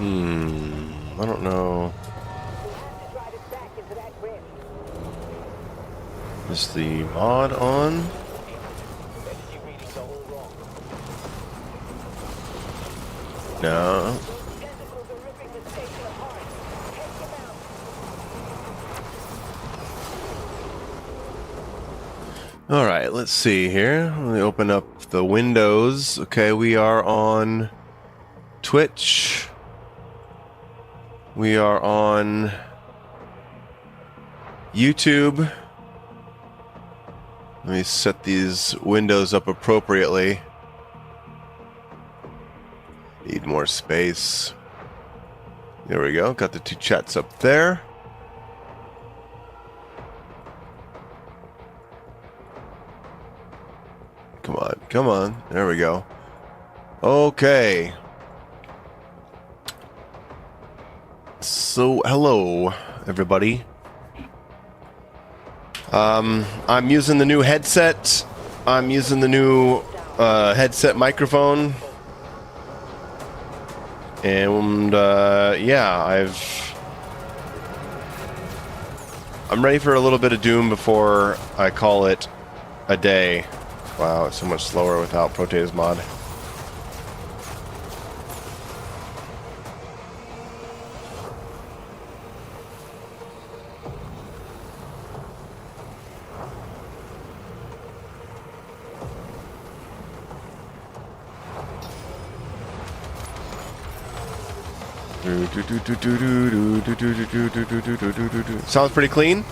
I don't know. Is the mod on? No. All right, let's see here. Let me open up the windows. Okay, we are on Twitch. We are on YouTube. Let me set these windows up appropriately. Need more space. There we go. Got the two chats up there. Come on, come on. There we go. Okay. So, hello, everybody. I'm using the new headset. I'm using the new headset microphone. And, yeah, I'm ready for a little bit of Doom before I call it a day. Wow, it's so much slower without Proteus mod. Sounds pretty clean.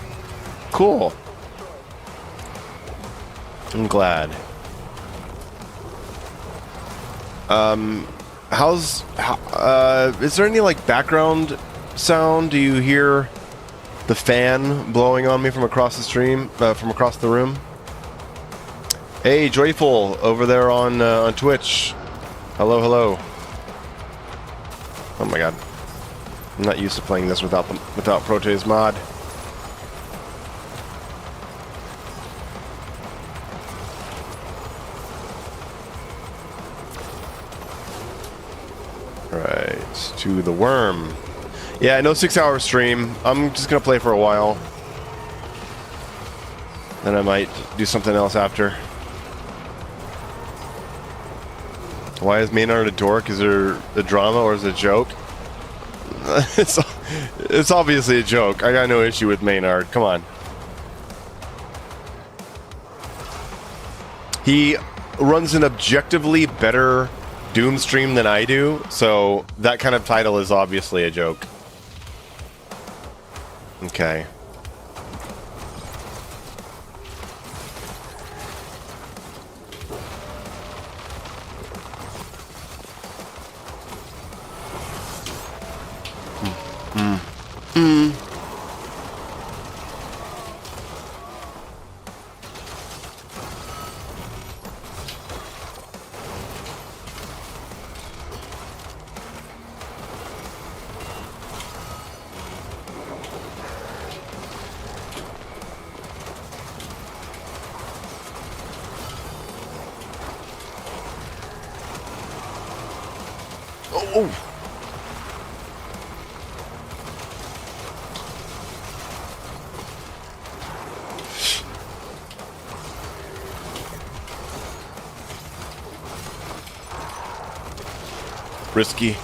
Cool. I'm glad. Is there any like background sound? Do you hear the fan blowing on me from across the stream, from across the room? Hey, Joyful over there on Twitch. Hello, hello. Oh my god. I'm not used to playing this without Proteus mod. Right, to the worm. Yeah, no 6-hour stream. I'm just gonna play for a while. Then I might do something else after. Why is Maynard a dork? Is there a drama or is it a joke? It's obviously a joke. I got no issue with Maynard. Come on. He runs an objectively better Doom stream than I do, so that kind of title is obviously a joke. Okay. Oh. Risky.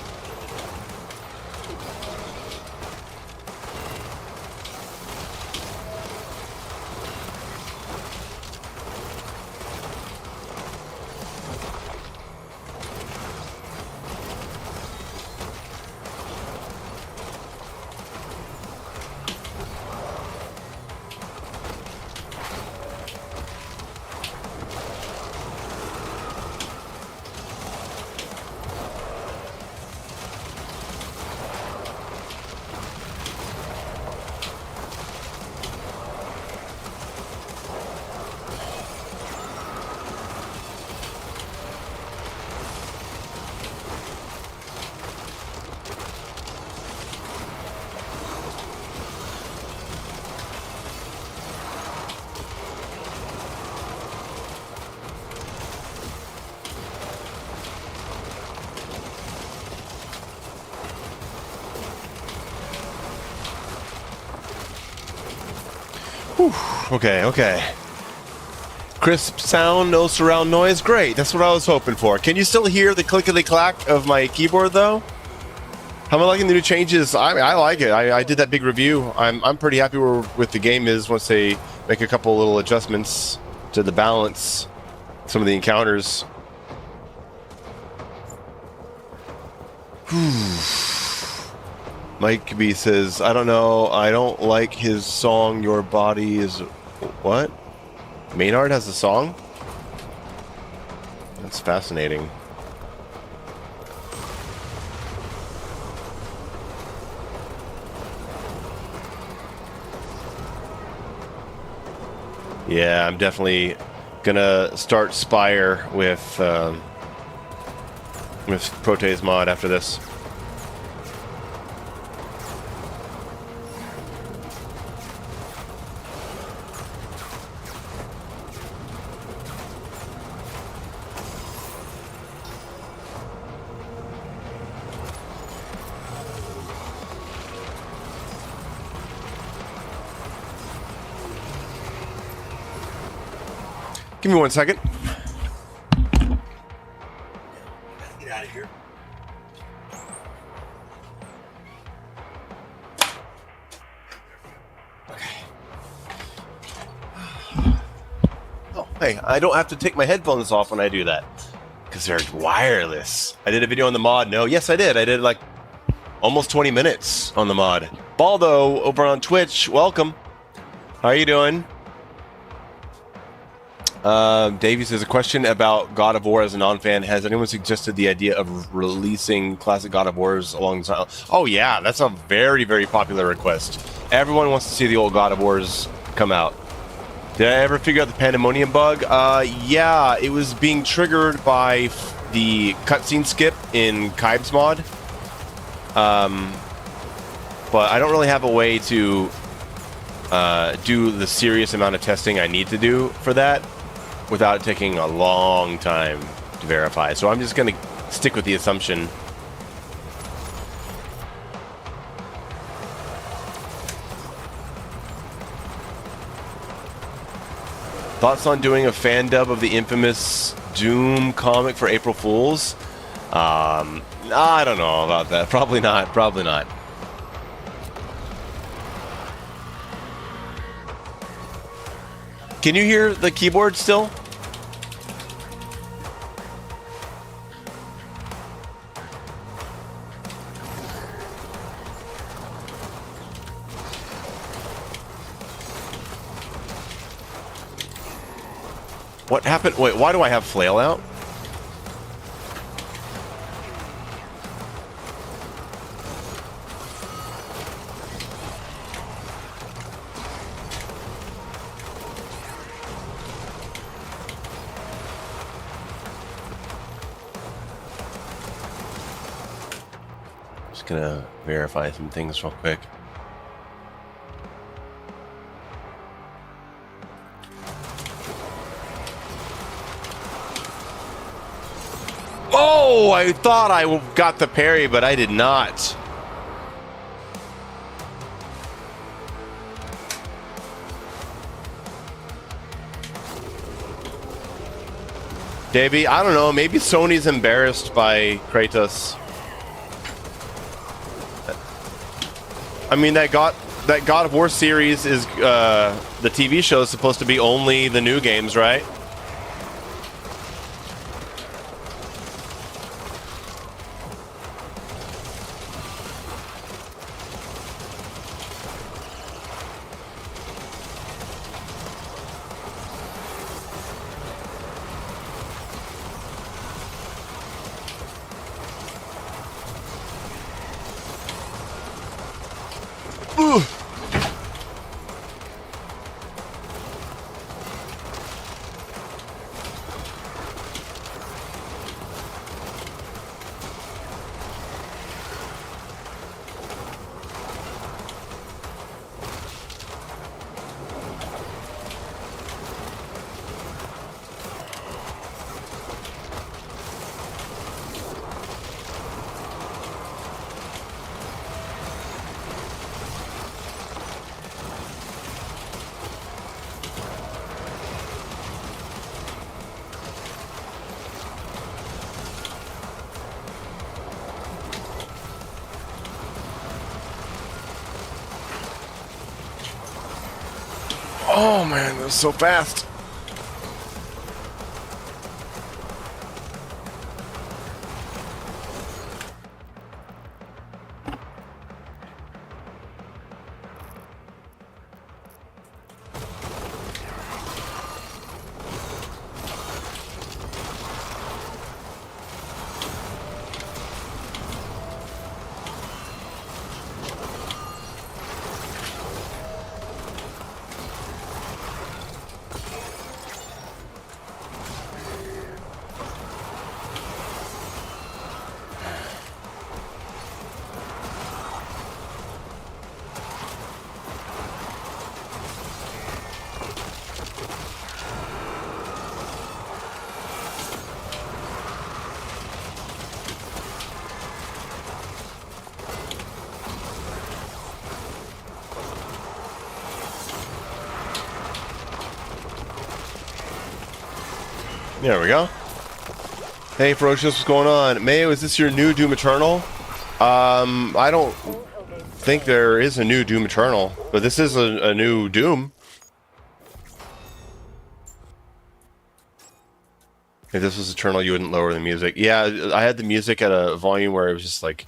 Okay, okay. Crisp sound, no surround noise. Great, that's what I was hoping for. Can you still hear the clickety-clack of my keyboard, though? How am I liking the new changes? I like it. I did that big review. I'm pretty happy with the game is once they make a couple little adjustments to the balance, some of the encounters. Mike B says, I don't know. I don't like his song, Your Body is... What? Maynard has a song? That's fascinating. Yeah, I'm definitely gonna start Spire with Prote's mod after this. Give me 1 second. Get out of here. Okay. Oh, hey, I don't have to take my headphones off when I do that. Because they're wireless. I did a video on the mod. No, yes, I did. I did like almost 20 minutes on the mod. Baldo over on Twitch, welcome. How are you doing? Davey says, a question about God of War as a non-fan. Has anyone suggested the idea of releasing classic God of Wars alongside? Oh yeah, that's a very, very popular request. Everyone wants to see the old God of Wars come out. Did I ever figure out the Pandemonium bug? Yeah, it was being triggered by the cutscene skip in Kaib's mod. But I don't really have a way to do the serious amount of testing I need to do for that without it taking a long time to verify. So I'm just going to stick with the assumption. Thoughts on doing a fan dub of the infamous Doom comic for April Fools? I don't know about that. Probably not. Probably not. Can you hear the keyboard still? What happened? Wait, why do I have flail out? Just gonna verify some things real quick. Oh, I thought I got the parry, but I did not. Davey, I don't know. Maybe Sony's embarrassed by Kratos. I mean, that God of War series is the TV show is supposed to be only the new games, right? Oh man, that was so fast. There we go. Hey, Ferocious, what's going on? Mayo, is this your new Doom Eternal? I don't think there is a new Doom Eternal, but this is a new Doom. If this was Eternal, you wouldn't lower the music. Yeah, I had the music at a volume where it was just like,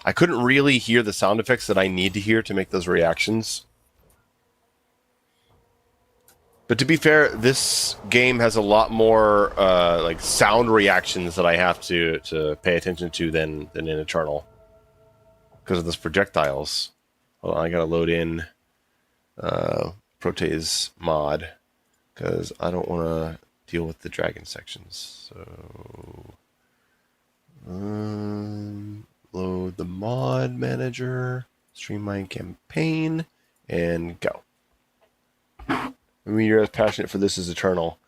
I couldn't really hear the sound effects that I need to hear to make those reactions. But to be fair, this game has a lot more like sound reactions that I have to pay attention to than in Eternal, because of those projectiles. Hold on, I gotta load in Prote's mod because I don't want to deal with the dragon sections. So load the mod manager, streamline campaign, and go. I mean, you're as passionate for this as Eternal.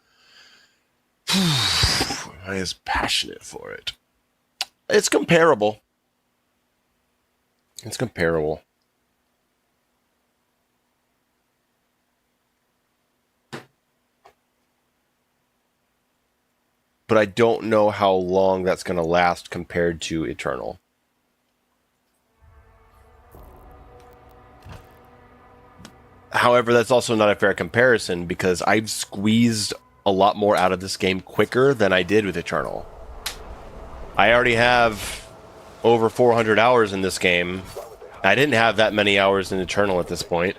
I'm as passionate for it. It's comparable. It's comparable. But I don't know how long that's going to last compared to Eternal. However, that's also not a fair comparison because I've squeezed a lot more out of this game quicker than I did with Eternal. I already have over 400 hours in this game. I didn't have that many hours in Eternal at this point.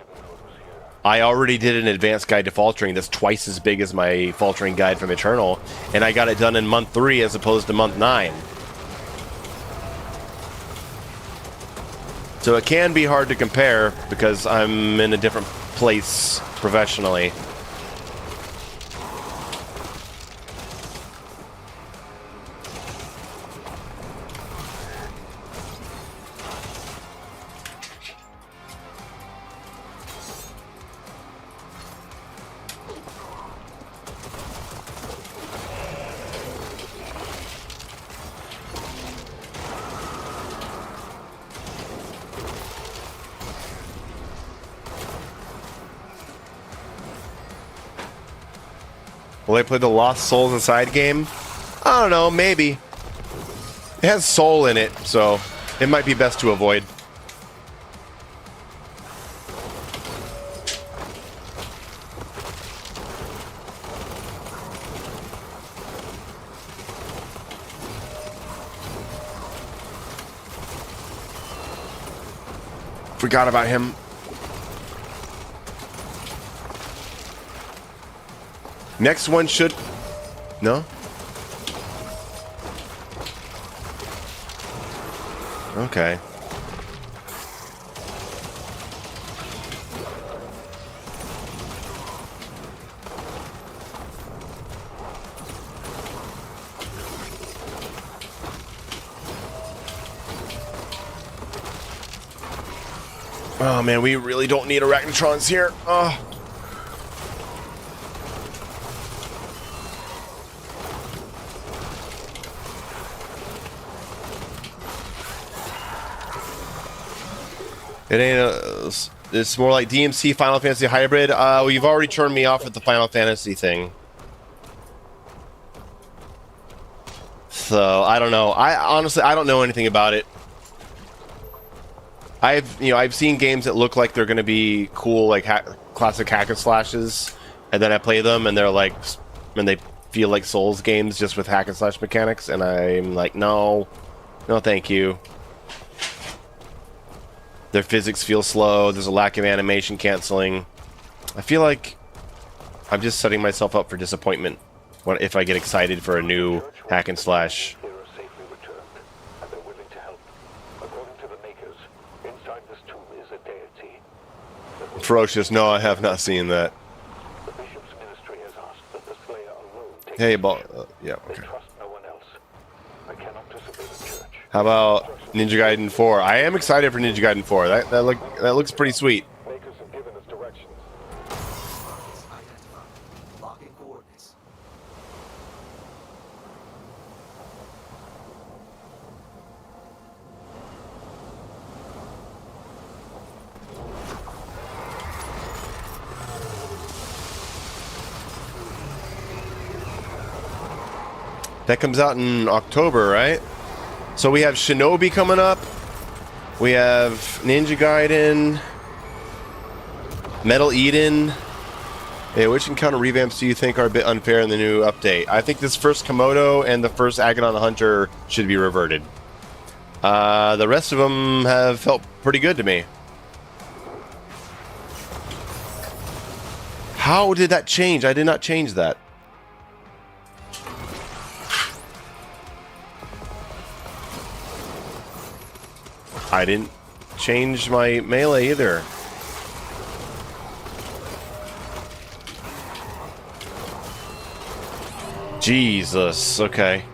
I already did an advanced guide to faltering that's twice as big as my faltering guide from Eternal, and I got it done in month 3 as opposed to month 9. So it can be hard to compare because I'm in a different place professionally. Will I play the Lost Souls Inside game? I don't know, maybe. It has soul in it, so it might be best to avoid. Forgot about him. Next one should... No? Okay. Oh man, we really don't need arachnotrons here. Oh. It ain't a... It's more like DMC Final Fantasy Hybrid. Well, you've already turned me off with the Final Fantasy thing. So, I don't know. I honestly don't know anything about it. I've seen games that look like they're going to be cool, like classic hack and slashes, and then I play them and and they feel like Souls games just with hack and slash mechanics, and I'm like, no, thank you. Their physics feel slow. There's a lack of animation canceling. I feel like I'm just setting myself up for disappointment if I get excited for a new hack and slash. Ferocious. No, I have not seen that. Hey, yeah, okay. How about Ninja Gaiden 4? I am excited for Ninja Gaiden 4. That looks pretty sweet. That comes out in October, right? So we have Shinobi coming up. We have Ninja Gaiden, Metal Eden. Hey, which encounter revamps do you think are a bit unfair in the new update? I think this first Komodo and the first Agadon Hunter should be reverted. The rest of them have felt pretty good to me. How did that change? I did not change that. I didn't change my melee either. Jesus, okay.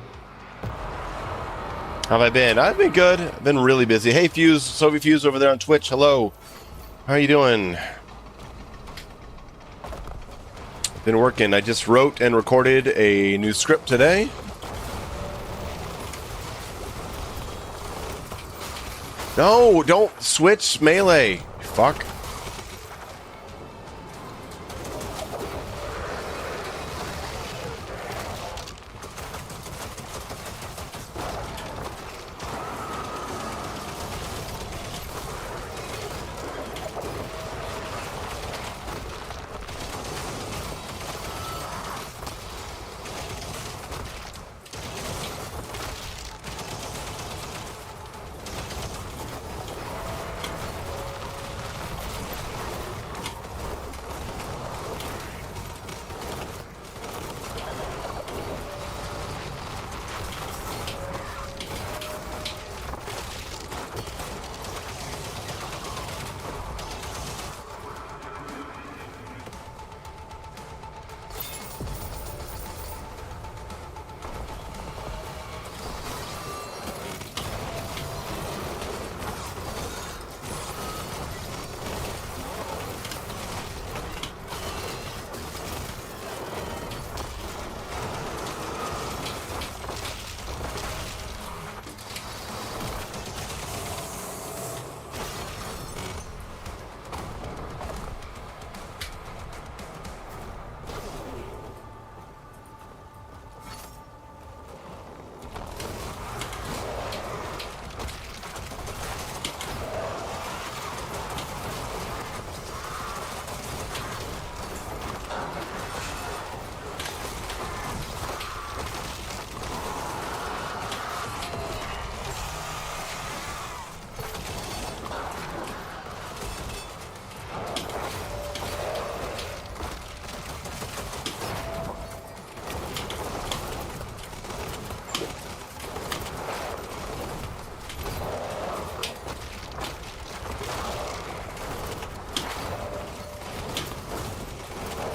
How have I been? I've been good. I've been really busy. Hey, Fuse, Soviet Fuse over there on Twitch. Hello. How are you doing? Been working. I just wrote and recorded a new script today. No, don't switch melee. Fuck.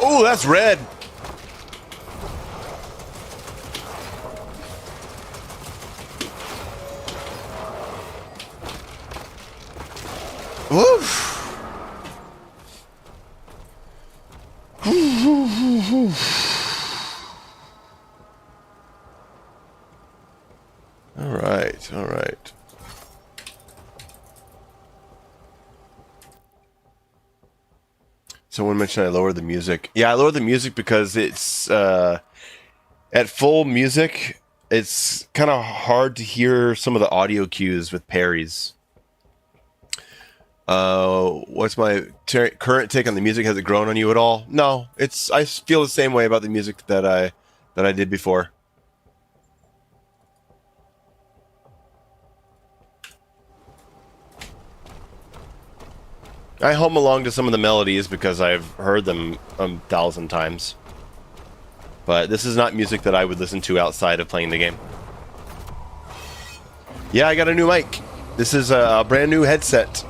Oh, that's red. Woof. All right, all right. Someone mentioned I lowered the music. Yeah, I lowered the music because it's at full music. It's kind of hard to hear some of the audio cues with parries. What's my current take on the music? Has it grown on you at all? No, I feel the same way about the music that I did before. I hum along to some of the melodies because I've heard them 1,000 times. But this is not music that I would listen to outside of playing the game. Yeah, I got a new mic. This is a brand new headset.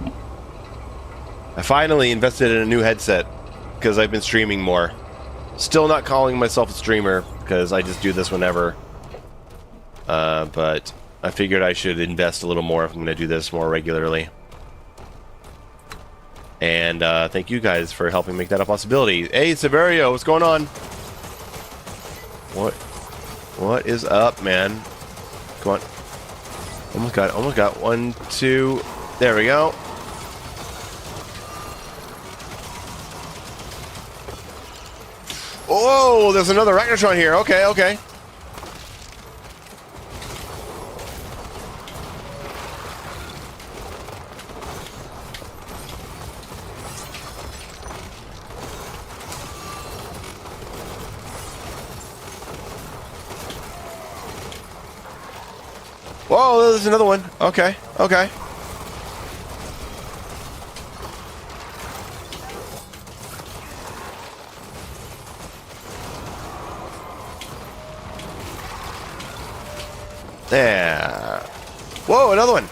I finally invested in a new headset because I've been streaming more. Still not calling myself a streamer because I just do this whenever. But I figured I should invest a little more if I'm going to do this more regularly. And thank you guys for helping make that a possibility. Hey, Severio, what's going on? What is up, man? Come on. Almost got 1, 2. There we go. Oh, there's another Ragnartron here. Okay, okay. Whoa, there's another one. Okay, okay. Yeah. Whoa, another one.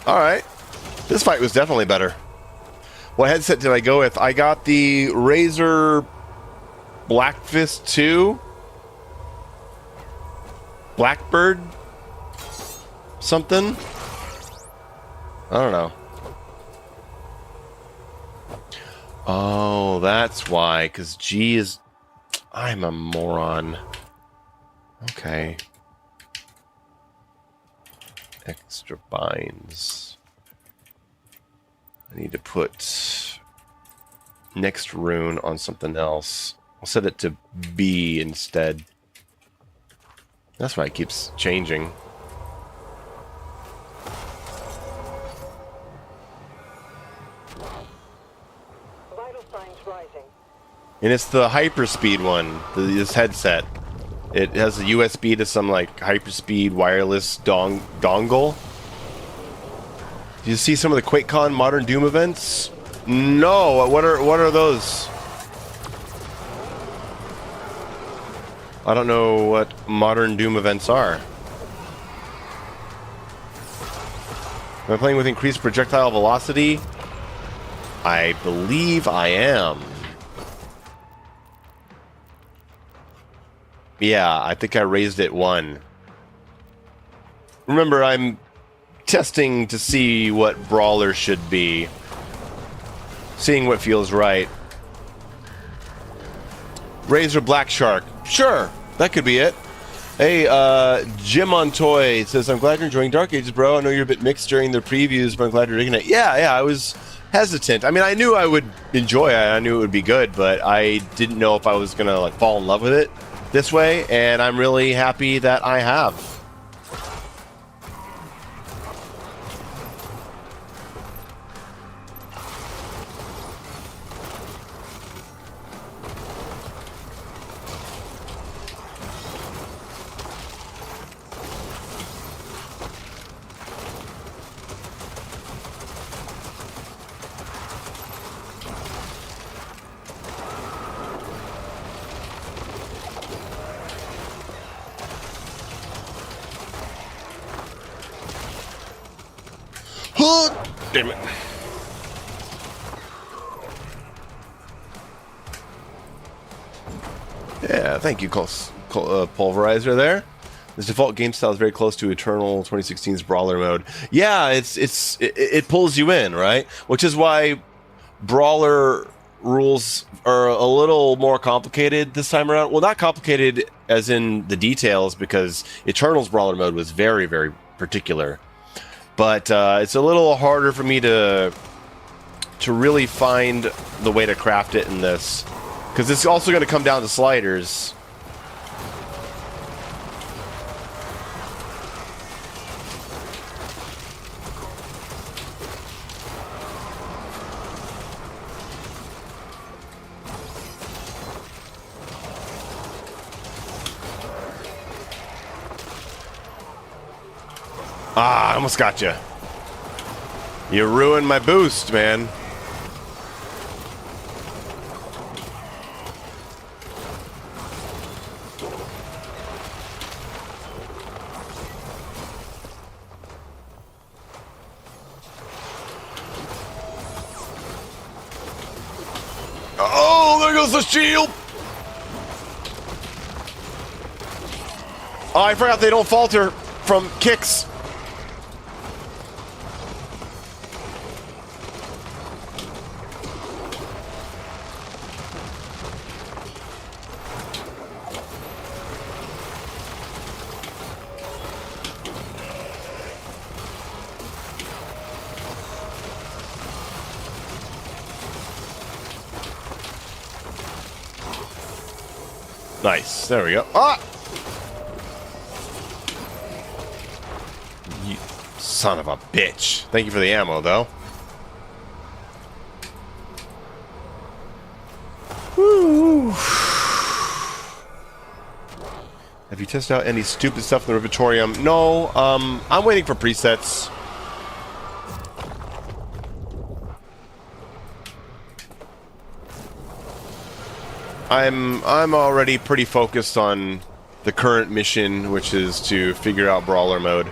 Alright. This fight was definitely better. What headset did I go with? I got the Razer Blackfist 2. Blackbird? Something? I don't know. Oh, that's why. Because G is... I'm a moron. Okay. Extra binds. I need to put next rune on something else. I'll set it to B instead. That's why it keeps changing. Vital signs rising. And it's the hyperspeed one, this headset. It has a USB to some like hyperspeed wireless dongle. Do you see some of the QuakeCon Modern Doom events? No, what are those? I don't know what Modern Doom events are. Am I playing with increased projectile velocity? I believe I am. Yeah, I think I raised it 1. Remember, I'm testing to see what Brawler should be. Seeing what feels right. Razor Black Shark. Sure, that could be it. Hey, Jim on Toy says, I'm glad you're enjoying Dark Ages, bro. I know you're a bit mixed during the previews, but I'm glad you're digging it. Yeah, I was hesitant. I mean, I knew I would enjoy it. I knew it would be good, but I didn't know if I was going to like fall in love with it this way, and I'm really happy that I have. Damn it. Yeah, thank you, Pulverizer there. This default game style is very close to Eternal 2016's Brawler mode. Yeah, it pulls you in, right? Which is why Brawler rules are a little more complicated this time around. Well, not complicated as in the details, because Eternal's Brawler mode was very, very particular. But it's a little harder for me to really find the way to craft it in this, because it's also going to come down to sliders. Ah, I almost got you. You ruined my boost, man. Oh, there goes the shield. Oh, I forgot they don't falter from kicks. Nice. There we go. Ah! You son of a bitch. Thank you for the ammo, though. Woo. Have you tested out any stupid stuff in the Revitorium? No. I'm waiting for presets. I'm already pretty focused on the current mission, which is to figure out brawler mode.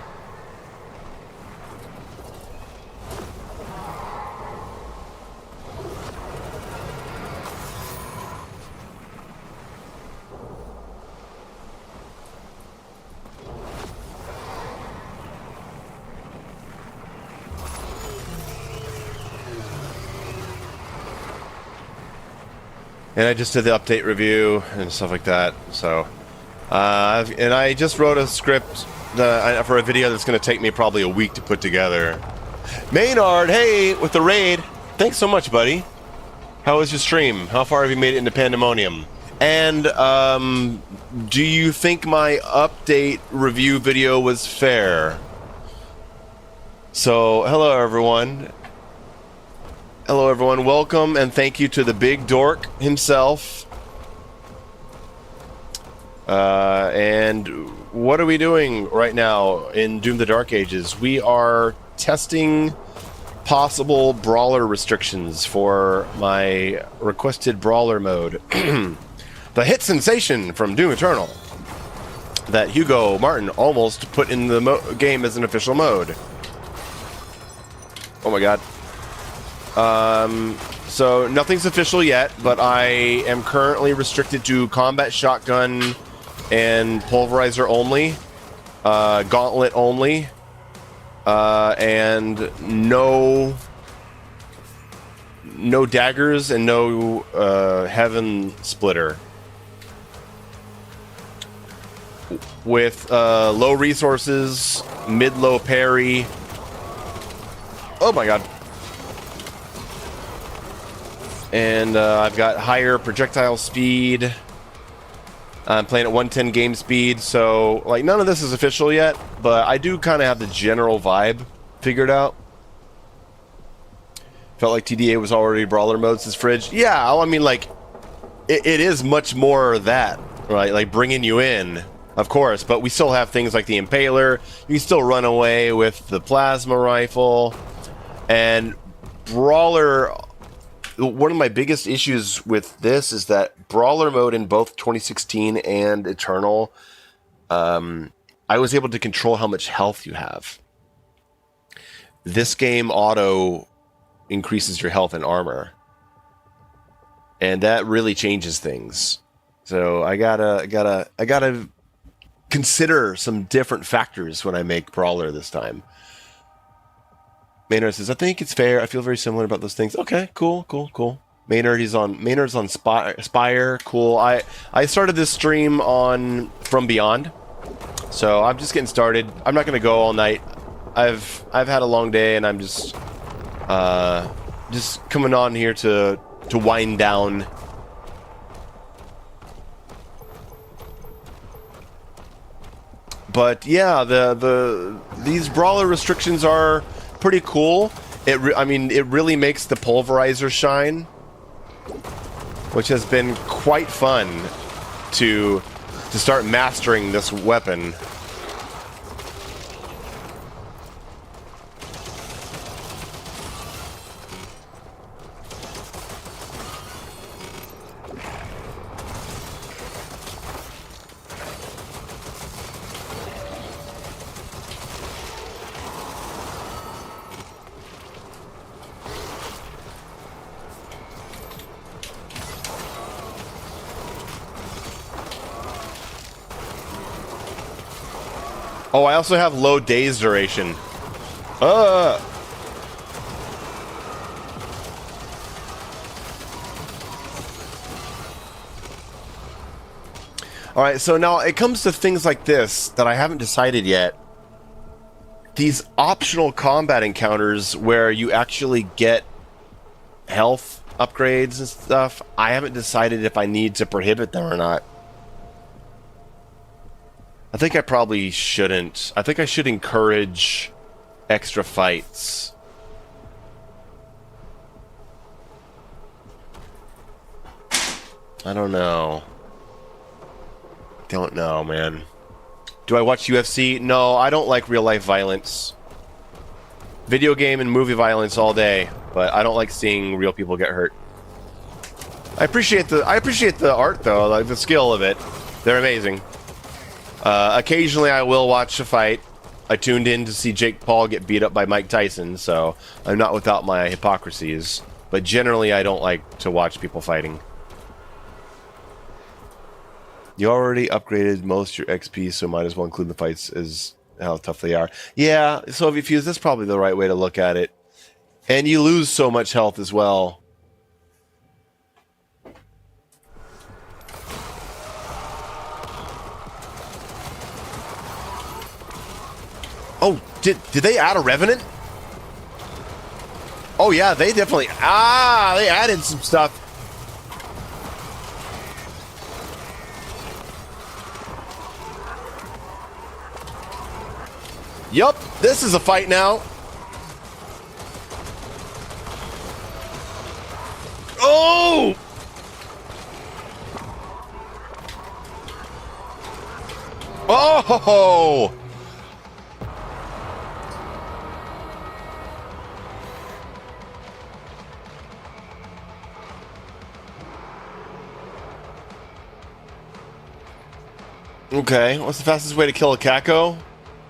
And I just did the update review and stuff like that. So, and I just wrote a script for a video that's going to take me probably a week to put together. Maynard, hey, with the raid. Thanks so much, buddy. How was your stream? How far have you made it into Pandemonium? And do you think my update review video was fair? So, hello everyone. Hello everyone, welcome and thank you to the big dork himself. And what are we doing right now in Doom the Dark Ages? We are testing possible brawler restrictions for my requested brawler mode. The hit sensation from Doom Eternal that Hugo Martin almost put in the game as an official mode. Oh my god. So nothing's official yet, but I am currently restricted to combat shotgun and pulverizer only, gauntlet only, and no daggers and no heaven splitter. With low resources, mid-low parry. Oh my god. And I've got higher projectile speed. I'm playing at 110 game speed, so like none of this is official yet, but I do kind of have the general vibe figured out. Felt like TDA was already brawler mode since Fridge. Yeah, I mean, like it is much more that, right? Like bringing you in, of course, but we still have things like the Impaler. You can still run away with the plasma rifle, and brawler. One of my biggest issues with this is that brawler mode in both 2016 and Eternal, I was able to control how much health you have. This game auto increases your health and armor, and that really changes things. So I gotta consider some different factors when I make brawler this time. Maynard says, I think it's fair. I feel very similar about those things. Okay, cool. Maynard's on Spire. Cool. I started this stream on From Beyond, so I'm just getting started. I'm not gonna go all night. I've had a long day, and I'm just coming on here to wind down. But yeah, these brawler restrictions are pretty cool. I mean, it really makes the pulverizer shine, which has been quite fun to start mastering this weapon. Oh, I also have low days duration. Alright, so now it comes to things like this that I haven't decided yet. These optional combat encounters where you actually get health upgrades and stuff, I haven't decided if I need to prohibit them or not. I think I probably shouldn't. I think I should encourage extra fights. I don't know. Don't know, man. Do I watch UFC? No, I don't like real life violence. Video game and movie violence all day, but I don't like seeing real people get hurt. I appreciate the art though, like the skill of it. They're amazing. Occasionally I will watch a fight. I tuned in to see Jake Paul get beat up by Mike Tyson, so I'm not without my hypocrisies. But generally I don't like to watch people fighting. You already upgraded most of your XP, so might as well include the fights as how tough they are. Yeah, so if you fuse, that's probably the right way to look at it. And you lose so much health as well. Oh, did they add a Revenant? Oh yeah, they definitely... they added some stuff. Yup, this is a fight now. Oh! Oh! Okay, what's the fastest way to kill a Kako?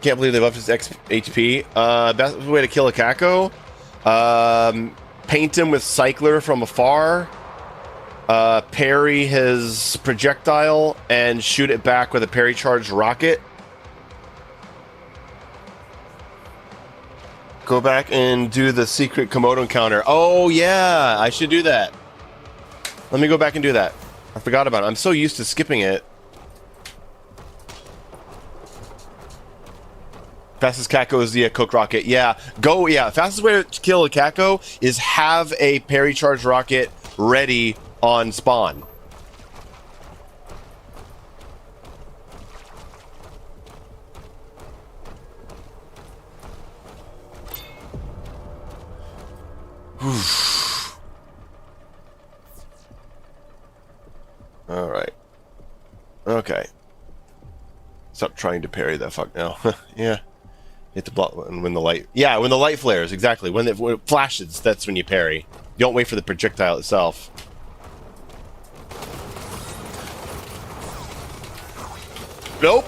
Can't believe they buffed his HP. Best way to kill a Kako? Paint him with Cycler from afar. Parry his projectile and shoot it back with a parry charged rocket. Go back and do the secret Komodo encounter. Oh yeah, I should do that. Let me go back and do that. I forgot about it. I'm so used to skipping it. Fastest Kako is the cook rocket. Yeah, go. Yeah, fastest way to kill a Kako is have a parry charge rocket ready on spawn. All right. Okay. Stop trying to parry that fuck now. Yeah. Hit the block when the light... Yeah, when the light flares, exactly. When it flashes, that's when you parry. You don't wait for the projectile itself. Nope.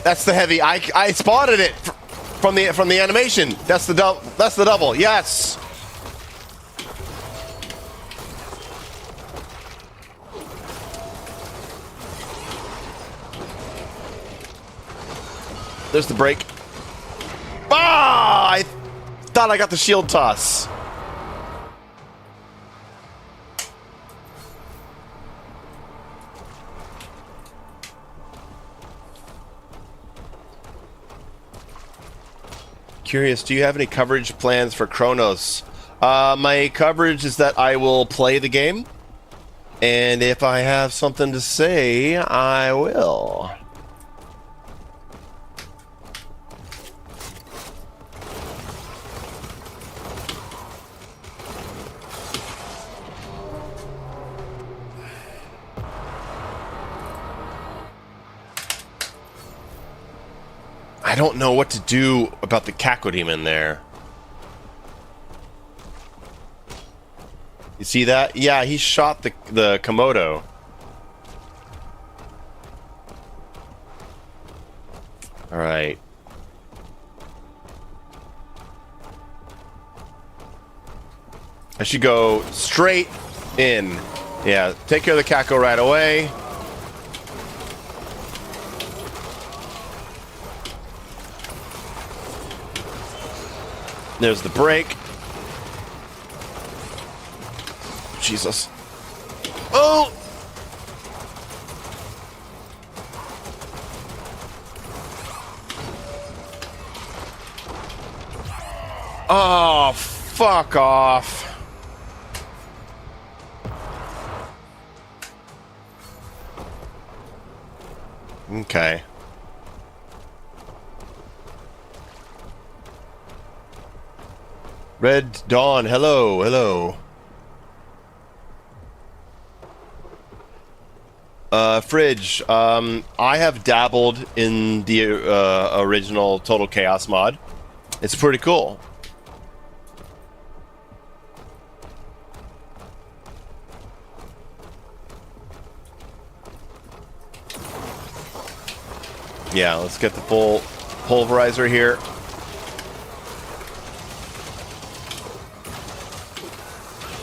That's the heavy. I spotted it from the animation. That's the double. Yes. There's the break. Ah! I thought I got the shield toss. Curious, do you have any coverage plans for Chronos? My coverage is that I will play the game, and if I have something to say, I will. I don't know what to do about the Cacodemon there. You see that? Yeah, he shot the Komodo. All right. I should go straight in. Yeah, take care of the Kako right away. There's the break. Jesus. Oh! Oh, fuck off. Okay. Red Dawn, hello, hello. Fridge, I have dabbled in the original Total Chaos mod. It's pretty cool. Yeah, let's get the full pulverizer here.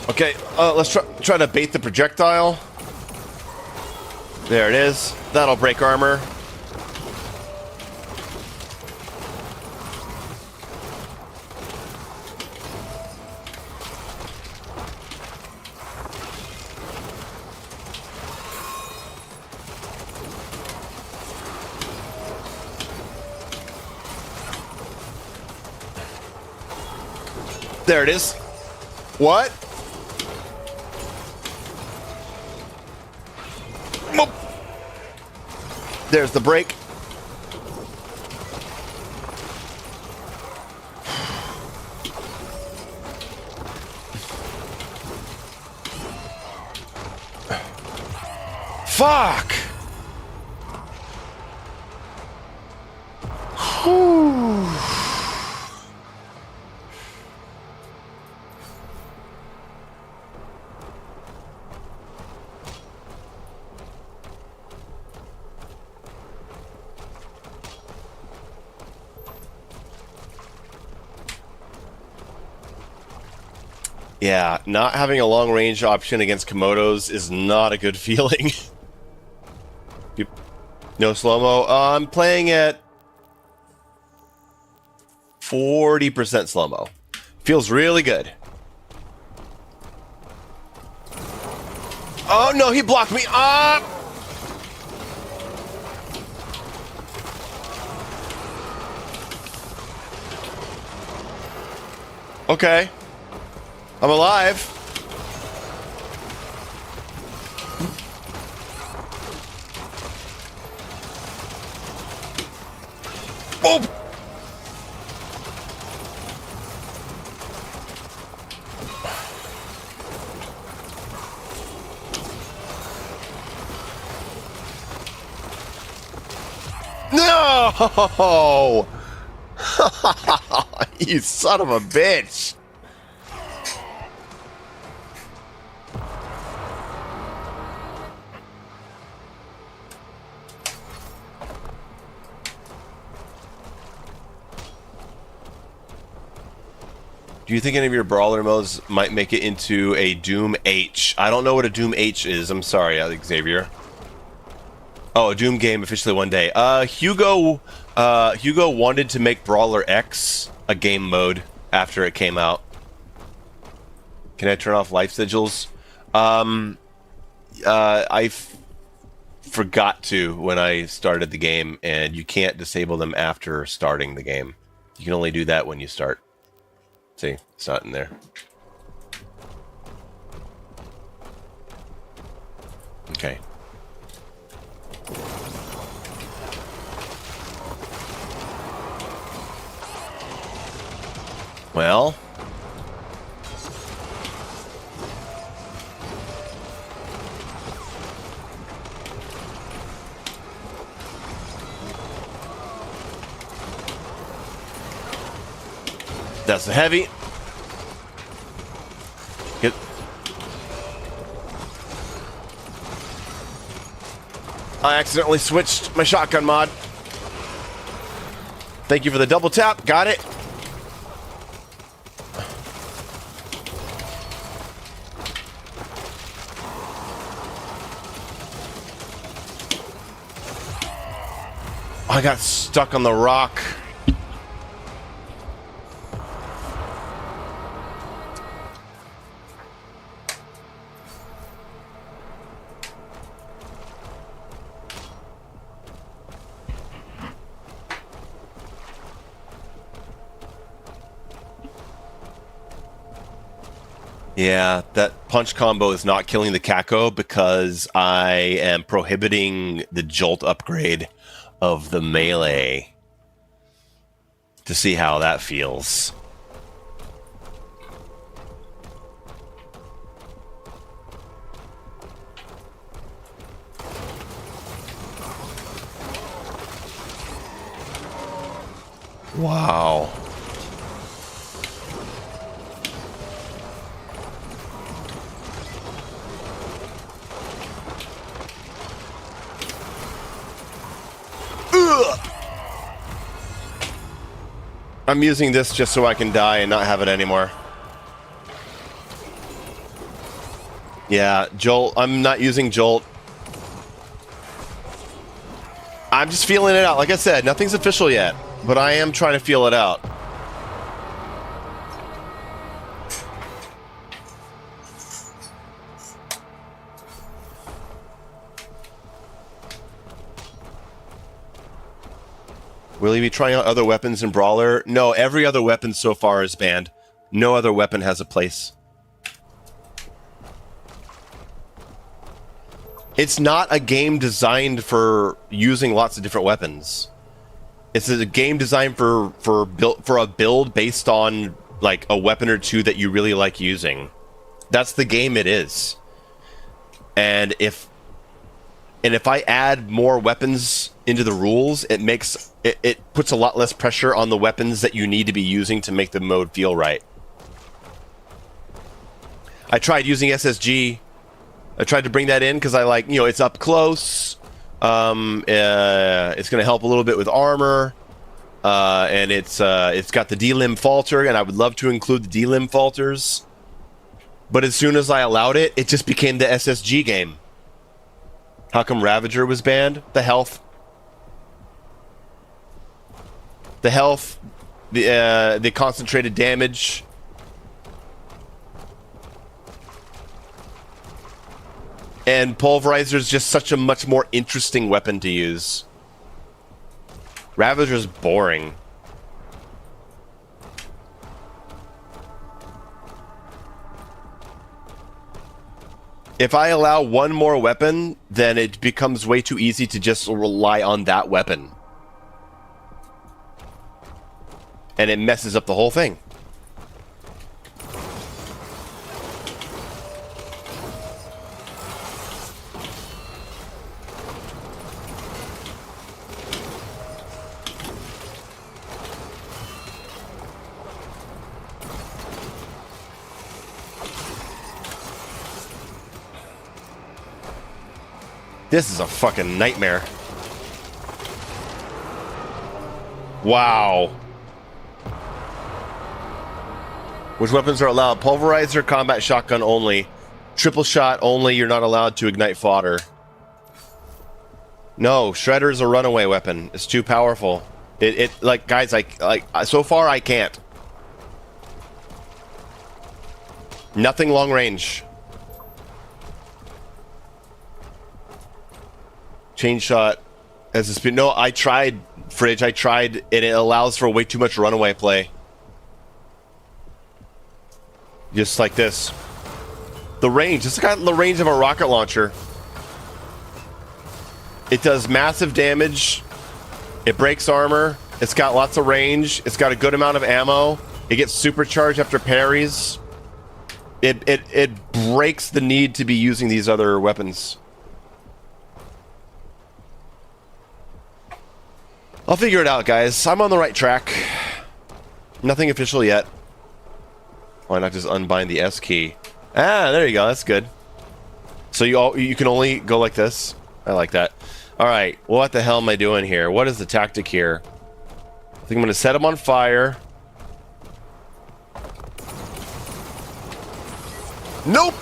Okay, let's try to bait the projectile. There it is. That'll break armor. There it is. What? There's the break. Fuck. Whew. Yeah, not having a long range option against Komodos is not a good feeling. No slow-mo. I'm playing at 40% slow-mo. Feels really good. Oh no, he blocked me. Okay. I'm alive. Oh! No! You son of a bitch. Do you think any of your brawler modes might make it into a Doom H? I don't know what a Doom H is. I'm sorry, Xavier. Oh, a Doom game officially one day. Hugo wanted to make Brawler X a game mode after it came out. Can I turn off life sigils? I forgot to when I started the game, and you can't disable them after starting the game. You can only do that when you start. See, it's not in there. Okay. Well. That's the heavy. I accidentally switched my shotgun mod. Thank you for the double tap. Got it. I got stuck on the rock. Yeah, that punch combo is not killing the Kako because I am prohibiting the jolt upgrade of the melee to see how that feels. Wow. I'm using this just so I can die and not have it anymore. Yeah, Jolt. I'm not using Jolt. I'm just feeling it out. Like I said, nothing's official yet, but I am trying to feel it out. Will he be trying out other weapons in Brawler? No, every other weapon so far is banned. No other weapon has a place. It's not a game designed for using lots of different weapons. It's a game designed for a build based on like a weapon or two that you really like using. That's the game it is. And if I add more weapons into the rules, it puts a lot less pressure on the weapons that you need to be using to make the mode feel right. I tried using SSG. I tried to bring that in because I like, it's up close. It's going to help a little bit with armor. And it's got the D-limb falter, and I would love to include the D-limb falters. But as soon as I allowed it, it just became the SSG game. How come Ravager was banned? The health. The health. The concentrated damage. And Pulverizer is just such a much more interesting weapon to use. Ravager's boring. If I allow one more weapon, then it becomes way too easy to just rely on that weapon. And it messes up the whole thing. This is a fucking nightmare. Wow. Which weapons are allowed? Pulverizer, combat shotgun only. Triple shot only, you're not allowed to ignite fodder. No, Shredder is a runaway weapon. It's too powerful. Like, guys, so far I can't. Nothing long range. Chain shot as a speed. No, I tried, Fridge. I tried, and it allows for way too much runaway play. Just like this. The range. It's got the range of a rocket launcher. It does massive damage. It breaks armor. It's got lots of range. It's got a good amount of ammo. It gets supercharged after parries. It breaks the need to be using these other weapons. I'll figure it out, guys. I'm on the right track. Nothing official yet. Why not just unbind the S key? Ah, there you go. That's good. So you can only go like this. I like that. Alright, what the hell am I doing here? What is the tactic here? I think I'm going to set him on fire. Nope!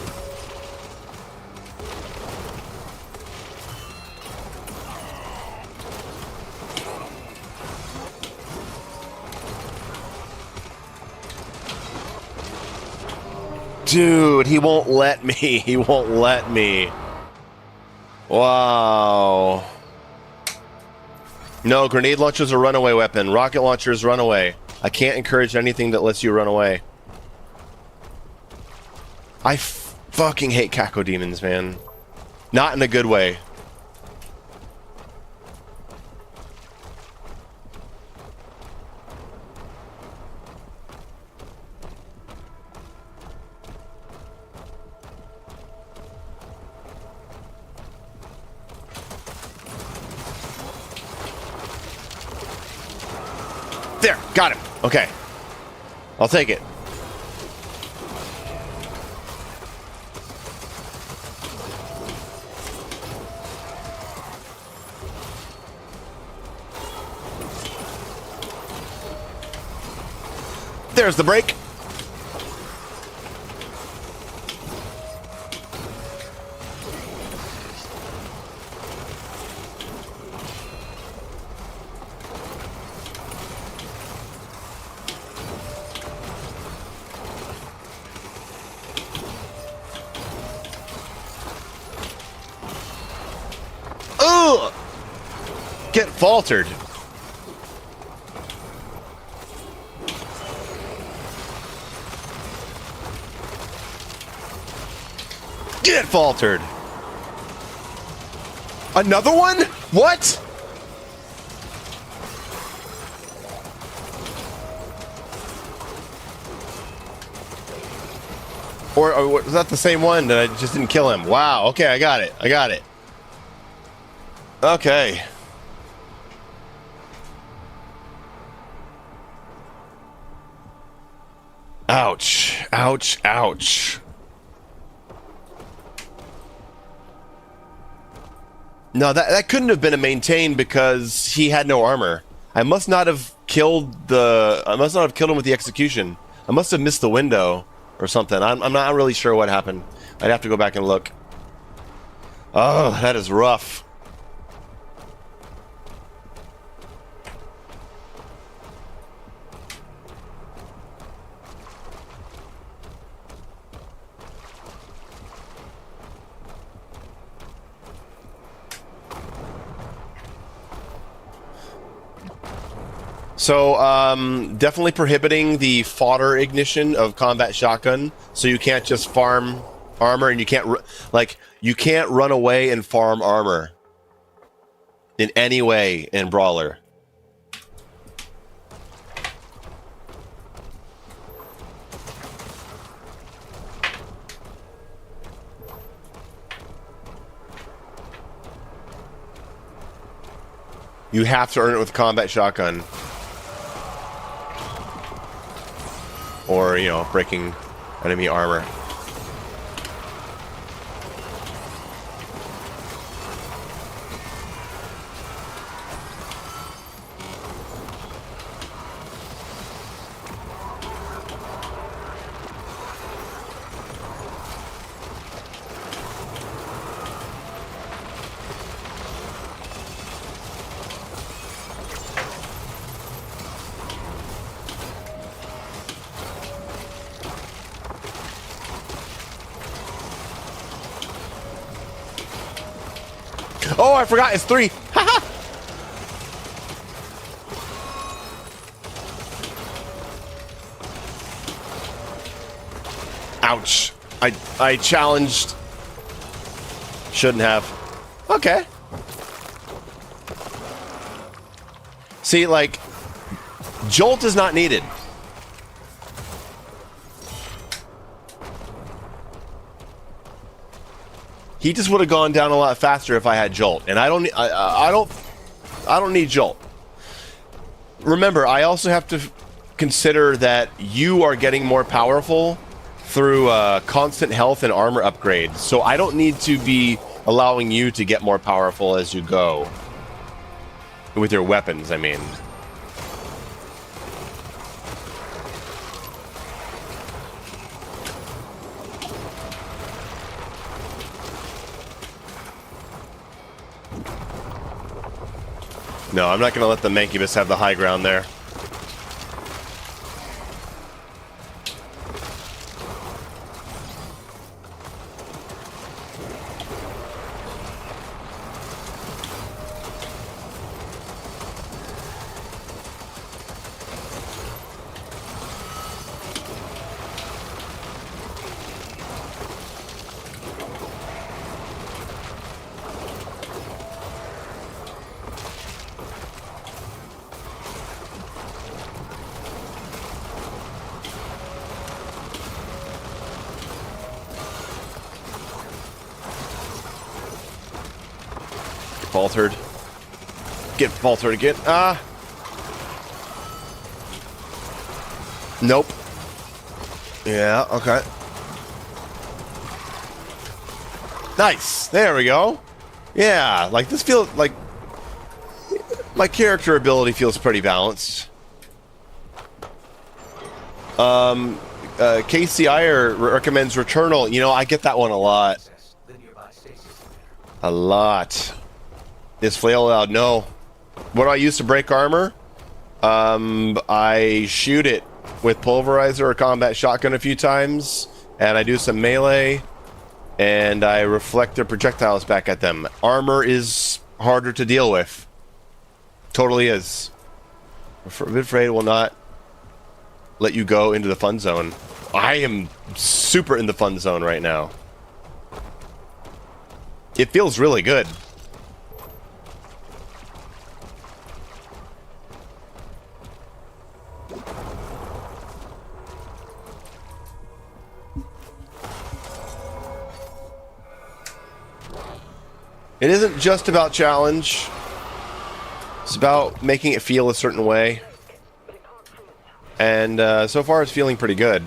Dude, he won't let me. He won't let me. Wow. No, grenade launcher's a runaway weapon. Rocket launchers run away. I can't encourage anything that lets you run away. I fucking hate cacodemons, man. Not in a good way. There, got him. Okay. I'll take it. There's the break. Ugh! Get faltered. Get faltered. Another one? What? Or was that the same one that I just didn't kill him? Wow. Okay, I got it. I got it. Okay. Ouch. Ouch. Ouch. No, that couldn't have been a maintain because he had no armor. I must not have killed him with the execution. I must have missed the window or something. I'm not really sure what happened. I'd have to go back and look. Oh, that is rough. So, definitely prohibiting the fodder ignition of combat shotgun. So you can't just farm armor, and you can't you can't run away and farm armor in any way in Brawler. You have to earn it with combat shotgun. Or, you know, breaking enemy armor. Oh, I forgot, it's 3. Haha. Ouch. I challenged. Shouldn't have. Okay. See, like, Jolt is not needed. He just would have gone down a lot faster if I had Jolt, and I don't need Jolt. Remember, I also have to consider that you are getting more powerful through constant health and armor upgrades. So I don't need to be allowing you to get more powerful as you go. With your weapons, I mean. No, I'm not going to let the Mancubus have the high ground there. Faltered. Get faltered again. Ah! Nope. Yeah, okay. Nice! There we go. Yeah, like this feels like... My character ability feels pretty balanced. KCI recommends Returnal. You know, I get that one a lot. A lot. Is flail allowed? No. What do I use to break armor? I shoot it with pulverizer or combat shotgun a few times, and I do some melee, and I reflect their projectiles back at them. Armor is harder to deal with. Totally is. Forbid Fray will not let you go into the fun zone. I am super in the fun zone right now. It feels really good. It isn't just about challenge. It's about making it feel a certain way. And so far it's feeling pretty good.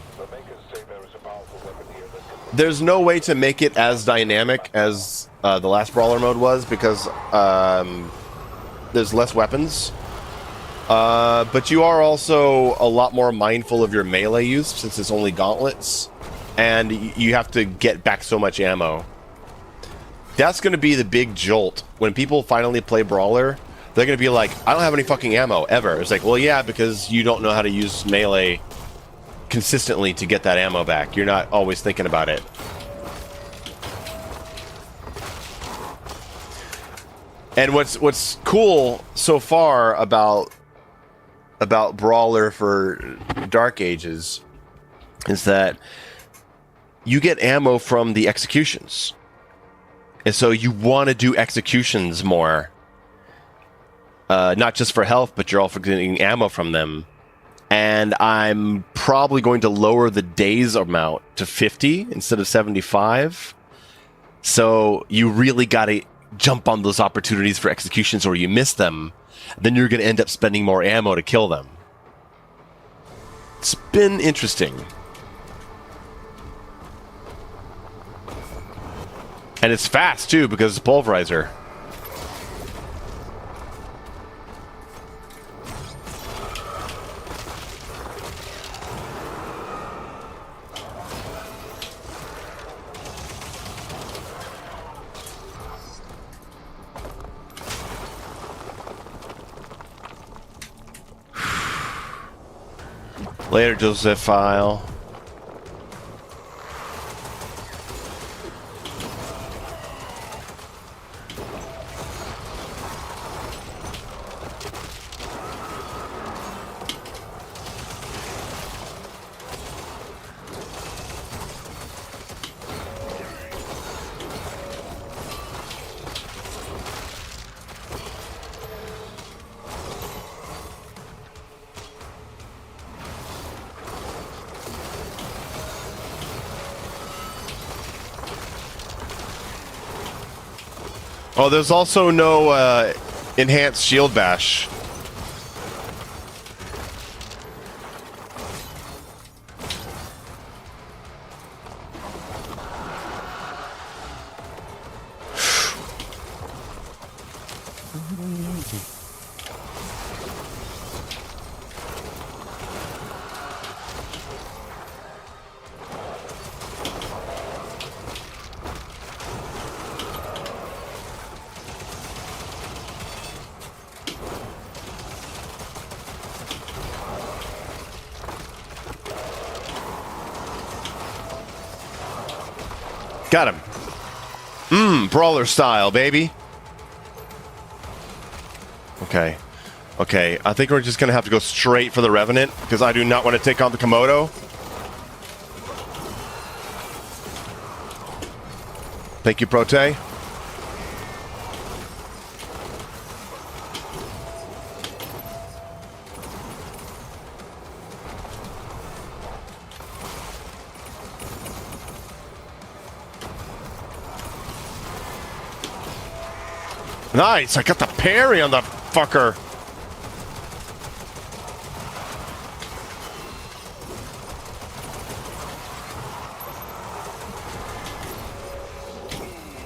There's no way to make it as dynamic as the last brawler mode was because there's less weapons. But you are also a lot more mindful of your melee use since it's only gauntlets. And you have to get back so much ammo. That's going to be the big jolt. When people finally play Brawler, they're going to be like, I don't have any fucking ammo, ever. It's like, well, yeah, because you don't know how to use melee consistently to get that ammo back. You're not always thinking about it. And what's cool so far about Brawler for Dark Ages is that you get ammo from the executions. And so you want to do executions more. Not just for health, but you're also getting ammo from them. And I'm probably going to lower the days amount to 50 instead of 75. So you really got to jump on those opportunities for executions or you miss them. Then you're going to end up spending more ammo to kill them. It's been interesting. And it's fast, too, because it's pulverizer. Later, Josephile. Oh, there's also no enhanced shield bash. Got him. Brawler style, baby. Okay. Okay, I think we're just going to have to go straight for the Revenant, because I do not want to take on the Komodo. Thank you, Prote. Nice, I got the parry on the fucker.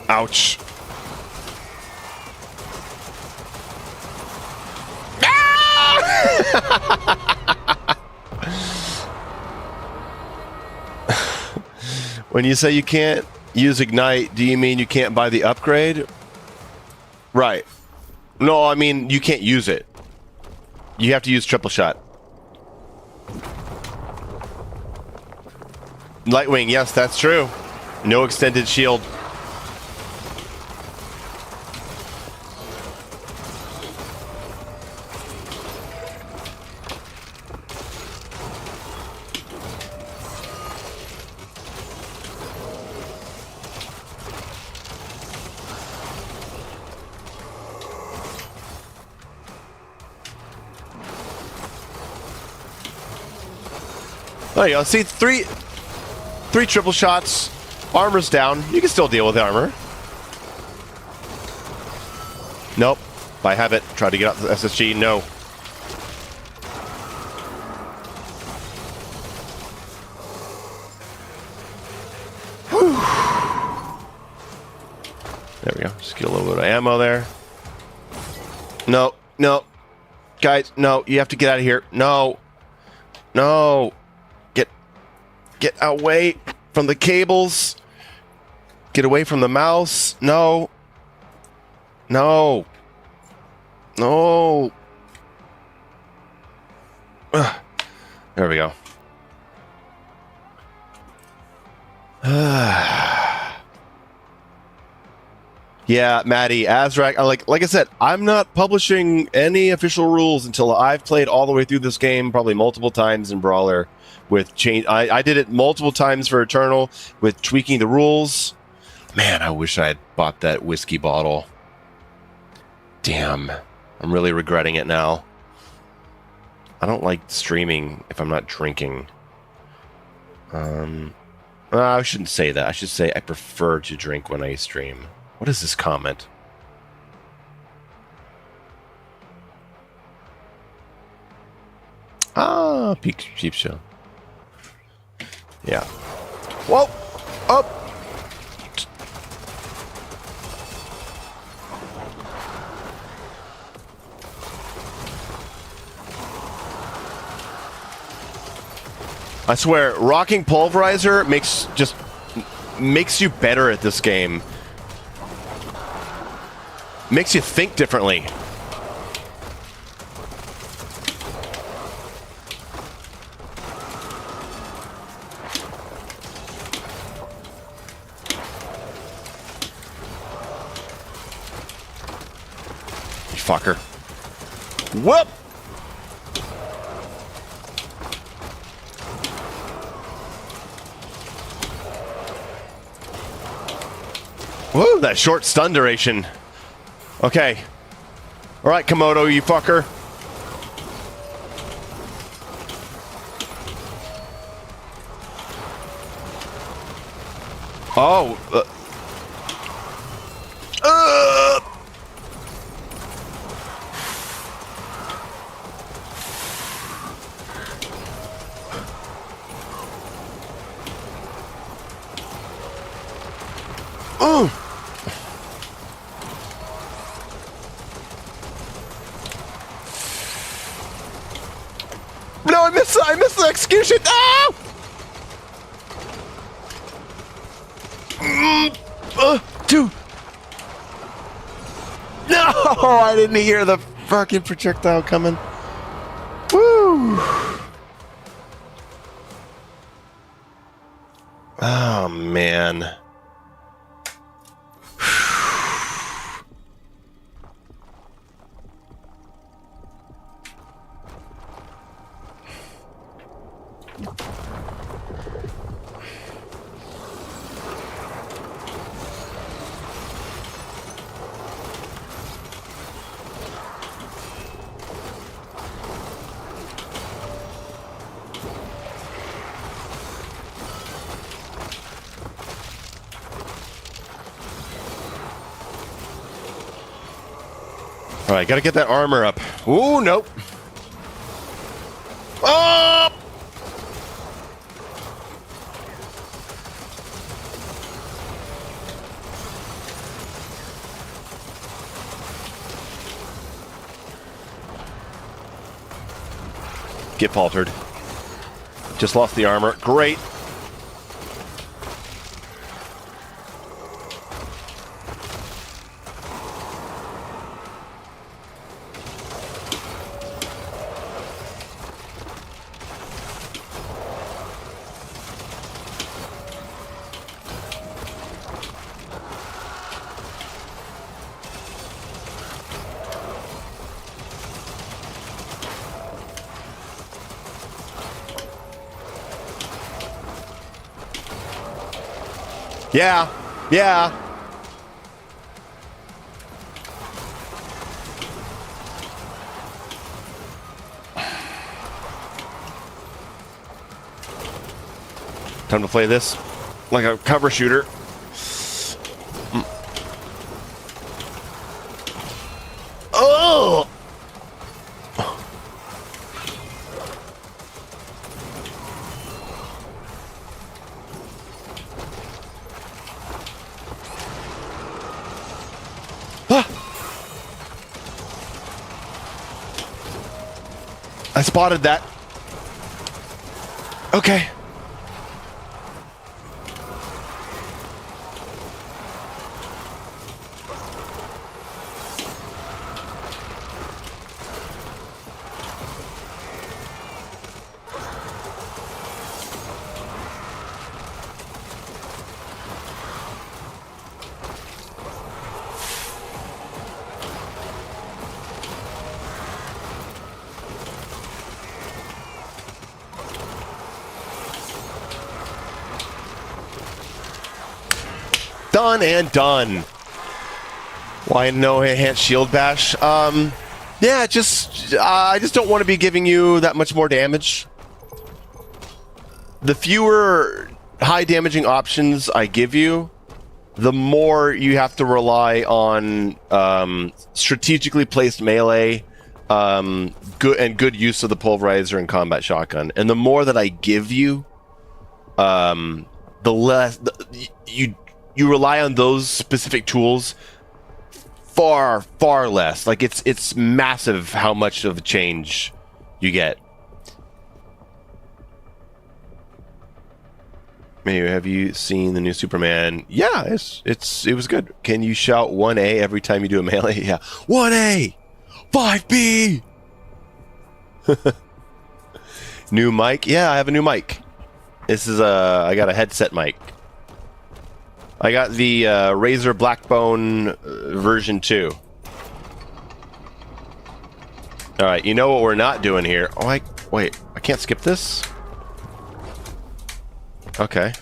Ouch. When you say you can't use Ignite, do you mean you can't buy the upgrade? Right. No, I mean, you can't use it. You have to use triple shot. Lightwing, yes, that's true. No extended shield. There you go. See, three triple shots. Armor's down. You can still deal with armor. Nope. I have it. Try to get out the SSG. No. Whew. There we go. Just get a little bit of ammo there. No. No. Guys, no. You have to get out of here. No. No. Get away from the cables. Get away from the mouse. No. No. No. Ugh. There we go. Yeah, Maddie, Azrak, like I said, I'm not publishing any official rules until I've played all the way through this game, probably multiple times in Brawler. With change, I did it multiple times for Eternal with tweaking the rules. Man, I wish I had bought that whiskey bottle. Damn, I'm really regretting it now. I don't like streaming if I'm not drinking. I shouldn't say that. I should say I prefer to drink when I stream. What is this comment? Ah, Peep Show. Yeah. Whoa! Up! I swear, rocking pulverizer makes you better at this game. Makes you think differently. Fucker. Whoop! Whoa, that short stun duration. Okay. Alright, Komodo, you fucker. Oh. Oh. No, I missed the execution. Ah! Two. No, I didn't hear the fucking projectile coming. Woo. Oh, man. All right, gotta get that armor up. Ooh, nope. Oh! Get paltered. Just lost the armor. Great. Yeah, yeah. Time to play this like a cover shooter. Oh! I spotted that. Okay. Done and done. Why no enhanced shield bash? Yeah, I just don't want to be giving you that much more damage. The fewer high damaging options I give you, the more you have to rely on strategically placed melee, good use of the pulverizer and combat shotgun. And the more that I give you, the less you rely on those specific tools far less. Like it's massive how much of a change you get. Mayo, have you seen the new Superman? Yeah, it was good. Can you shout 1A every time you do a melee? Yeah. 1A! 5B! New mic? Yeah, I have a new mic. This is I got a headset mic. I got the Razer Blackbone version 2. Alright, you know what we're not doing here. Oh, wait, I can't skip this? Okay.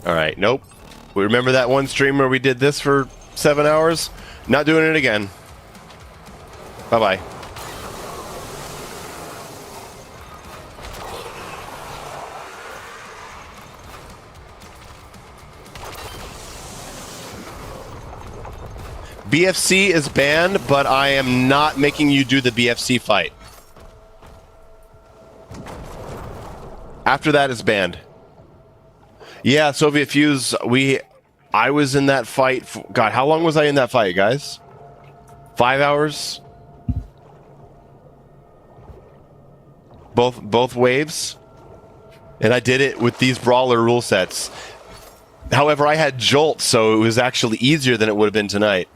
Alright, nope. We remember that one stream where we did this for 7 hours? Not doing it again. Bye-bye. BFC is banned, but I am not making you do the BFC fight. After that is banned. Yeah, Soviet Fuse, I was in that fight. God, how long was I in that fight, guys? 5 hours? Both waves? And I did it with these brawler rule sets. However, I had Jolt, so it was actually easier than it would have been tonight.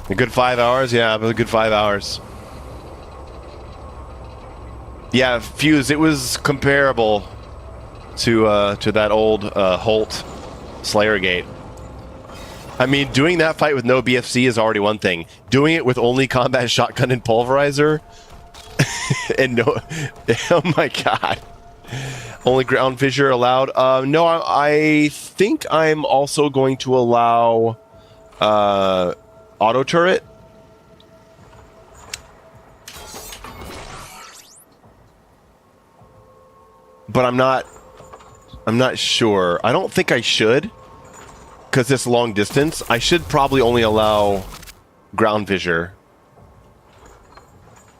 A good 5 hours? Yeah, a good 5 hours. Yeah, Fuse, it was comparable to that old Holt Slayer Gate. I mean, doing that fight with no BFC is already one thing. Doing it with only combat shotgun and pulverizer, And no, oh my god. Only ground fissure allowed. No, I think I'm also going to allow auto turret. But I'm not sure. I don't think I should, because it's long distance. I should probably only allow ground fissure.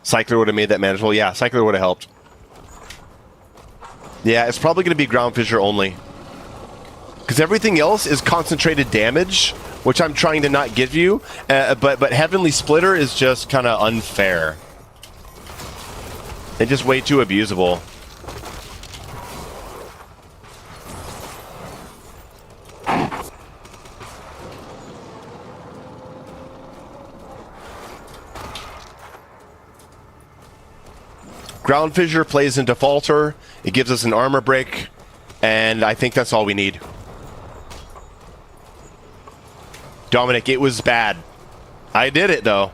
Cycler would have made that manageable. Yeah, Cycler would have helped. Yeah, it's probably going to be ground fissure only. Because everything else is concentrated damage, which I'm trying to not give you. But Heavenly Splitter is just kind of unfair. And just way too abusable. Ground Fissure plays into Falter. It gives us an armor break, and I think that's all we need. Dominic, it was bad. I did it, though.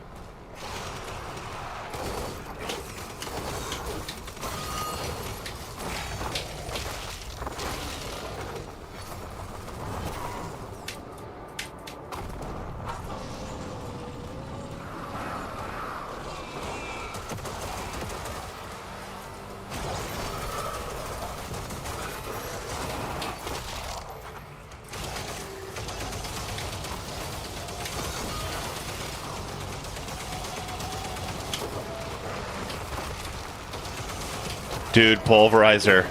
Dude, pulverizer.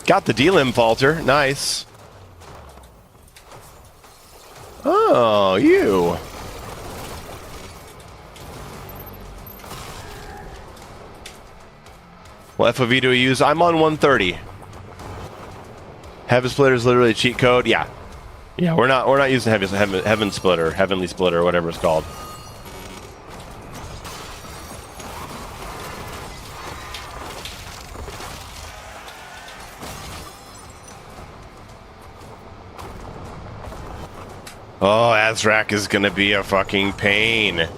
Got the D-limb falter. Nice. Oh, you. What FOV do we use? I'm on 130. Heaven Splitter is literally a cheat code. Yeah, yeah. We're not using Heaven Splitter, Heavenly Splitter, whatever it's called. Oh, Azrak is gonna be a fucking pain.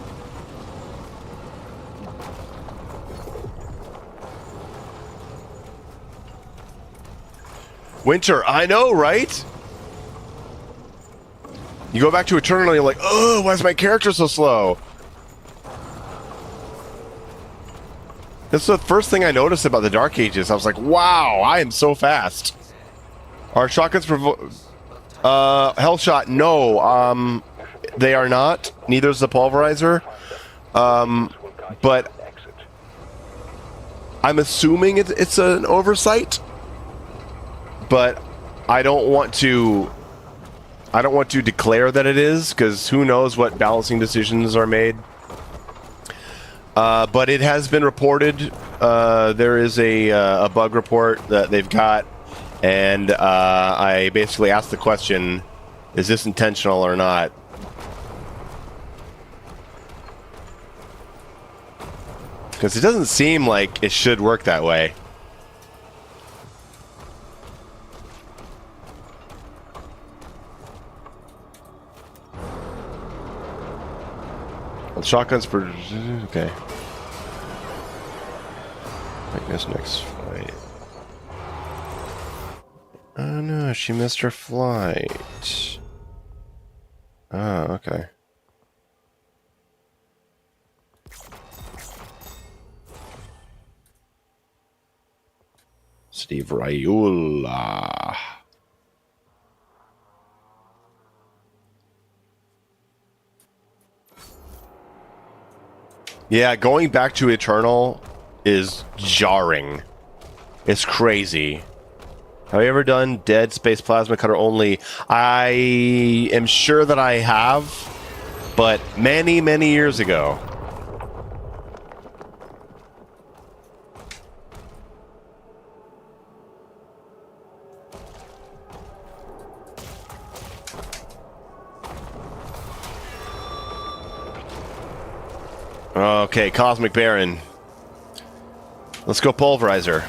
Winter, I know, right? You go back to Eternal, you're like, oh, why is my character so slow? That's the first thing I noticed about the Dark Ages. I was like, wow, I am so fast. Are shotguns Hellshot? No, they are not. Neither is the pulverizer. But I'm assuming it's an oversight. But I don't want to declare that it is, because who knows what balancing decisions are made. But it has been reported. There is a bug report that they've got, and I basically asked the question, is this intentional or not? Because it doesn't seem like it should work that way. Shotguns per... Okay. I guess next fight. Oh no, she missed her flight. Oh, okay. Steve Rayula. Yeah, going back to Eternal is jarring. It's crazy. Have you ever done Dead Space Plasma Cutter only? I am sure that I have, but many, many years ago. Okay, Cosmic Baron. Let's go Pulverizer.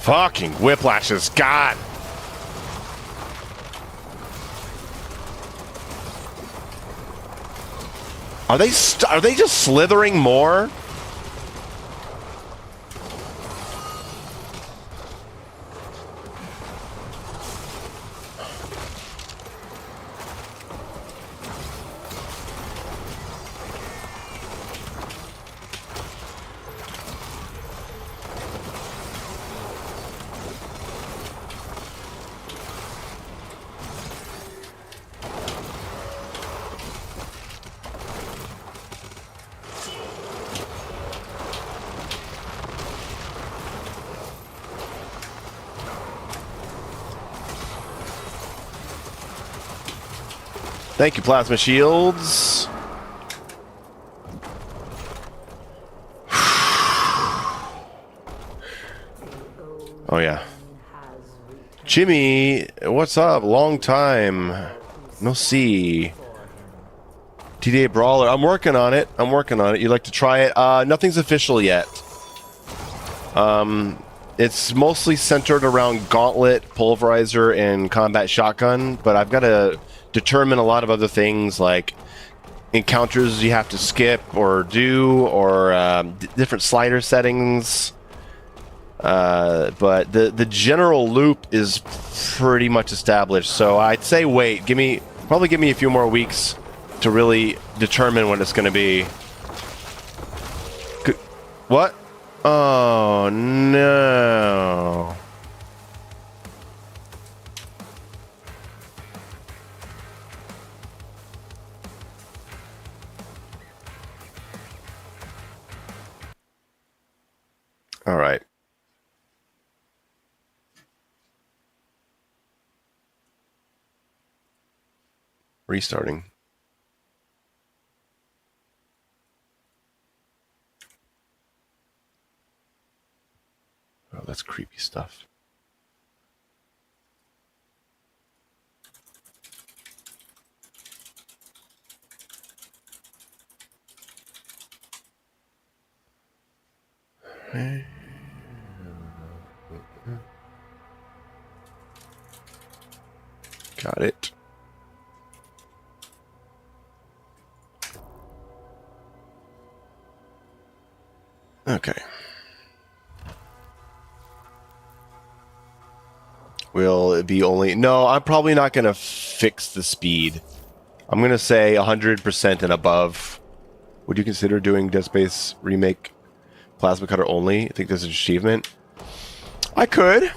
Fucking whiplashes. God. Are they just slithering more? Thank you, Plasma Shields. Oh, yeah. Jimmy, what's up? Long time. No see. TDA Brawler. I'm working on it. You'd like to try it? Nothing's official yet. It's mostly centered around Gauntlet, Pulverizer, and Combat Shotgun, but I've got to determine a lot of other things like encounters you have to skip or do, or different slider settings. But the general loop is pretty much established, so I'd say wait. Probably give me a few more weeks to really determine what it's going to be. What? Oh no. All right. Restarting. Oh, that's creepy stuff. Got it. Okay. Will it be only... No, I'm probably not going to fix the speed. I'm going to say 100% and above. Would you consider doing Dead Space Remake Plasma Cutter only? I think there's an achievement. I could.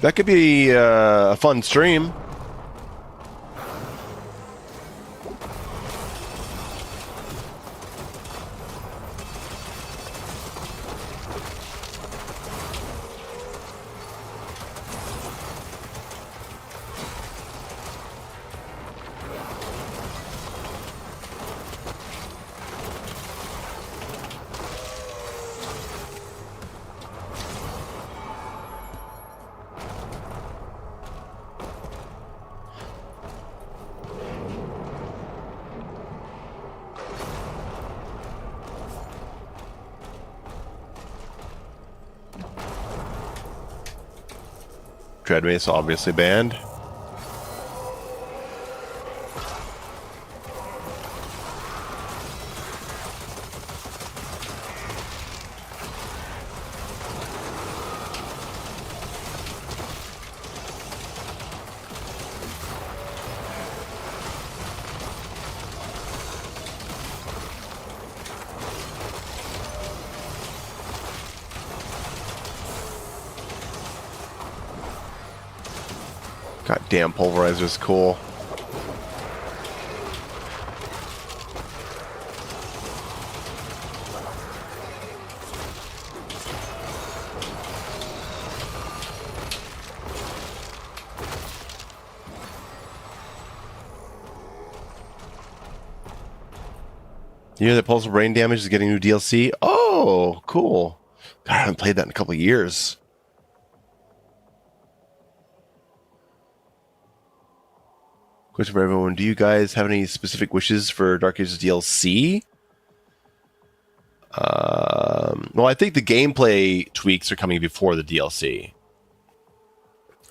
That could be a fun stream. Dreadmace obviously banned. God damn, Pulverizer's cool. You hear that Pulse Brain Damage is getting new DLC? Oh, cool. God, I haven't played that in a couple of years. Question for everyone. Do you guys have any specific wishes for Dark Ages DLC? Well, I think the gameplay tweaks are coming before the DLC.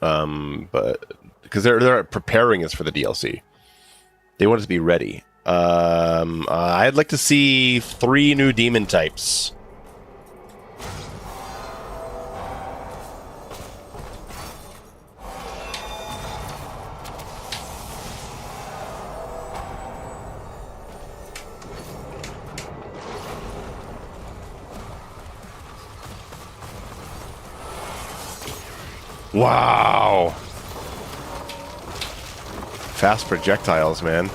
But because they're preparing us for the DLC, they want us to be ready. I'd like to see 3 new demon types. Wow. Fast projectiles, man.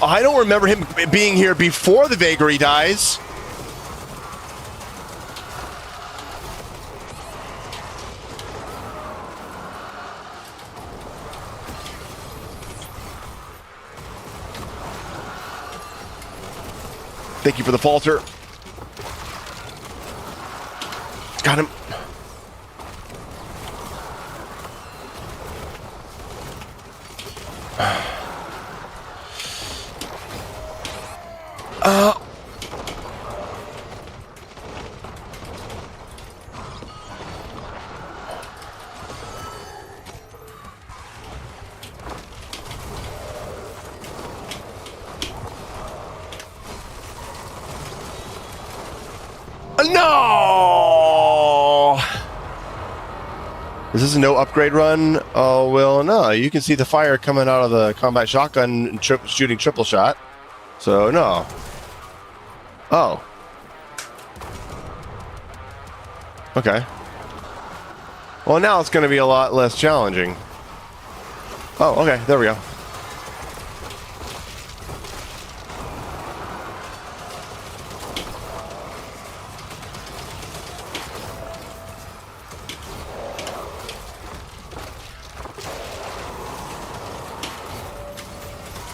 I don't remember him being here before the vagary dies. Thank you for the falter. Got him. No! Is this a no upgrade run? Oh, well, no. You can see the fire coming out of the combat shotgun and shooting triple shot. So, no. Oh. Okay. Well, now it's going to be a lot less challenging. Oh, okay. There we go.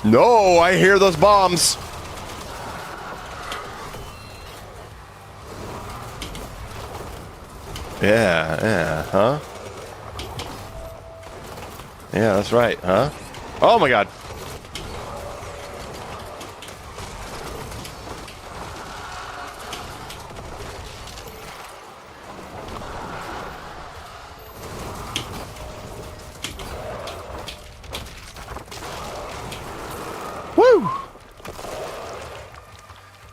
No, I hear those bombs. Yeah, huh? Yeah, that's right, huh? Oh my god. Woo!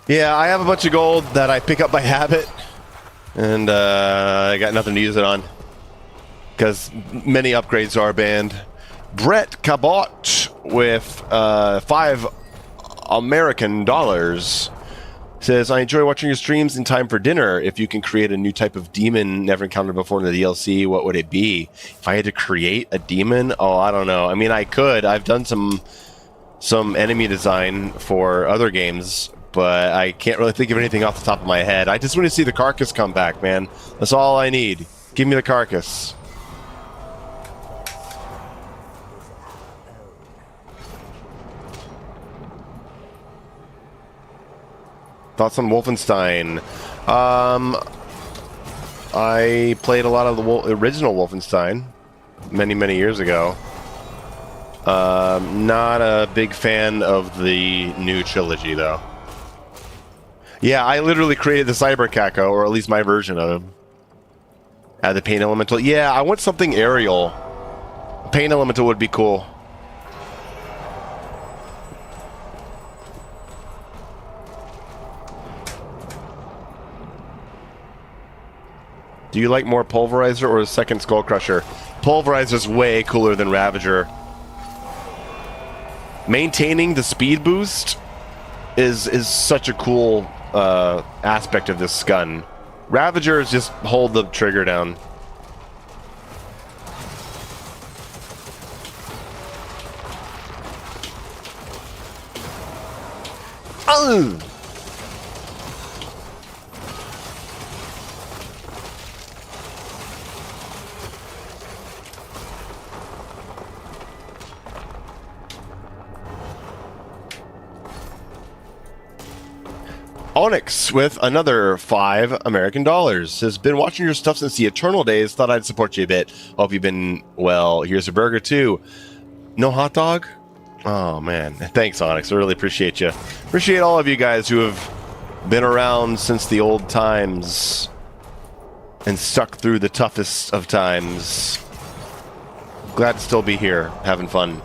Yeah, I have a bunch of gold that I pick up by habit. And I got nothing to use it on. Because many upgrades are banned. Brett Cabot with $5 American says, I enjoy watching your streams in time for dinner. If you can create a new type of demon never encountered before in the DLC, what would it be? If I had to create a demon? Oh, I don't know. I mean, I could. I've done some enemy design for other games, but I can't really think of anything off the top of my head. I just want to see the carcass come back, man. That's all I need. Give me the carcass. Thoughts on Wolfenstein? I played a lot of the original Wolfenstein many years ago. Not a big fan of the new trilogy, though. Yeah, I literally created the Cyber Kako, or at least my version of him. Add the Pain Elemental. Yeah, I want something aerial. Pain Elemental would be cool. Do you like more Pulverizer or a second Skull Crusher? Pulverizer's way cooler than Ravager. Maintaining the speed boost is such a cool aspect of this gun. Ravager is just hold the trigger down. Oh! Onyx with another $5 says, been watching your stuff since the eternal days. Thought I'd support you a bit. Hope you've been well. Here's a burger too. No hot dog? Oh man. Thanks, Onyx. I really appreciate you. Appreciate all of you guys who have been around since the old times and stuck through the toughest of times. Glad to still be here, having fun.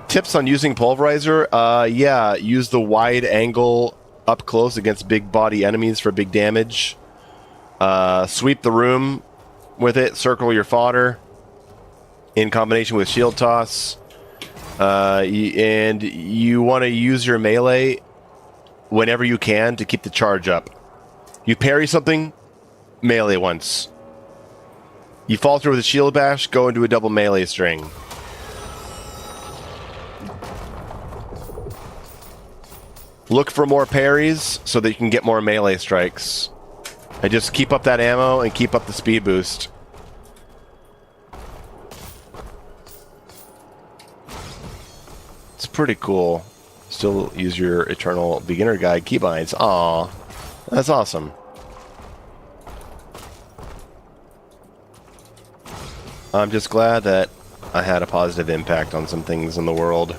Tips on using pulverizer? Yeah, use the wide angle up close against big body enemies for big damage. Sweep the room with it. Circle your fodder in combination with shield toss. And you want to use your melee whenever you can to keep the charge up. You parry something, melee once. You falter with a shield bash, go into a double melee string. Look for more parries so that you can get more melee strikes. And just keep up that ammo and keep up the speed boost. It's pretty cool. Still use your Eternal Beginner Guide keybinds. Aw, that's awesome. I'm just glad that I had a positive impact on some things in the world.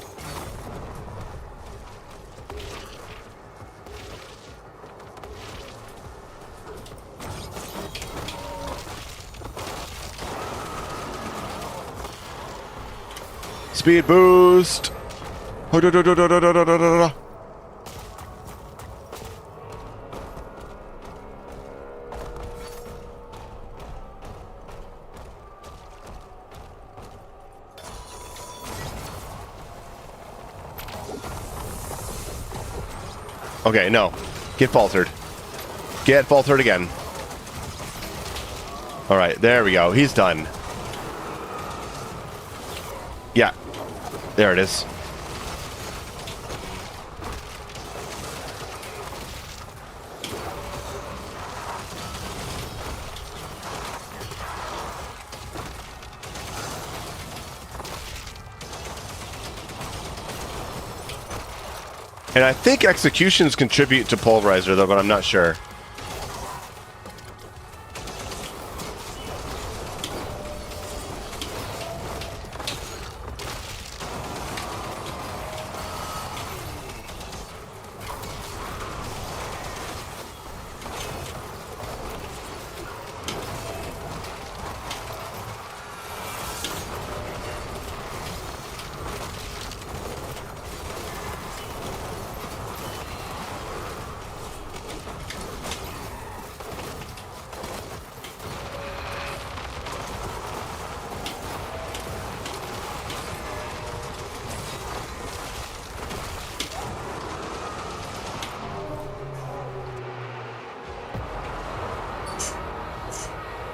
Speed boost. Okay, no. Get faltered. Get faltered again. Alright, there we go. He's done. Yeah. There it is. And I think executions contribute to pulverizer, though, but I'm not sure.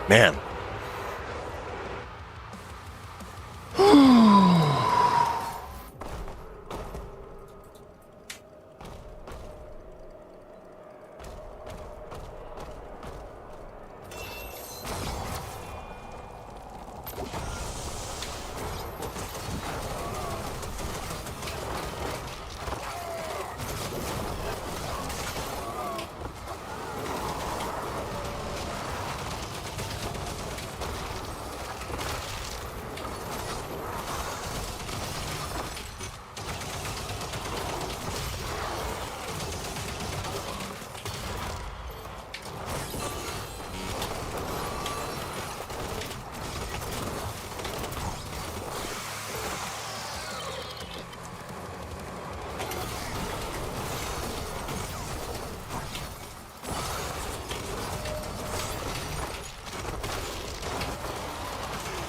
Man.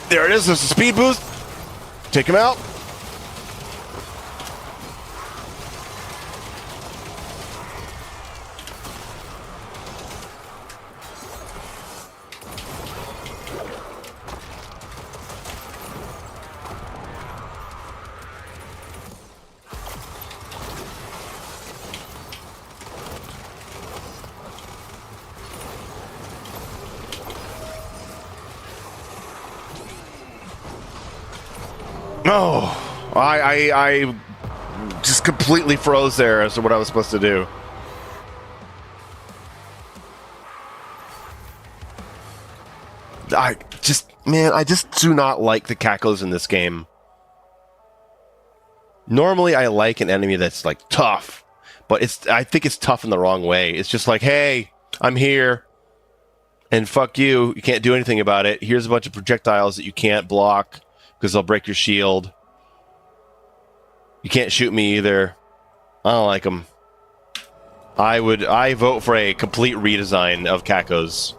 There it is. There's a speed boost. Take him out. Oh, I just completely froze there as to what I was supposed to do. I just do not like the cacos in this game. Normally, I like an enemy that's like tough, but I think it's tough in the wrong way. It's just like, hey, I'm here, and fuck you. You can't do anything about it. Here's a bunch of projectiles that you can't block because they'll break your shield. You can't shoot me either. I don't like them. I vote for a complete redesign of cacos.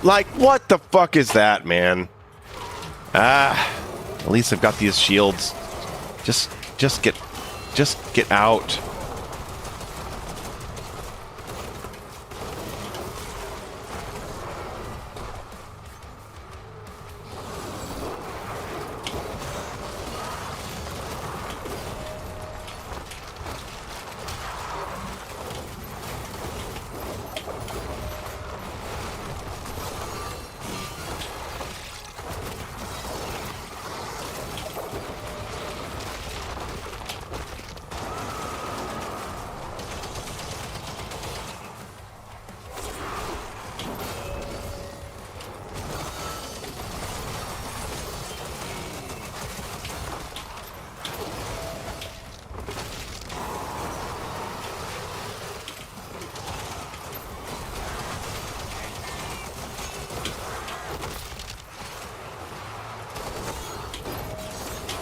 Like, what the fuck is that, man? At least I've got these shields. Just get out.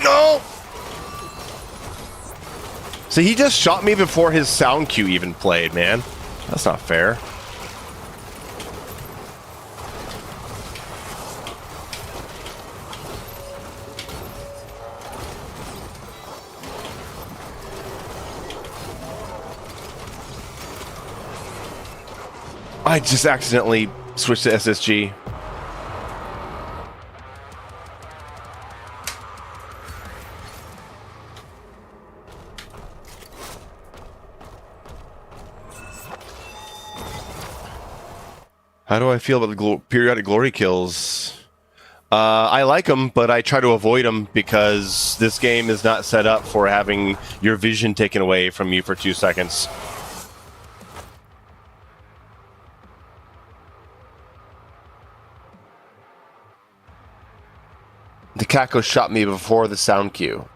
No! So he just shot me before his sound cue even played, man. That's not fair. I just accidentally switched to SSG. How do I feel about the periodic glory kills? I like them, but I try to avoid them because this game is not set up for having your vision taken away from you for 2 seconds. The Caco shot me before the sound cue.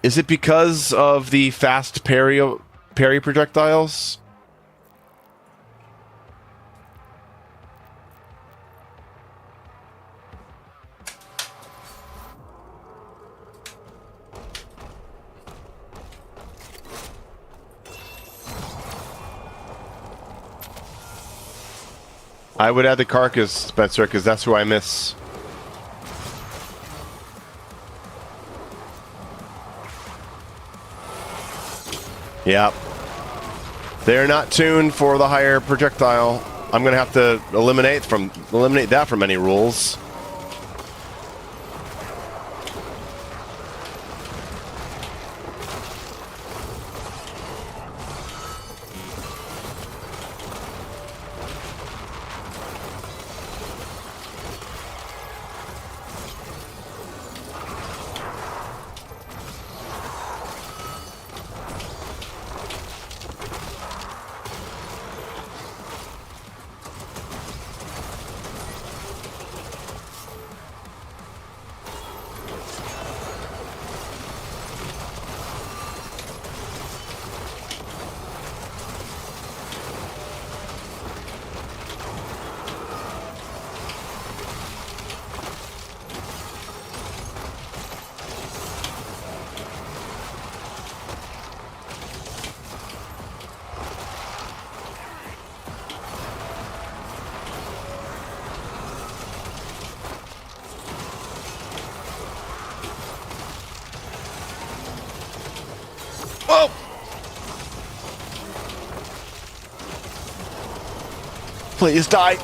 Is it because of the fast parry projectiles? I would add the carcass, Spencer, because that's who I miss. Yep. They're not tuned for the higher projectile. I'm gonna have to eliminate that from any rules. Oh! Please die.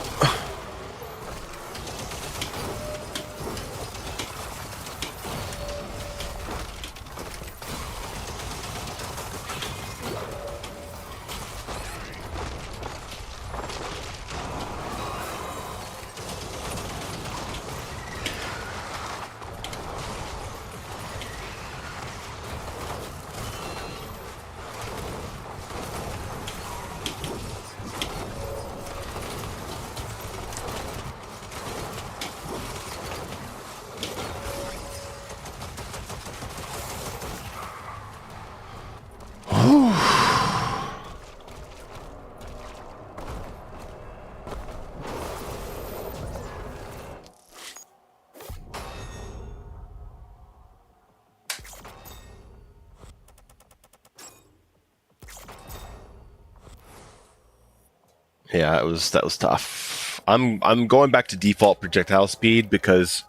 Yeah, that was tough. I'm going back to default projectile speed because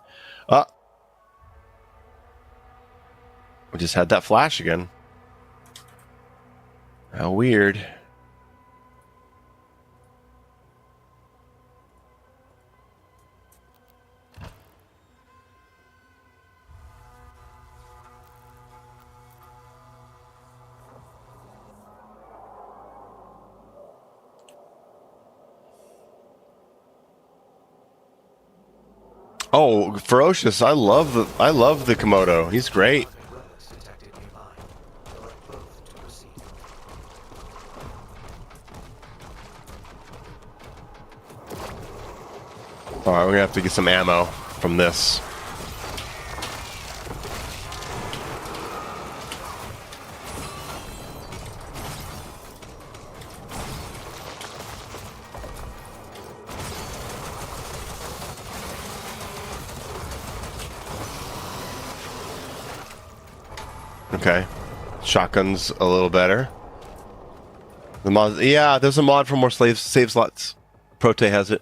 we just had that flash again. How weird. Oh, ferocious! I love the Komodo. He's great. All right, we're gonna have to get some ammo from this. Okay, shotgun's a little better. The mod, yeah, there's a mod for more save slots. Prote has it.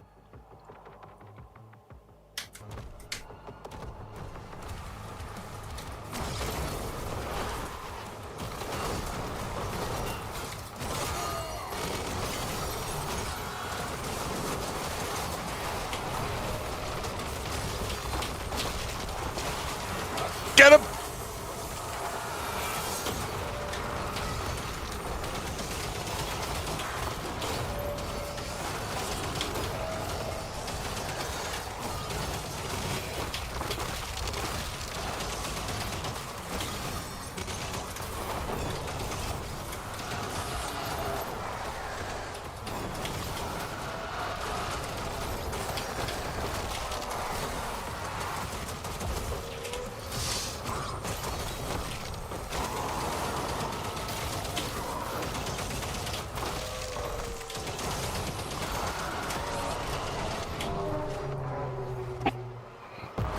Get him!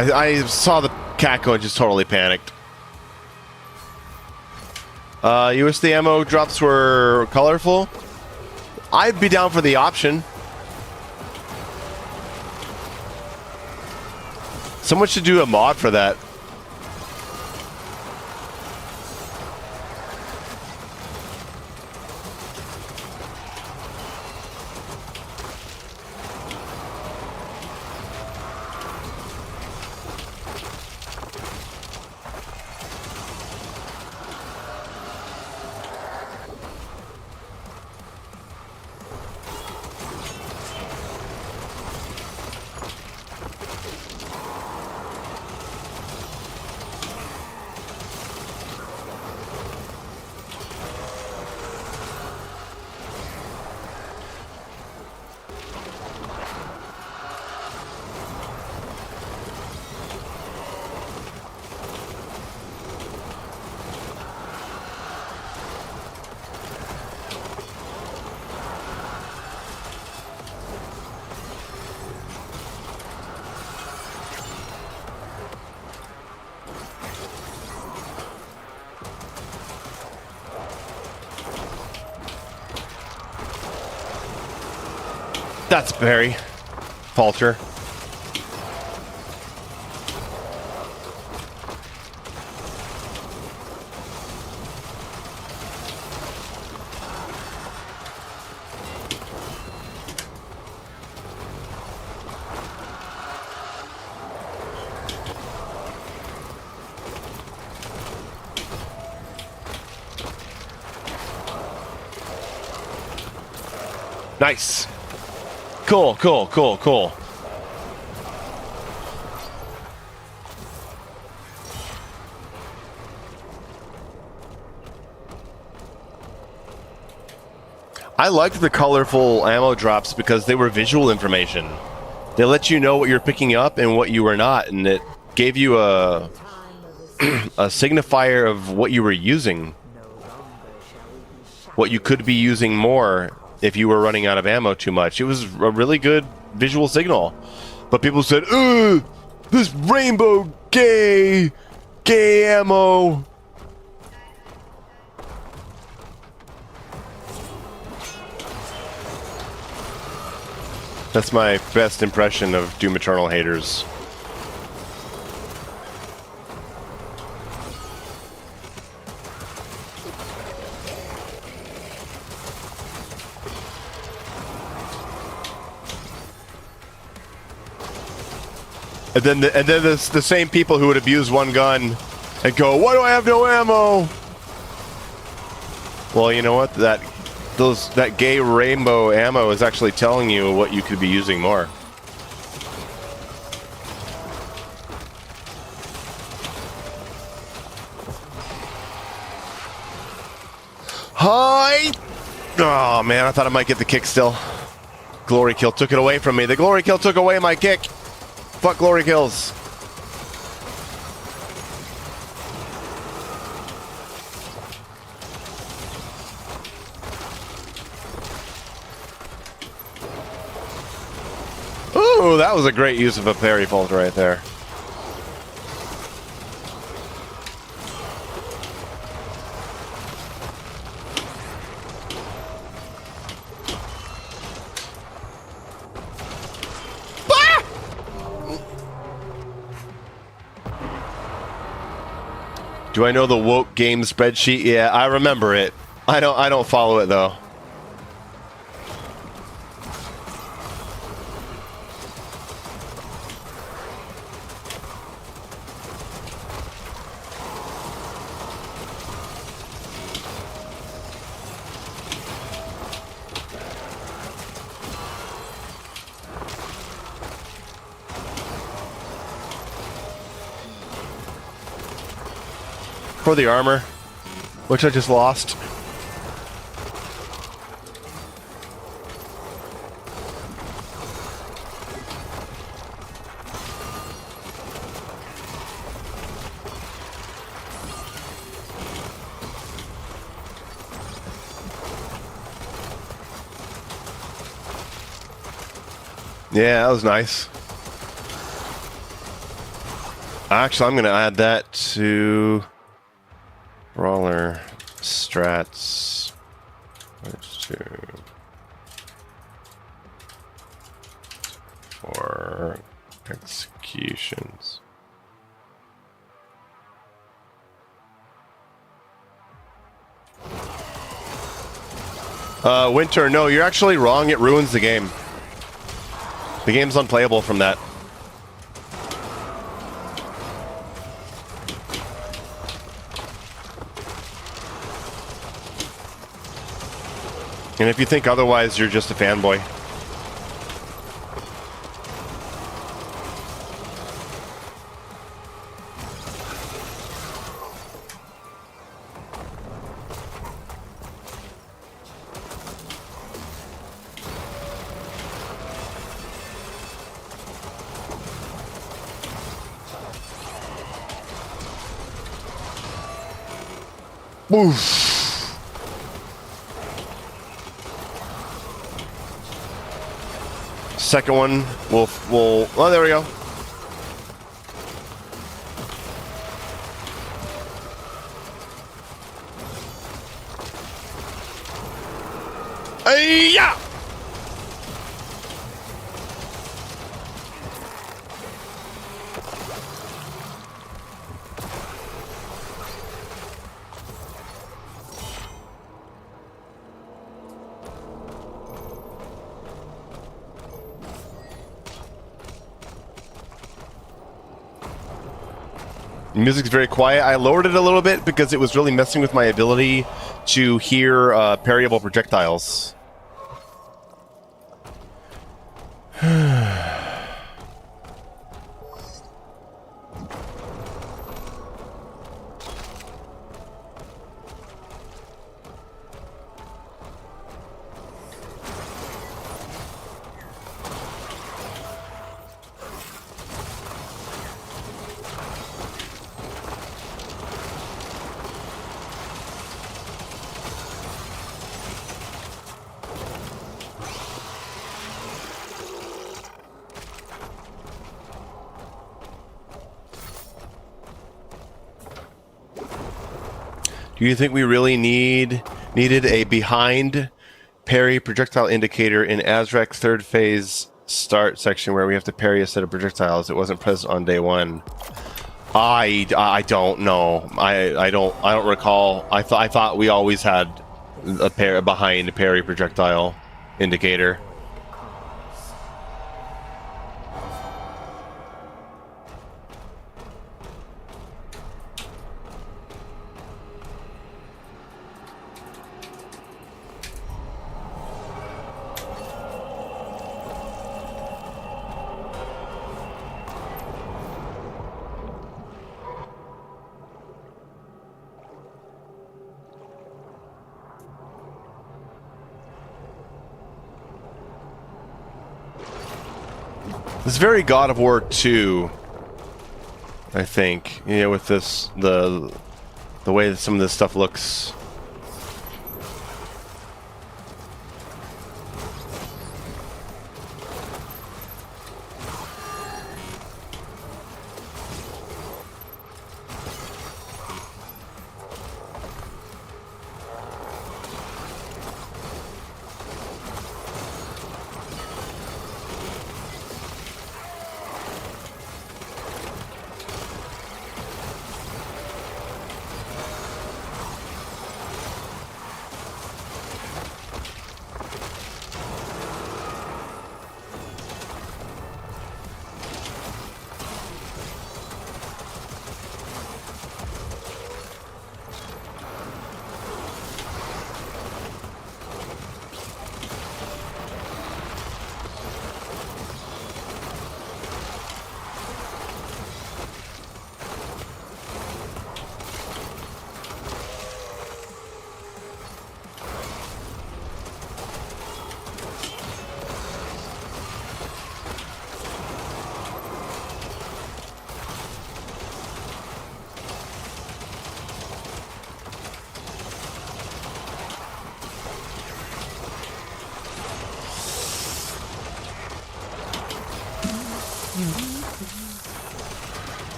I saw the Kako and just totally panicked. You wish the ammo drops were colorful? I'd be down for the option. Someone should do a mod for that. That's Barry. Falter. Nice. Cool, cool, cool, cool. I liked the colorful ammo drops because they were visual information. They let you know what you're picking up and what you were not, and it gave you a a signifier of what you were using. What you could be using more if you were running out of ammo too much. It was a really good visual signal. But people said, ugh, this rainbow gay ammo. That's my best impression of Doom Eternal haters. And then the same people who would abuse one gun and go, "Why do I have no ammo?" Well, you know what? That gay rainbow ammo is actually telling you what you could be using more. Hi! Oh man, I thought I might get the kick still. Glory kill took it away from me. The glory kill took away my kick. Fuck glory kills. Ooh, that was a great use of a parry fault right there. Do I know the woke game spreadsheet? Yeah, I remember it. I don't follow it though. For the armor, which I just lost. Yeah, that was nice. Actually, I'm going to add that to Brawler strats. For executions. Winter, no, you're actually wrong. It ruins the game. The game's unplayable from that. And if you think otherwise, you're just a fanboy. Oof. Second one, we'll, oh, there we go. Hey-ya! Music's very quiet. I lowered it a little bit because it was really messing with my ability to hear parryable projectiles. Do you think we really needed a behind parry projectile indicator in Azrak's third phase start section where we have to parry a set of projectiles. It wasn't present on day one. I don't know. I don't recall. I thought we always had a behind parry projectile indicator. It's very God of War 2, I think. You know, with this the way that some of this stuff looks.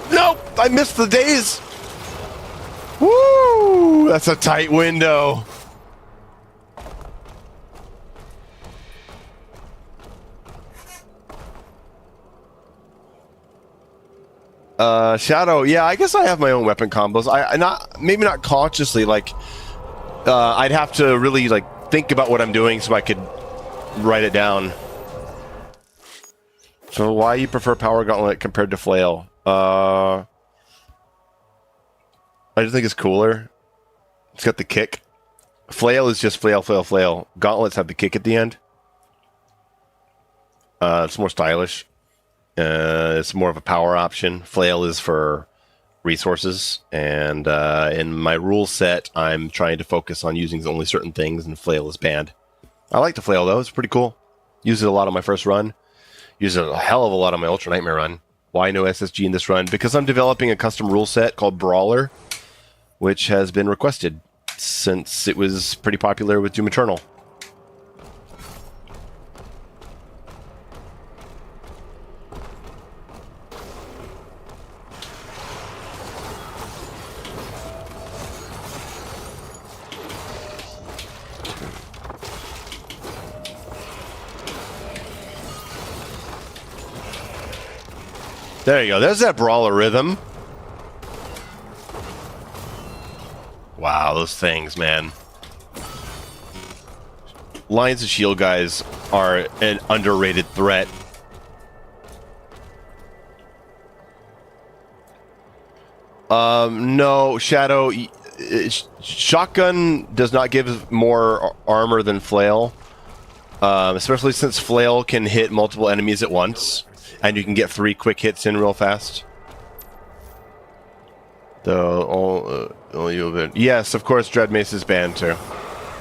No, I missed the days. Woo! That's a tight window. Shadow. Yeah, I guess I have my own weapon combos. Maybe not consciously. Like, I'd have to really like think about what I'm doing so I could write it down. So why you prefer Power Gauntlet compared to Flail? I just think it's cooler. It's got the kick. Flail is just flail, flail, flail. Gauntlets have the kick at the end. It's more stylish. It's more of a power option. Flail is for resources. And in my rule set, I'm trying to focus on using only certain things, and Flail is banned. I like the Flail, though. It's pretty cool. Use it a lot on my first run. Use it a hell of a lot on my Ultra Nightmare run. Why no SSG in this run? Because I'm developing a custom rule set called Brawler, which has been requested since it was pretty popular with Doom Eternal. There you go. There's that Brawler rhythm. Wow, those things, man. Lions of Shield guys are an underrated threat. No, Shadow. Shotgun does not give more armor than Flail. Especially since Flail can hit multiple enemies at once. And you can get 3 quick hits in real fast. Yes, of course, Dread Mace is banned too.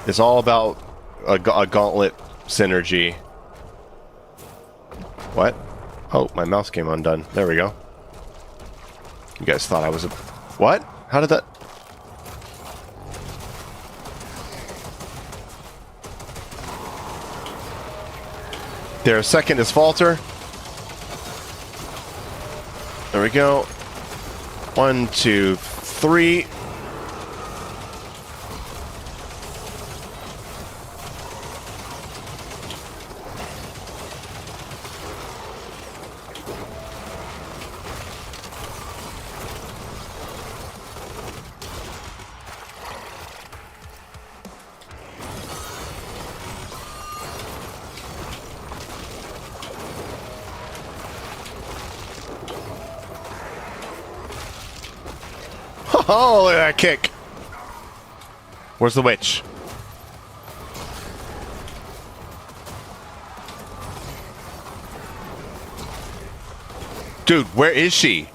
It's all about a gauntlet synergy. What? Oh, my mouse came undone. There we go. You guys thought I was a... What? How did that... Their second is Falter. There we go. 1, 2, 3. Oh, look at that kick. Where's the witch? Dude, where is she?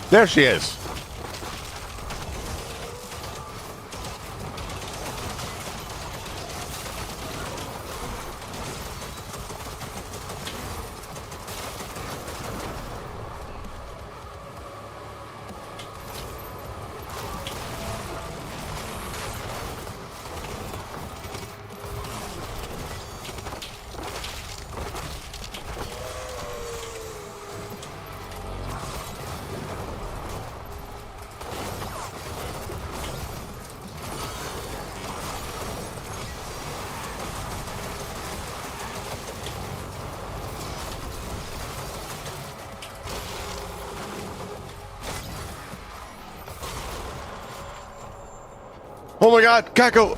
There she is. Oh my god, Kako!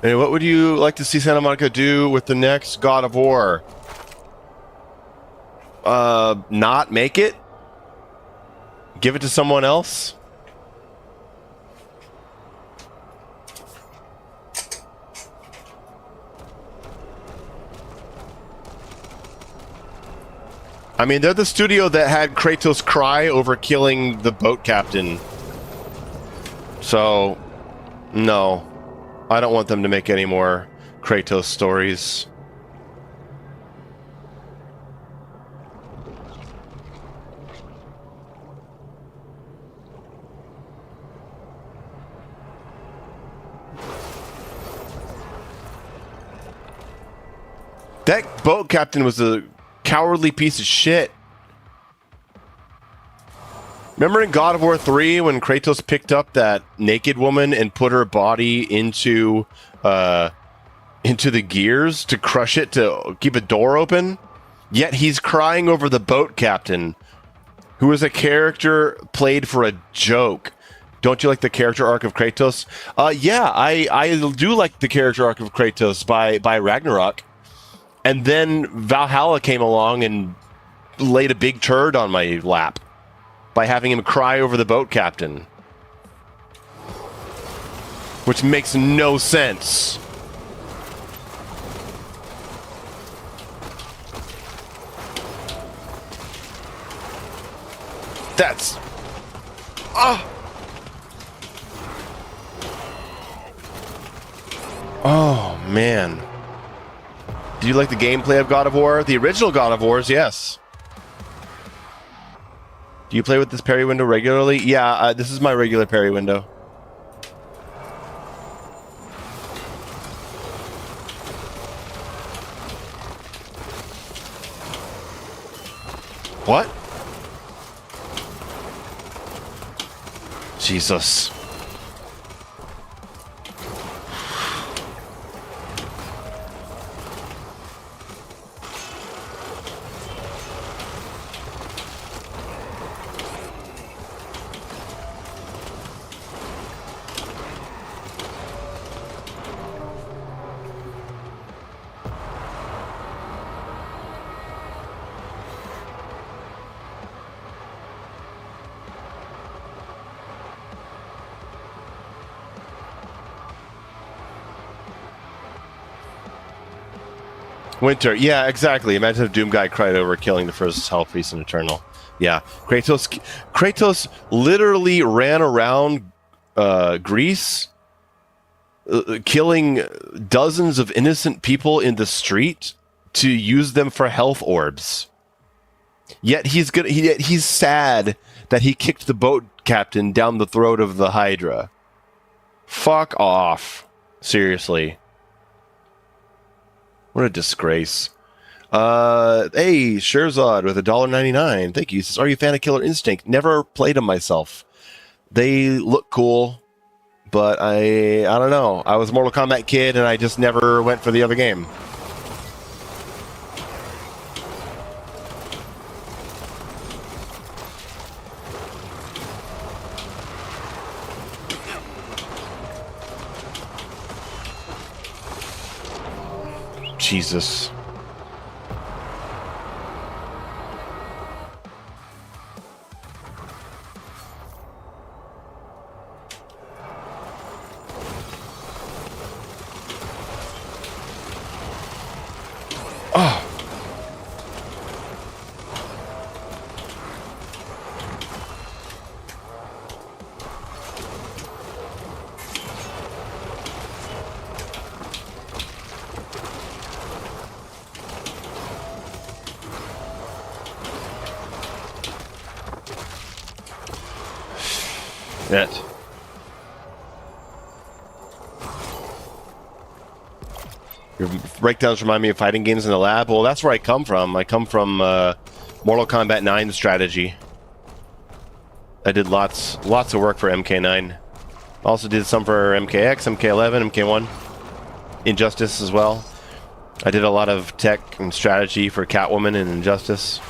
Hey, what would you like to see Santa Monica do with the next God of War? Not make it? Give it to someone else? I mean, they're the studio that had Kratos cry over killing the boat captain. So, no. I don't want them to make any more Kratos stories. That boat captain was a cowardly piece of shit. Remember in God of War 3 when Kratos picked up that naked woman and put her body into the gears to crush it to keep a door open? Yet he's crying over the boat captain, who is a character played for a joke. Don't you like the character arc of Kratos? Yeah, I do like the character arc of Kratos by Ragnarok. And then Valhalla came along and laid a big turd on my lap by having him cry over the boat captain. Which makes no sense. That's... Oh, man. Do you like the gameplay of God of War? The original God of Wars, yes. Do you play with this parry window regularly? Yeah, this is my regular parry window. What? Jesus. Winter, yeah, exactly. Imagine if Doom Guy cried over killing the first Hell Priest in Eternal. Yeah, Kratos literally ran around Greece, killing dozens of innocent people in the street to use them for health orbs. Yet he's sad that he kicked the boat captain down the throat of the Hydra. Fuck off. Seriously. What a disgrace. Hey, Sherzad with $1.99. Thank you. He says, are you a fan of Killer Instinct? Never played them myself. They look cool, but I don't know. I was a Mortal Kombat kid, and I just never went for the other game. Jesus. Oh. It. Your breakdowns remind me of fighting games in the lab. Well, that's where I come from. I come from Mortal Kombat 9 strategy. I did lots of work for MK9. Also did some for MKX, MK11, MK1. Injustice as well. I did a lot of tech and strategy for Catwoman and Injustice.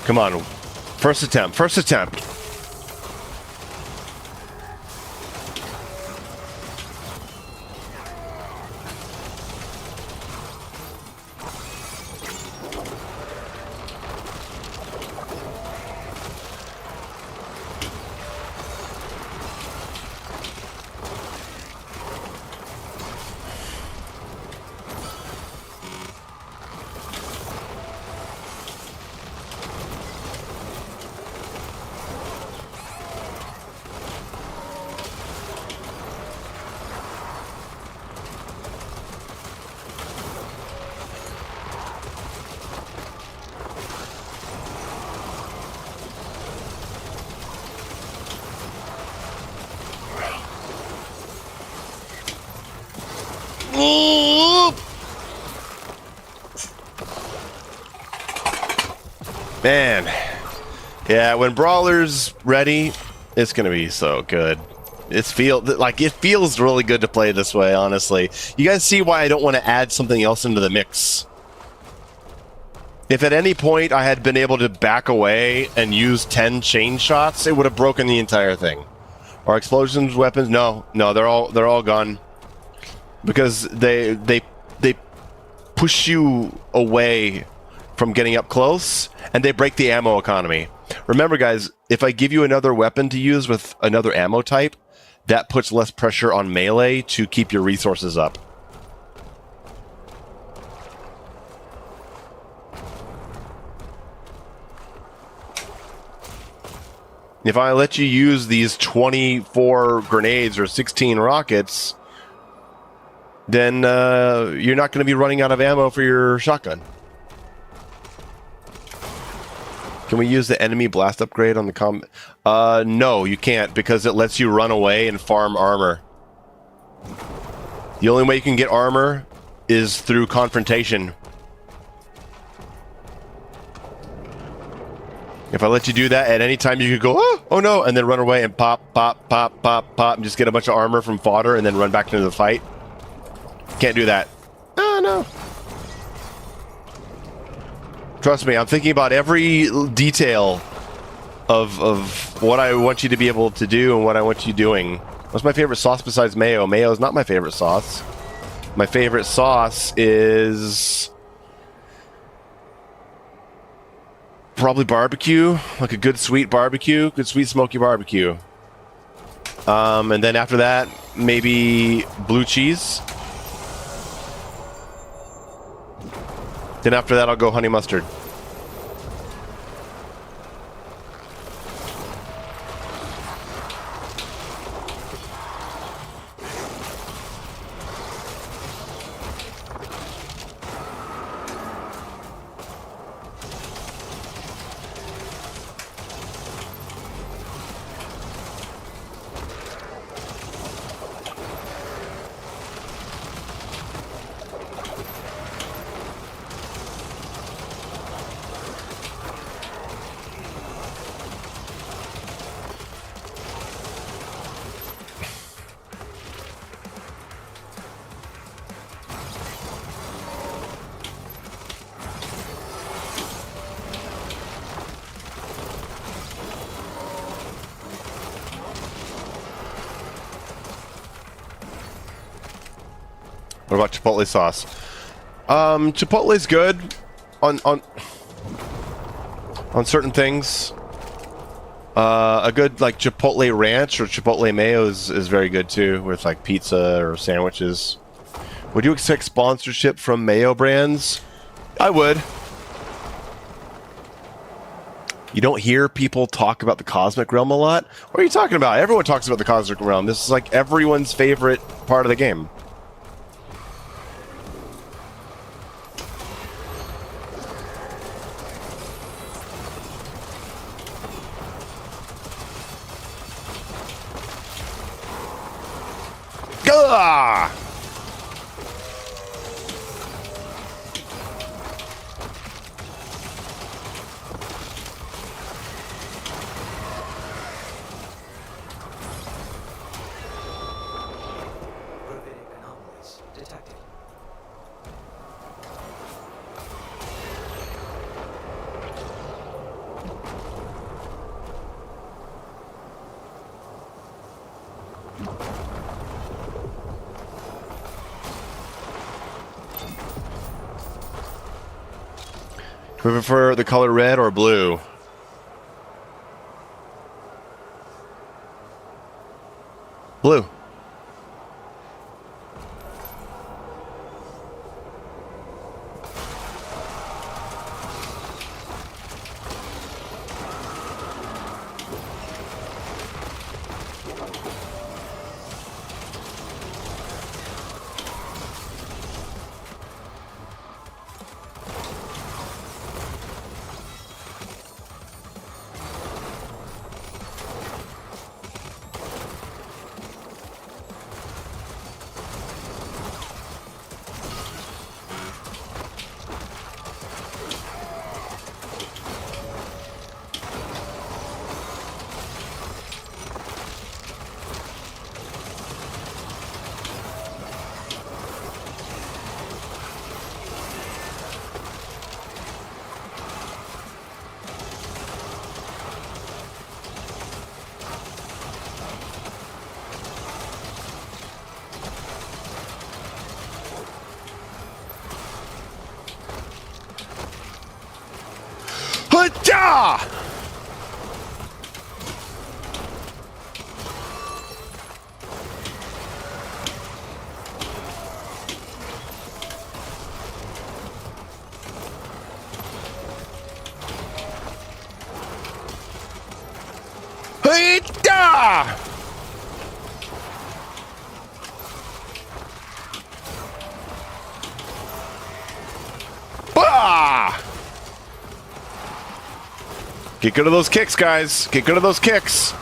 Come on. First attempt. First attempt. Man, yeah, when Brawler's ready, it's gonna be so good. It feels really good to play this way, honestly. You guys see why I don't want to add something else into the mix. If at any point I had been able to back away and use 10 chain shots, it would have broken the entire thing. Are explosions weapons? No, they're all gone. Because they push you away from getting up close, and they break the ammo economy. Remember, guys, if I give you another weapon to use with another ammo type, that puts less pressure on melee to keep your resources up. If I let you use these 24 grenades or 16 rockets, then you're not going to be running out of ammo for your shotgun. Can we use the enemy blast upgrade on the combat? No, you can't, because it lets you run away and farm armor. The only way you can get armor is through confrontation. If I let you do that, at any time you could go, oh no, and then run away and pop, and just get a bunch of armor from fodder and then run back into the fight. Can't do that. Oh, no. Trust me, I'm thinking about every detail of what I want you to be able to do and what I want you doing. What's my favorite sauce besides mayo? Mayo is not my favorite sauce. My favorite sauce is probably barbecue, like a good sweet barbecue, good sweet smoky barbecue. And then after that, maybe blue cheese. Then after that, I'll go honey mustard. What about chipotle sauce? Chipotle's good on certain things. A good like chipotle ranch or chipotle mayo is very good too, with like pizza or sandwiches. Would you expect sponsorship from mayo brands? I would. You don't hear people talk about the Cosmic Realm a lot. What are you talking about? Everyone talks about the Cosmic Realm. This is like everyone's favorite part of the game. Gah! Gravitic anomalies detected. Do you prefer the color red or blue? Blue. Hacha! Eita! Bah! Get good of those kicks, guys. Get good of those kicks.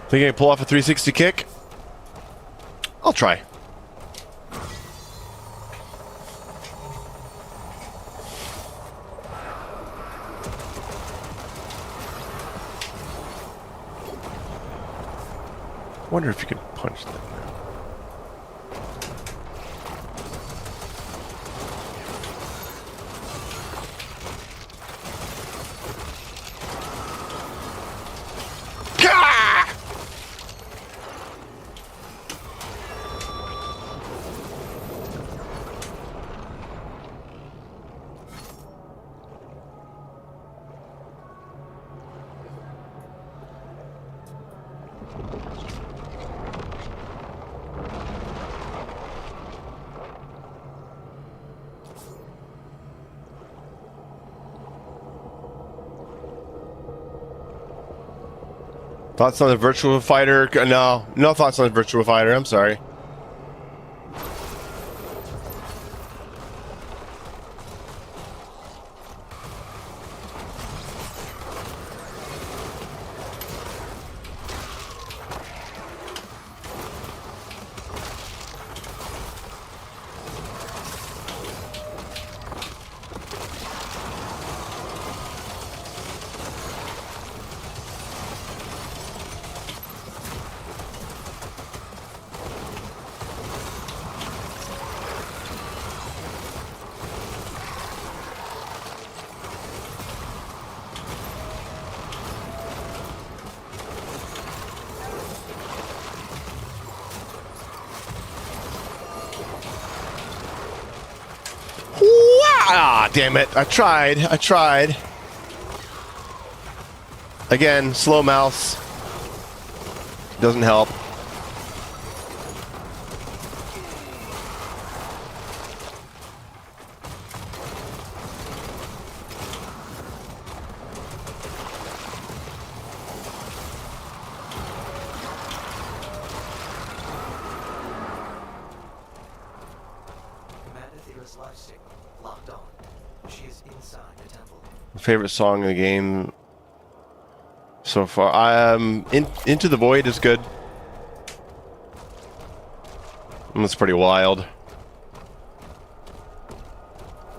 Think I can pull off a 360 kick? I'll try. Wonder if you can punch that. Thoughts on the Virtua Fighter? No, no thoughts on the Virtua Fighter. I'm sorry. Ah, damn it. I tried. Again, slow mouse. Doesn't help. Favorite song in the game so far? Into the Void is good. That's pretty wild.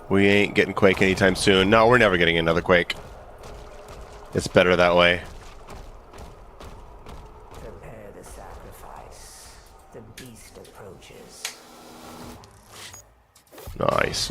We ain't getting Quake anytime soon. No, we're never getting another Quake. It's better that way. Prepare the sacrifice. The beast approaches. Nice.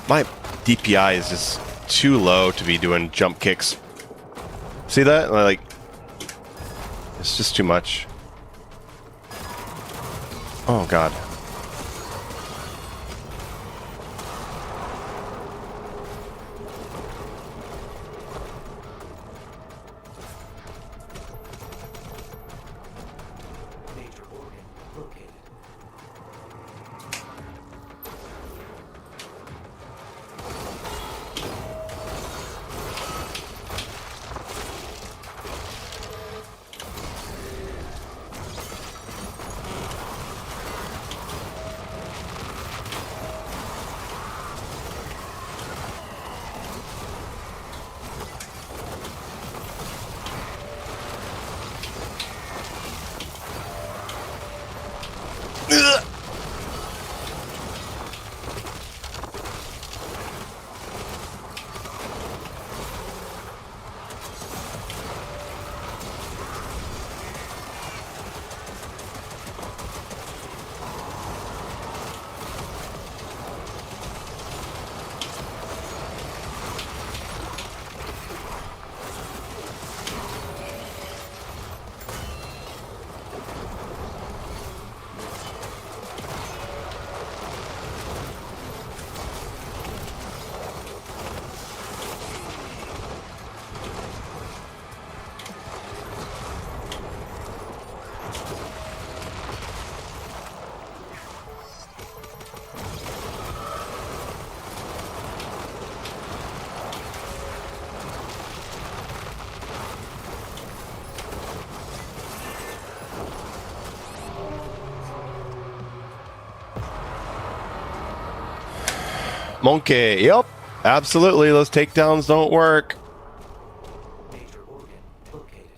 My DPI is just too low to be doing jump kicks. See that? Like, it's just too much. Oh god. Monkey. Yep. Absolutely. Those takedowns don't work. Major organ located.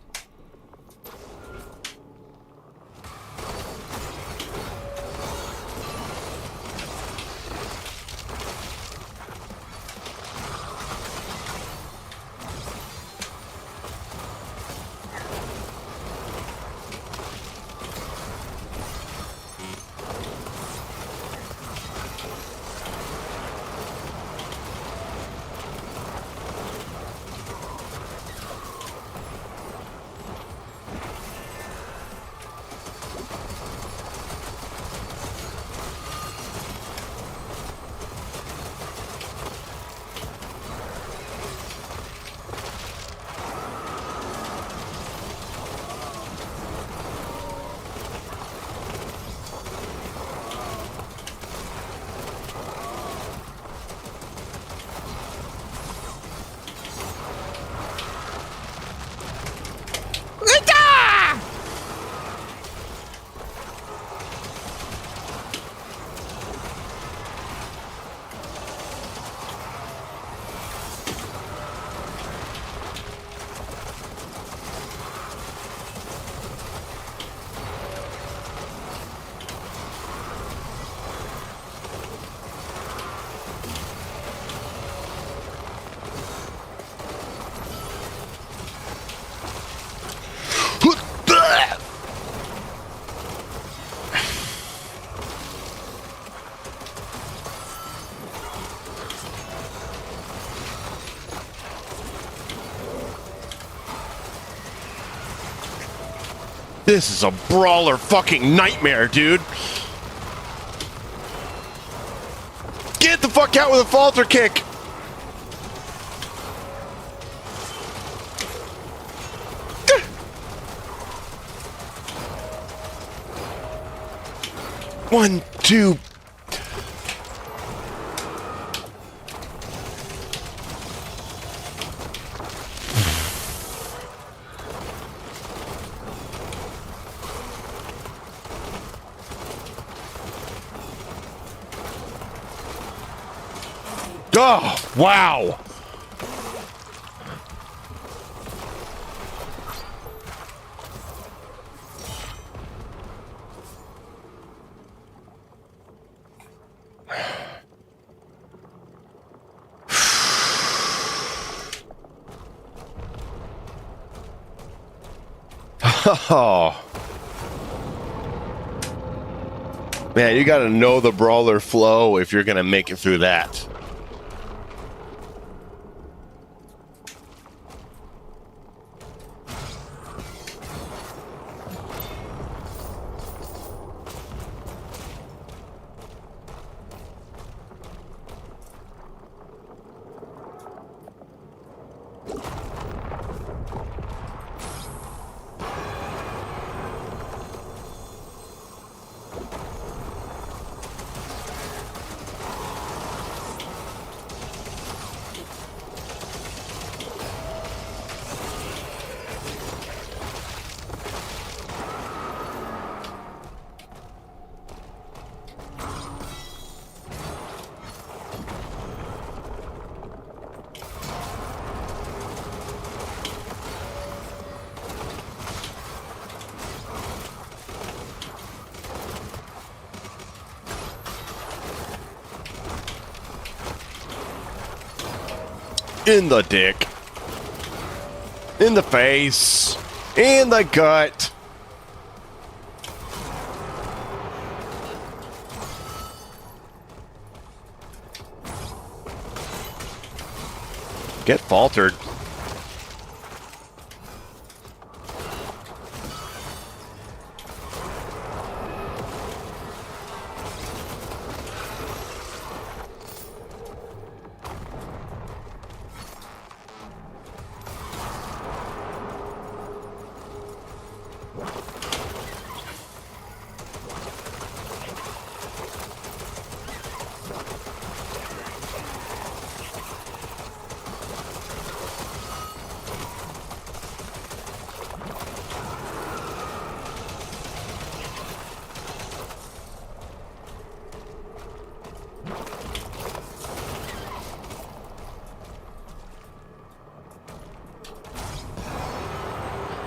This is a brawler fucking nightmare, dude. Get the fuck out with a falter kick. One, two. Oh, wow. Oh. Man, you gotta know the brawler flow if you're gonna make it through that. In the dick. In the face. In the gut. Get faltered.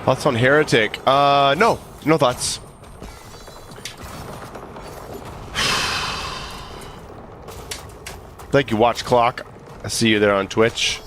Thoughts on Heretic? No. No thoughts. Thank you, Watch Clock. I see you there on Twitch.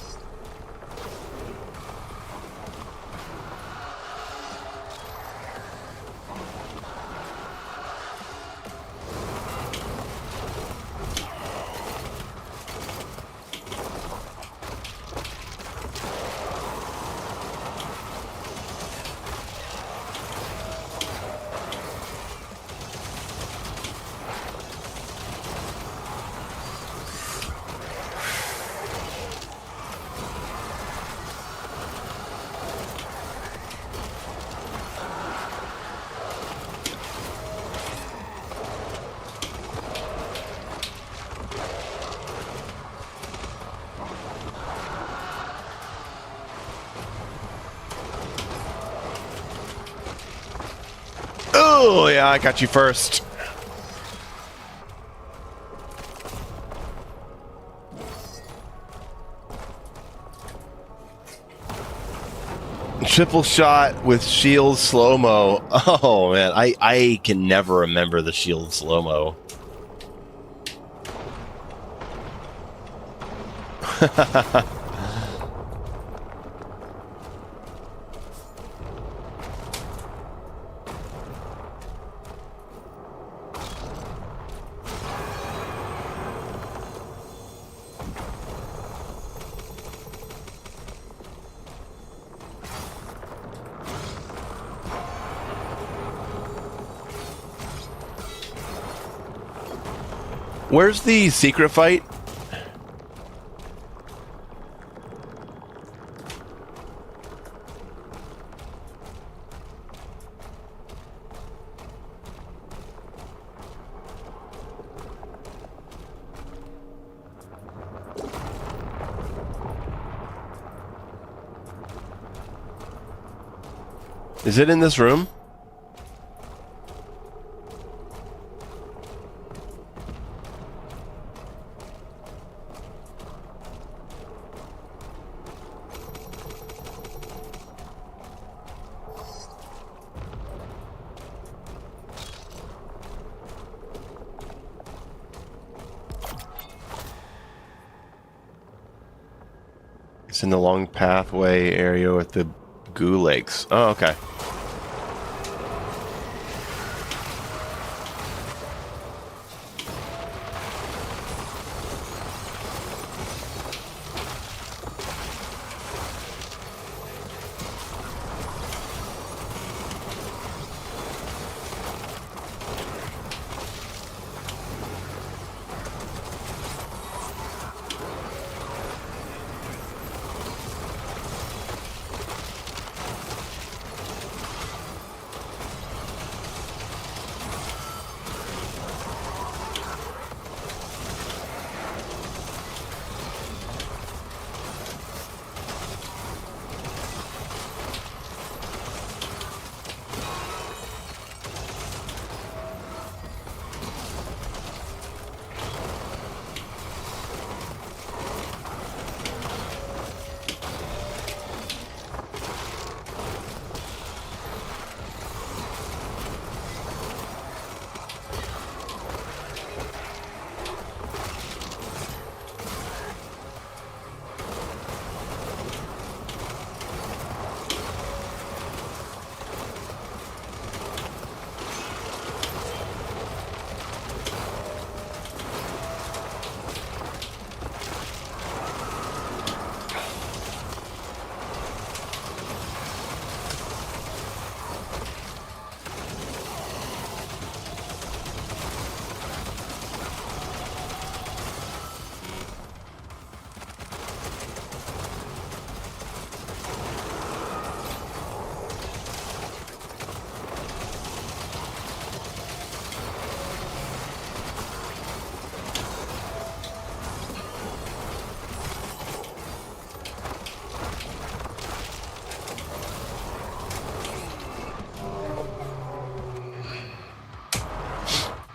Oh, yeah, I got you first. Triple shot with shield slow-mo. Oh, man, I can never remember the shield slow-mo. Where's the secret fight? Is it in this room? It's in the long pathway area with the goo lakes. Oh, okay.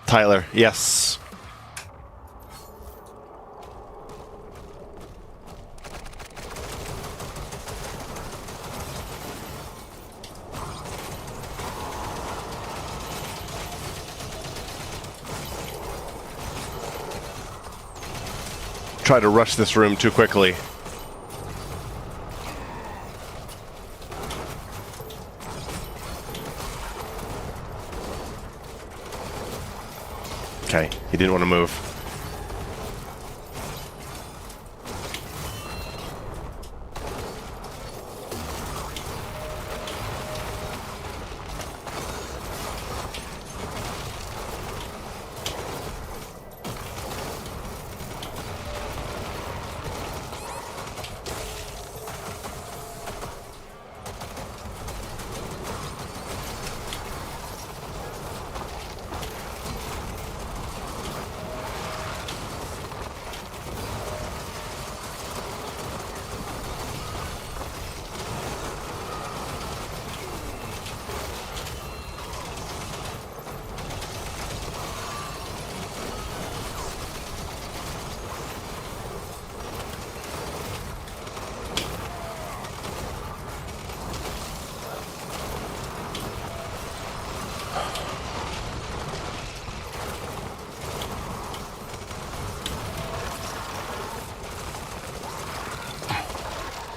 Tyler, yes. try to rush this room too quickly. Okay, he didn't want to move.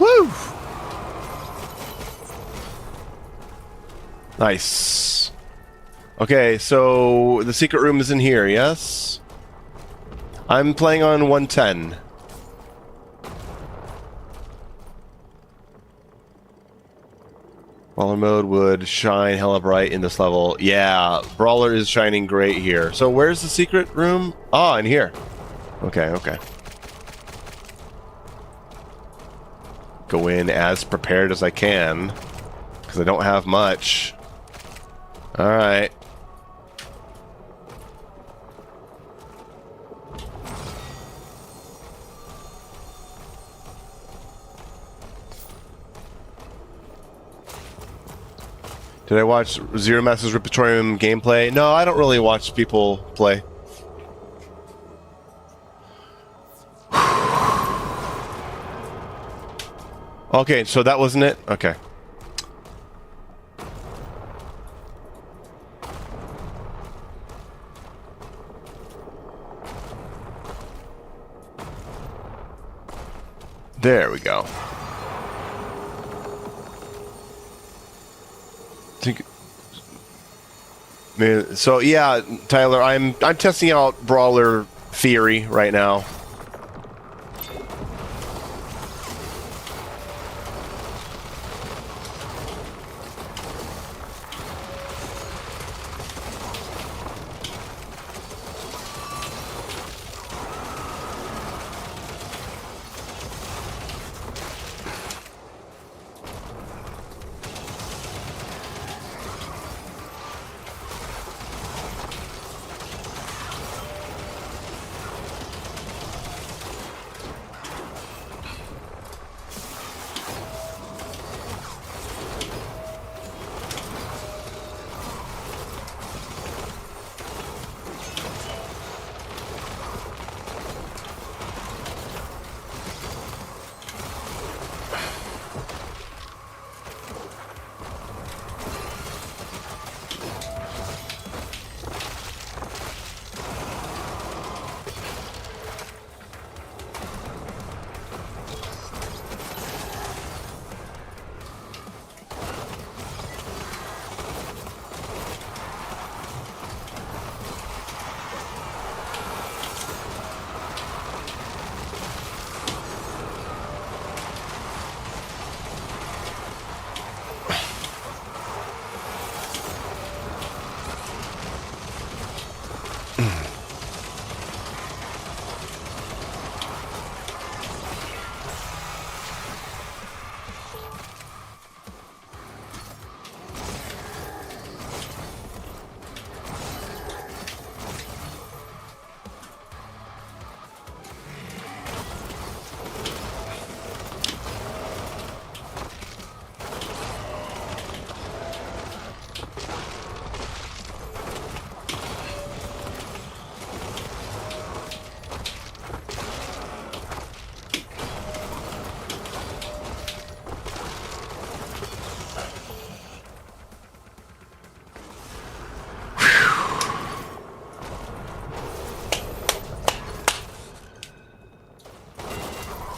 Woo! Nice. Okay, so the secret room is in here, yes? I'm playing on 110. Brawler mode would shine hella bright in this level. Yeah, Brawler is shining great here. So where's the secret room? Ah, in here. Okay, okay. Go in as prepared as I can, because I don't have much. Alright. Did I watch Zero Master's Repertorium gameplay? No, I don't really watch people play. Okay, so that wasn't it? Okay. There we go. So yeah, Tyler, I'm testing out Brawler theory right now.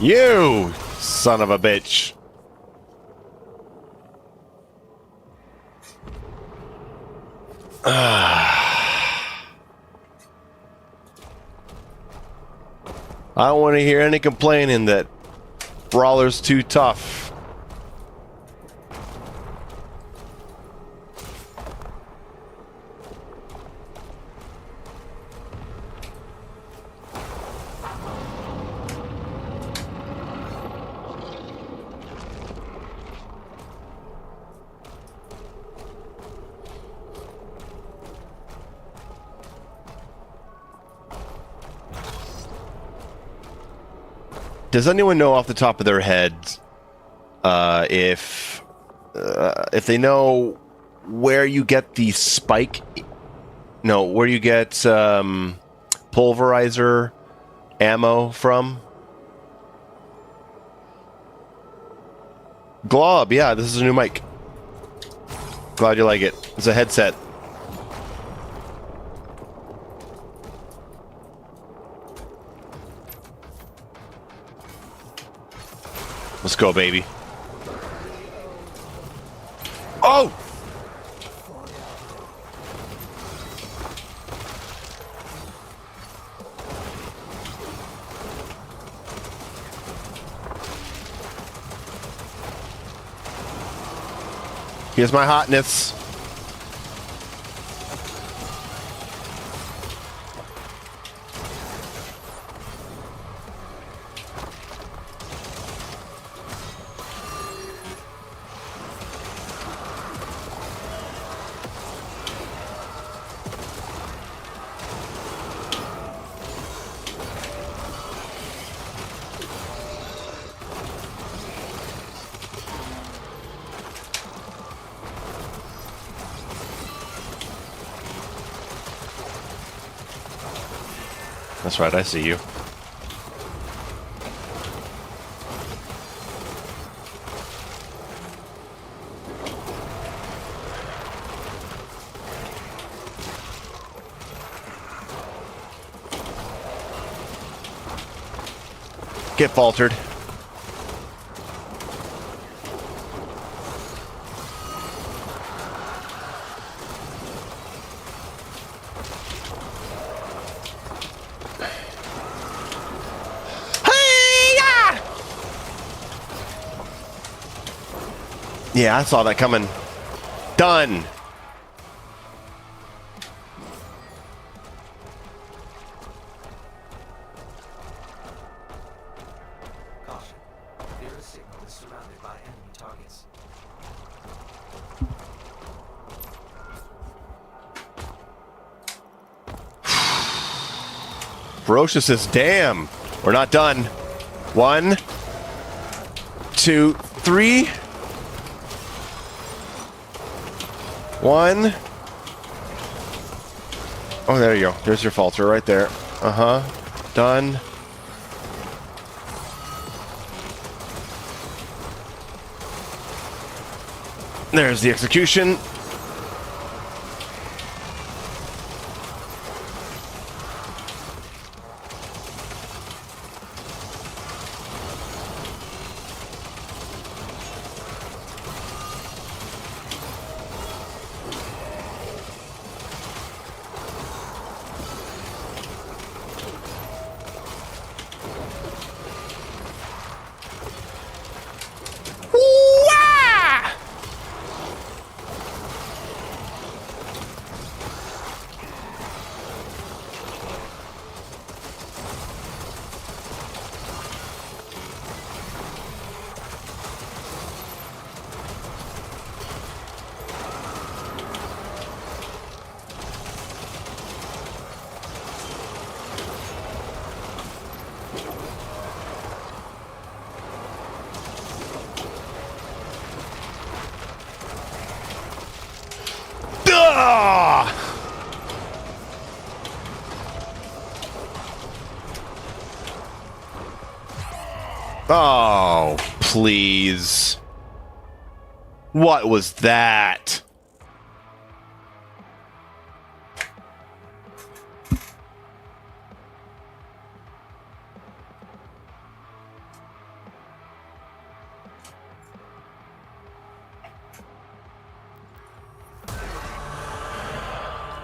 You son of a bitch. I don't want to hear any complaining that Brawler's too tough. Does anyone know off the top of their heads if they know where you get the spike? No, where you get pulverizer ammo from? Glob, yeah, this is a new mic. Glad you like it. It's a headset. Let's go, baby. Oh! Here's my hotness. That's right, I see you. Get faltered. Yeah, I saw that coming. Done. Caution. Nearest signal is surrounded by enemy targets. Ferocious is damn. We're not done. 1, 2, 3. 1. Oh, there you go. There's your falter right there. Uh-huh. Done. There's the execution. Oh, please. What was that?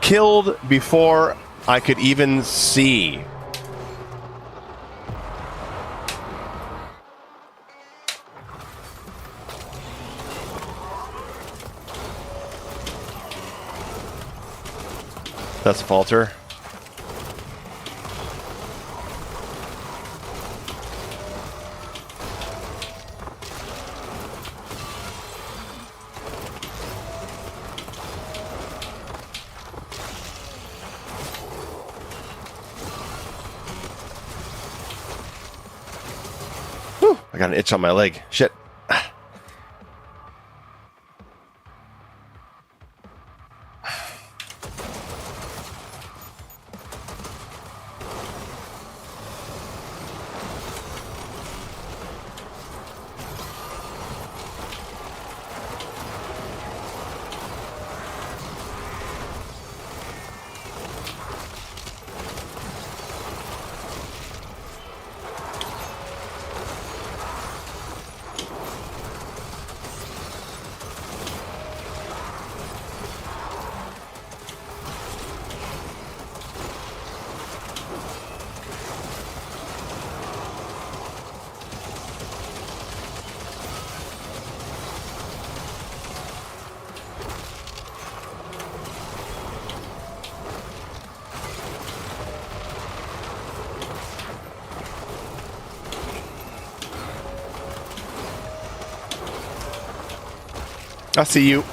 killed before I could even see. That's a falter. Whew, I got an itch on my leg. Shit. I see you.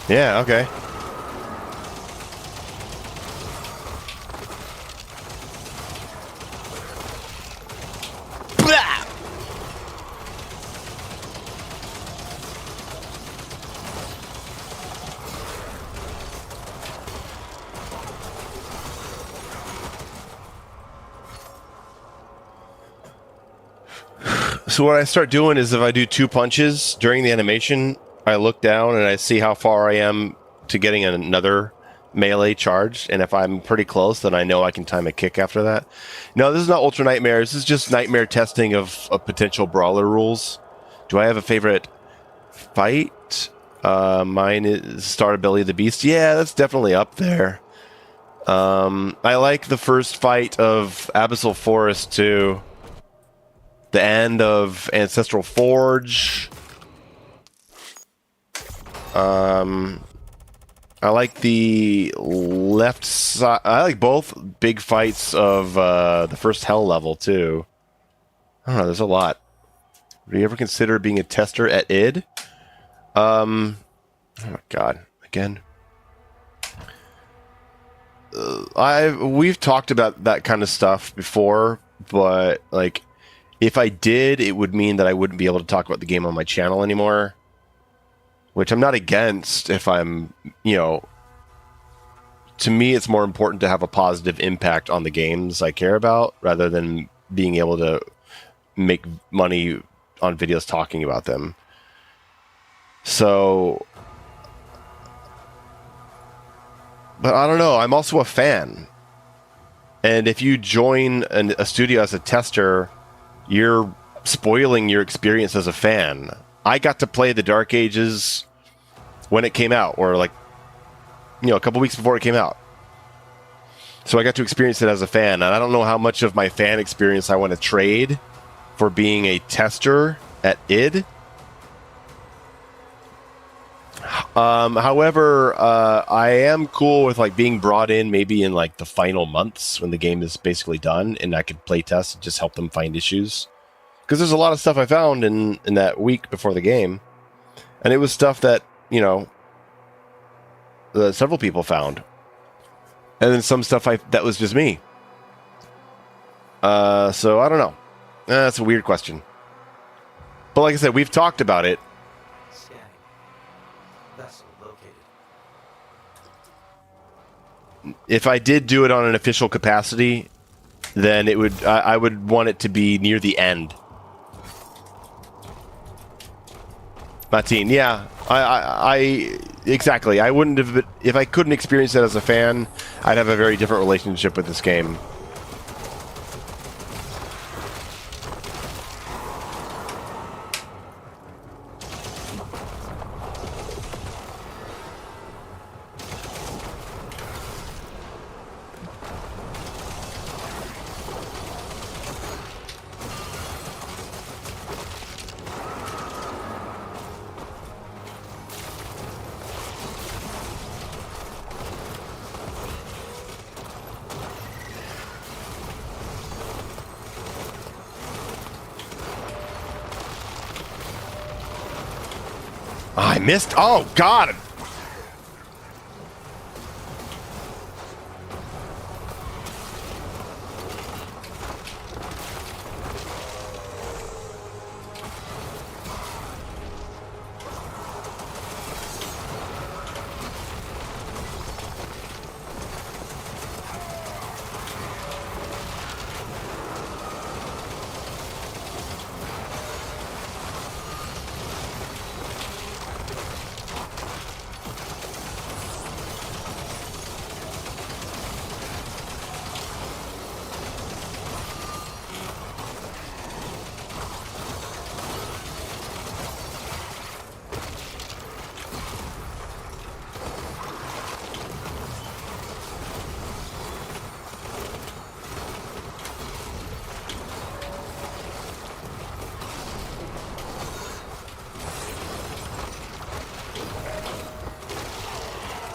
Yeah, okay. Blah! So what I start doing is if I do 2 punches during the animation, I look down and I see how far I am to getting another melee charge. And if I'm pretty close, then I know I can time a kick after that. No, this is not Ultra Nightmare. This is just nightmare testing of potential brawler rules. Do I have a favorite fight? Mine is Startability of the Beast. Yeah, that's definitely up there. I like the first fight of Abyssal Forest too. The end of Ancestral Forge. I like the left side. I like both big fights of the first Hell level too. I don't know. There's a lot. Do you ever consider being a tester at id? Oh my god! Again. We've talked about that kind of stuff before, but like. If I did, it would mean that I wouldn't be able to talk about the game on my channel anymore. Which I'm not against if I'm, you know... To me, it's more important to have a positive impact on the games I care about, rather than being able to make money on videos talking about them. So... But I don't know, I'm also a fan. And if you join a studio as a tester... You're spoiling your experience as a fan. I got to play the Dark Ages when it came out, or like, you know, a couple weeks before it came out. So I got to experience it as a fan, and I don't know how much of my fan experience I want to trade for being a tester at id. However, I am cool with like being brought in maybe in like the final months when the game is basically done, and I could play test and just help them find issues. Because there's a lot of stuff I found in that week before the game, and it was stuff that, you know, several people found, and then some stuff that was just me. So I don't know. That's a weird question. But like I said, we've talked about it. Scanning. Vessel located. If I did do it on an official capacity, then it would. I would want it to be near the end. Martin, yeah, I exactly. I wouldn't have if I couldn't experience it as a fan. I'd have a very different relationship with this game. I missed. Oh, God.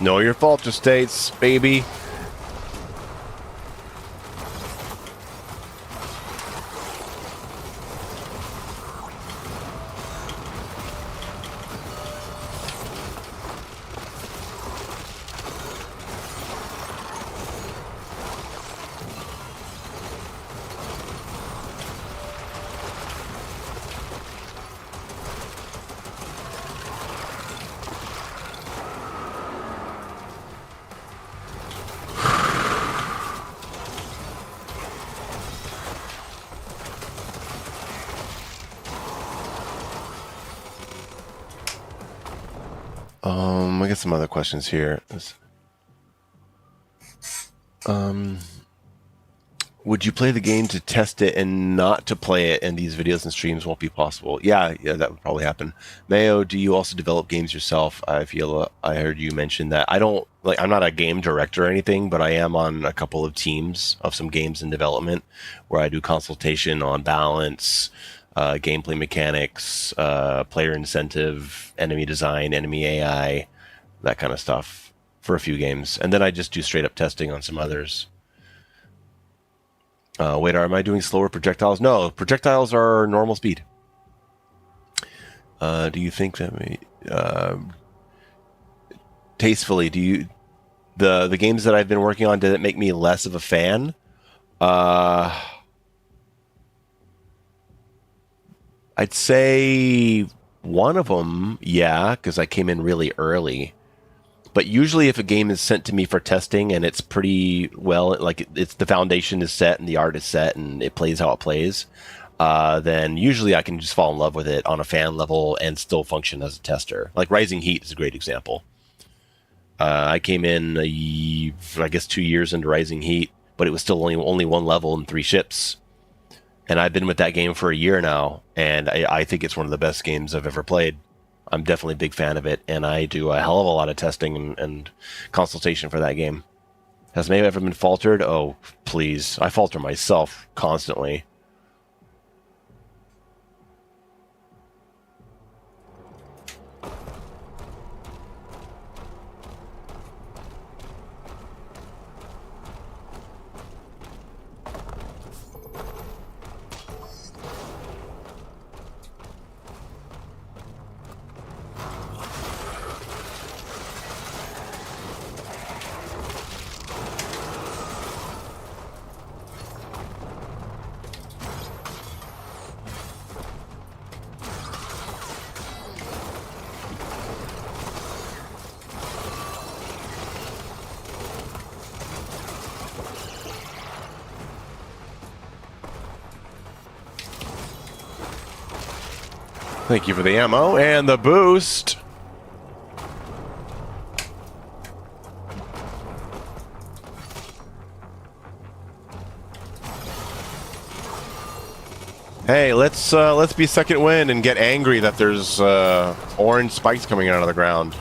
Know your falter states, baby. I get some other questions here. Would you play the game to test it and not to play it, and these videos and streams won't be possible? Yeah, that would probably happen. Mayo, do you also develop games yourself? I feel I heard you mention that. I don't like. I'm not a game director or anything, but I am on a couple of teams of some games in development where I do consultation on balance, gameplay mechanics, player incentive, enemy design, enemy AI, that kind of stuff for a few games. And then I just do straight up testing on some others. Wait, am I doing slower projectiles? No, projectiles are normal speed. Do you think that tastefully, do you the games that I've been working on, did it make me less of a fan? I'd say one of them, yeah, because I came in really early. But usually if a game is sent to me for testing and it's pretty well, like it's the foundation is set and the art is set and it plays how it plays, then usually I can just fall in love with it on a fan level and still function as a tester. Like Rising Heat is a great example. I came in, I guess, 2 years into Rising Heat, but it was still only one level and 3 ships. And I've been with that game for a year now, and I think it's one of the best games I've ever played. I'm definitely a big fan of it, and I do a hell of a lot of testing and consultation for that game. Has Mayo ever been faltered? Oh, please. I falter myself constantly. Thank you for the ammo and the boost. Hey, let's be second wind and get angry that there's orange spikes coming out of the ground.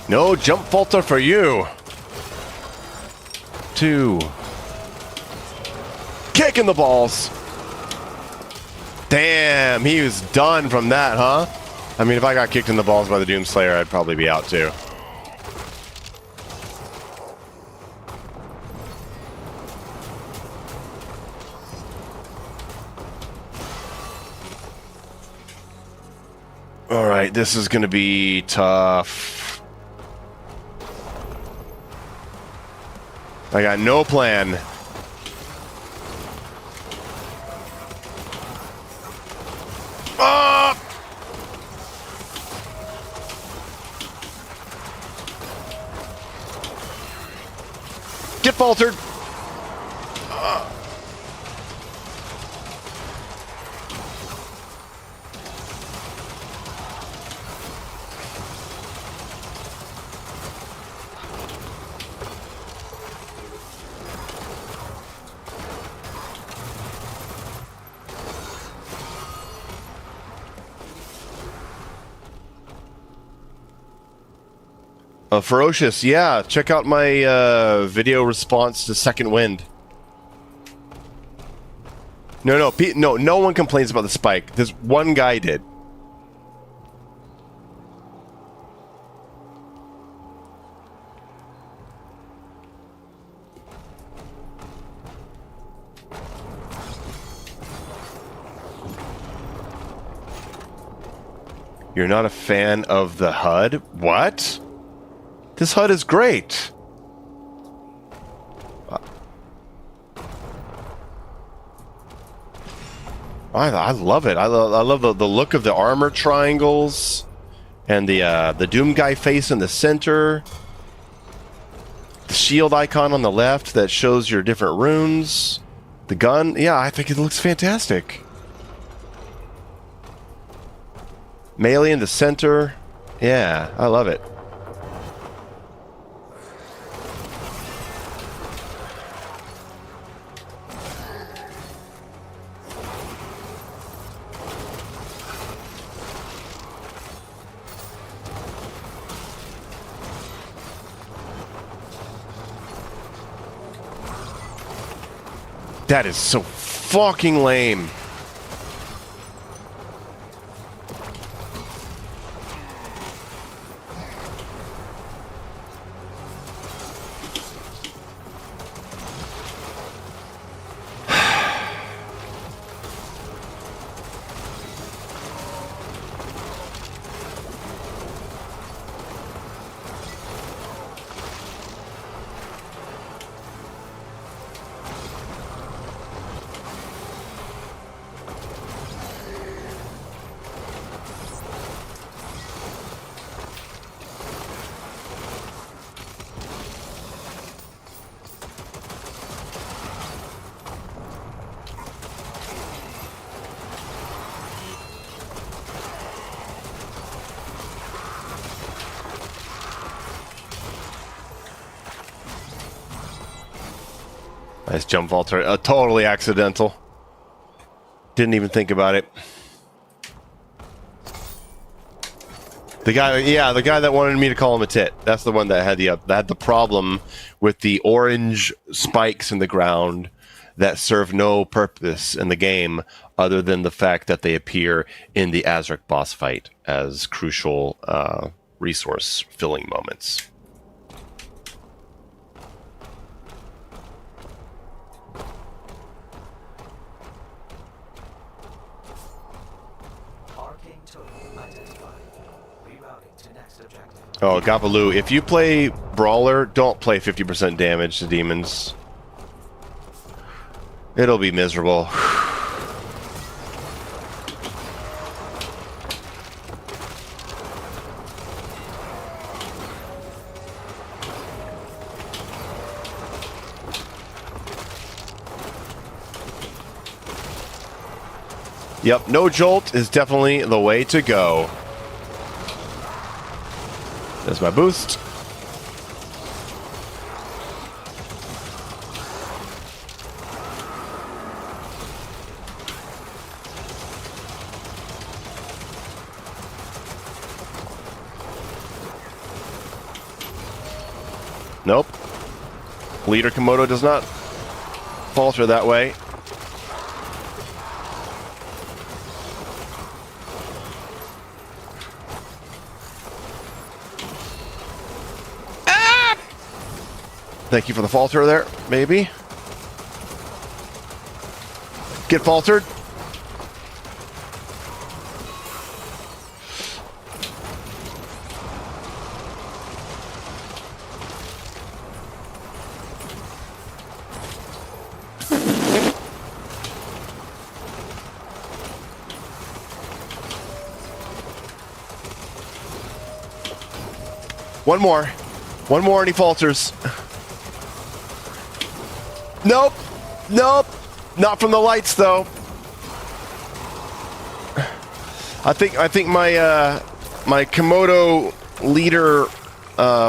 No jump falter for you. 2. Kick in the balls. Damn, he was done from that, huh? I mean, if I got kicked in the balls by the Doomslayer, I'd probably be out too. Alright, this is gonna be tough. I got no plan. Ah! Get faltered. Ferocious, yeah. Check out my video response to Second Wind. No one complains about the spike. This one guy did. You're not a fan of the HUD? What? This HUD is great. I love it. I love the look of the armor triangles and the Doom guy face in the center. The shield icon on the left that shows your different runes. The gun. Yeah, I think it looks fantastic. Melee in the center. Yeah, I love it. That is so fucking lame. Nice jump vaulter. Totally accidental. Didn't even think about it. The guy that wanted me to call him a tit. That's the one that had the problem with the orange spikes in the ground that serve no purpose in the game other than the fact that they appear in the Azrak boss fight as crucial resource filling moments. Oh, Gavaloo, if you play Brawler, don't play 50% damage to demons. It'll be miserable. Yep, no jolt is definitely the way to go. There's my boost. Nope. Leader Komodo does not falter that way. Thank you for the falter there, maybe. Get faltered. One more. One more and he falters. Nope. Nope. Not from the lights though. I think my my Komodo leader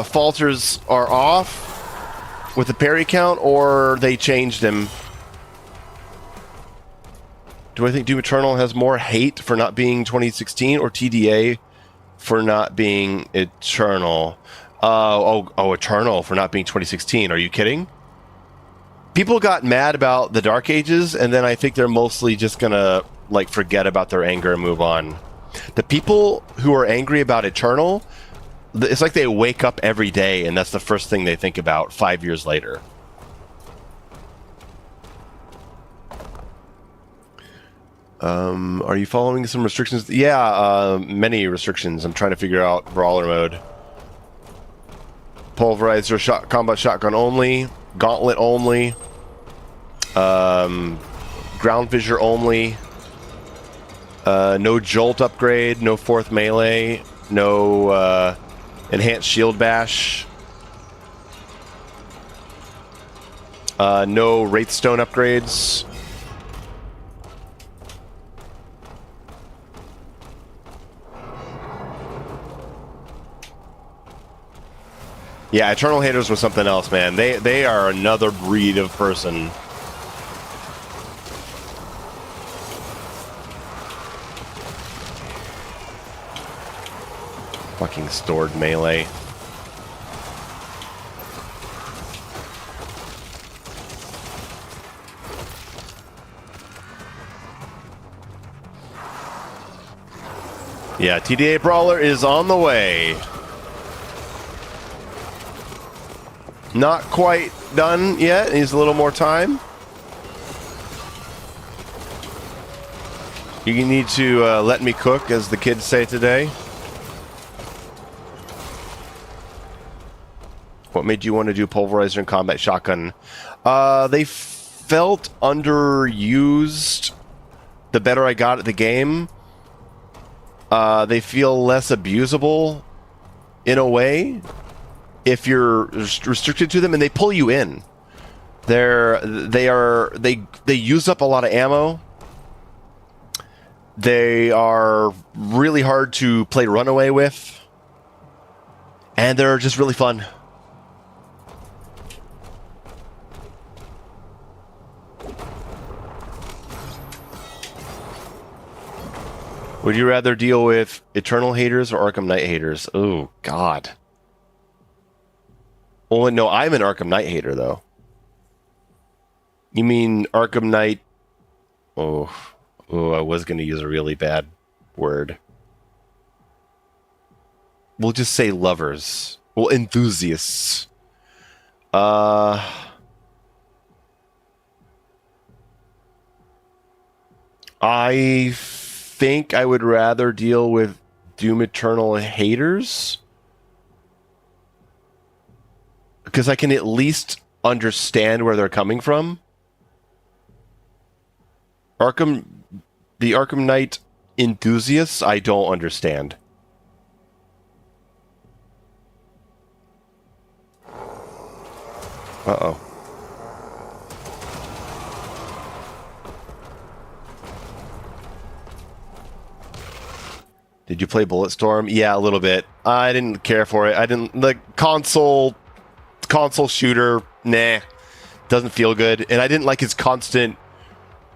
falters are off with the parry count, or they changed him. Do I think Doom Eternal has more hate for not being 2016 or TDA for not being Eternal? Eternal for not being 2016. Are you kidding? People got mad about the Dark Ages, and then I think they're mostly just gonna like forget about their anger and move on. The people who are angry about Eternal, it's like they wake up every day and that's the first thing they think about 5 years later. Are you following some restrictions? Yeah, many restrictions. I'm trying to figure out brawler mode. Pulverizer combat shotgun only, gauntlet only, ground fissure only, no jolt upgrade, no fourth melee, no enhanced shield bash, no wraithstone upgrades. Yeah, Eternal Haters was something else, man. They are another breed of person. Fucking stored melee. Yeah, TDA Brawler is on the way. Not quite done yet. Needs a little more time. You need to let me cook, as the kids say today. What made you want to do Pulverizer and Combat Shotgun? They felt underused the better I got at the game. They feel less abusable in a way if you're restricted to them, and they pull you in. They use up a lot of ammo. They are really hard to play runaway with, and they're just really fun. Would you rather deal with Eternal Haters or Arkham Knight Haters? Oh, God. Well, no, I'm an Arkham Knight hater, though. You mean Arkham Knight... Oh, I was going to use a really bad word. We'll just say lovers. Well, enthusiasts. I think I would rather deal with Doom Eternal haters, because I can at least understand where they're coming from. The Arkham Knight enthusiasts, I don't understand. Uh-oh. Did you play Bulletstorm? Yeah, a little bit. I didn't care for it. I didn't... The console shooter, nah. Doesn't feel good. And I didn't like his constant,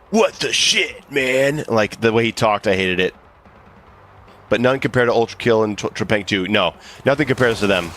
what the shit, man? Like, the way he talked, I hated it. But none compared to Ultra Kill and Trepang 2. No, nothing compares to them.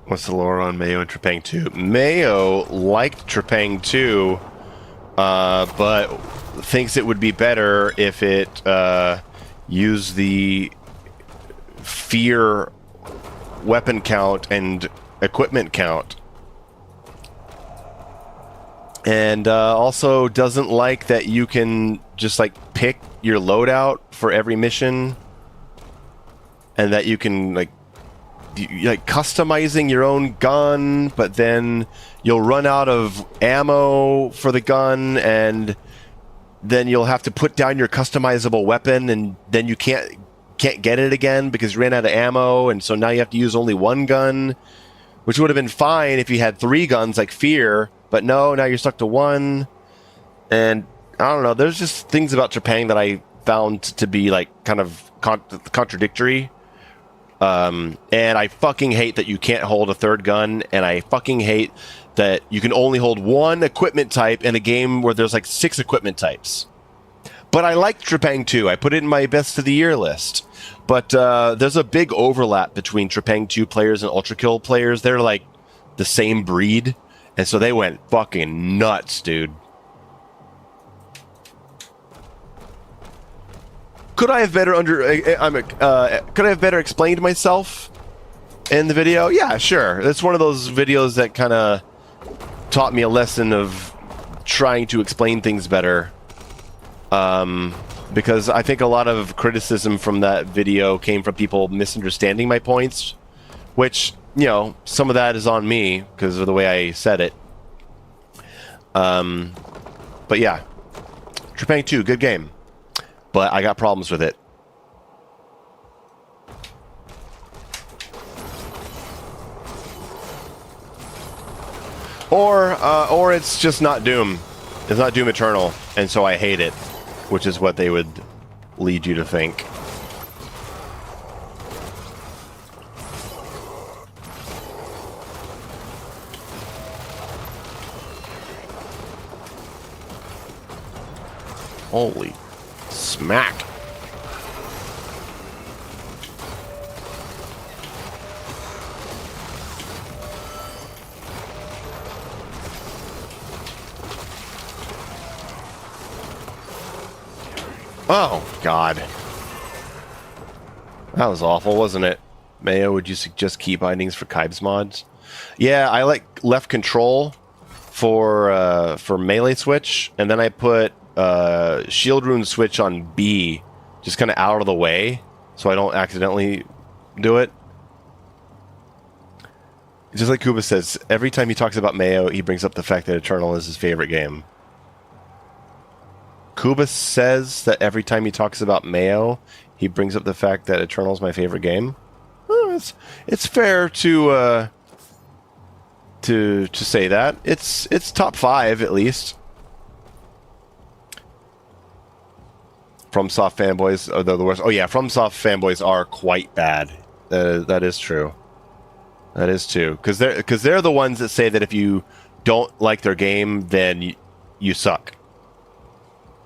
What's the lore on Mayo and Trepang 2? Mayo liked Trepang 2, but thinks it would be better if it used the fear weapon count and equipment count. And also doesn't like that you can just like pick your loadout for every mission, and that you can like customizing your own gun, but then you'll run out of ammo for the gun, and then you'll have to put down your customizable weapon, and then you can't get it again because you ran out of ammo, and so now you have to use only one gun, which would have been fine if you had 3 guns like Fear, but no, now you're stuck to 1. And I don't know, there's just things about Trepang that I found to be like kind of contradictory. And I fucking hate that you can't hold a 3rd gun, and I fucking hate that you can only hold 1 equipment type in a game where there's like 6 equipment types. But I liked Trepang 2. I put it in my best of the year list. But there's a big overlap between Trepang 2 players and Ultra Kill players. They're like the same breed, and so they went fucking nuts, dude. Could I have better could I have better explained myself in the video? Yeah, sure. It's one of those videos that kind of taught me a lesson of trying to explain things better. Because I think a lot of criticism from that video came from people misunderstanding my points, which, you know, some of that is on me because of the way I said it. But yeah, Trepang 2, good game. But I got problems with it. Or it's just not Doom. It's not Doom Eternal, and so I hate it, which is what they would lead you to think. Holy smack. Oh, God. That was awful, wasn't it? Mayo, would you suggest key bindings for Kibes mods? Yeah, I like left control for melee switch, and then I put shield rune switch on B, just kind of out of the way, so I don't accidentally do it. Just like Kuba says, every time he talks about Mayo, he brings up the fact that Eternal is his favorite game. Kuba says that every time he talks about Mayo, he brings up the fact that Eternal is my favorite game. Well, it's fair to say that. It's top 5 at least. FromSoft fanboys are the worst. Oh yeah, FromSoft fanboys are quite bad. That is true. That is true. Because they're the ones that say that if you don't like their game, then you suck.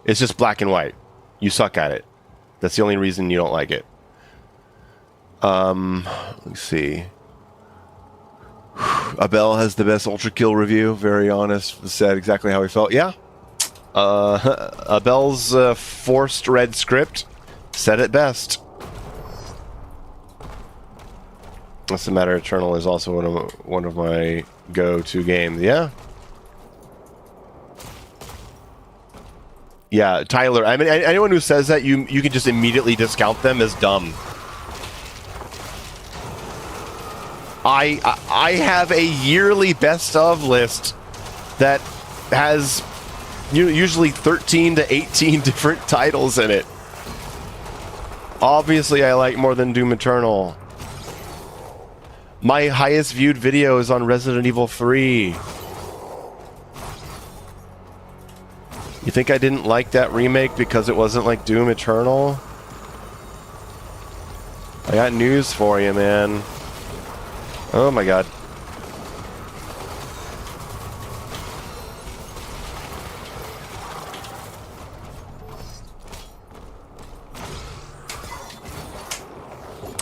It's just black and white. You suck at it. That's the only reason you don't like it. Let's see. Abel has the best Ultra Kill review. Very honest. Said exactly how he felt. Yeah. Abel's forced red script said it best. What's the matter? Eternal is also one of my go-to games. Yeah. Yeah, Tyler. I mean, anyone who says that, you can just immediately discount them as dumb. I have a yearly best of list that has usually 13 to 18 different titles in it. Obviously, I like more than Doom Eternal. My highest viewed video is on Resident Evil 3. You think I didn't like that remake because it wasn't like Doom Eternal? I got news for you, man. Oh my god.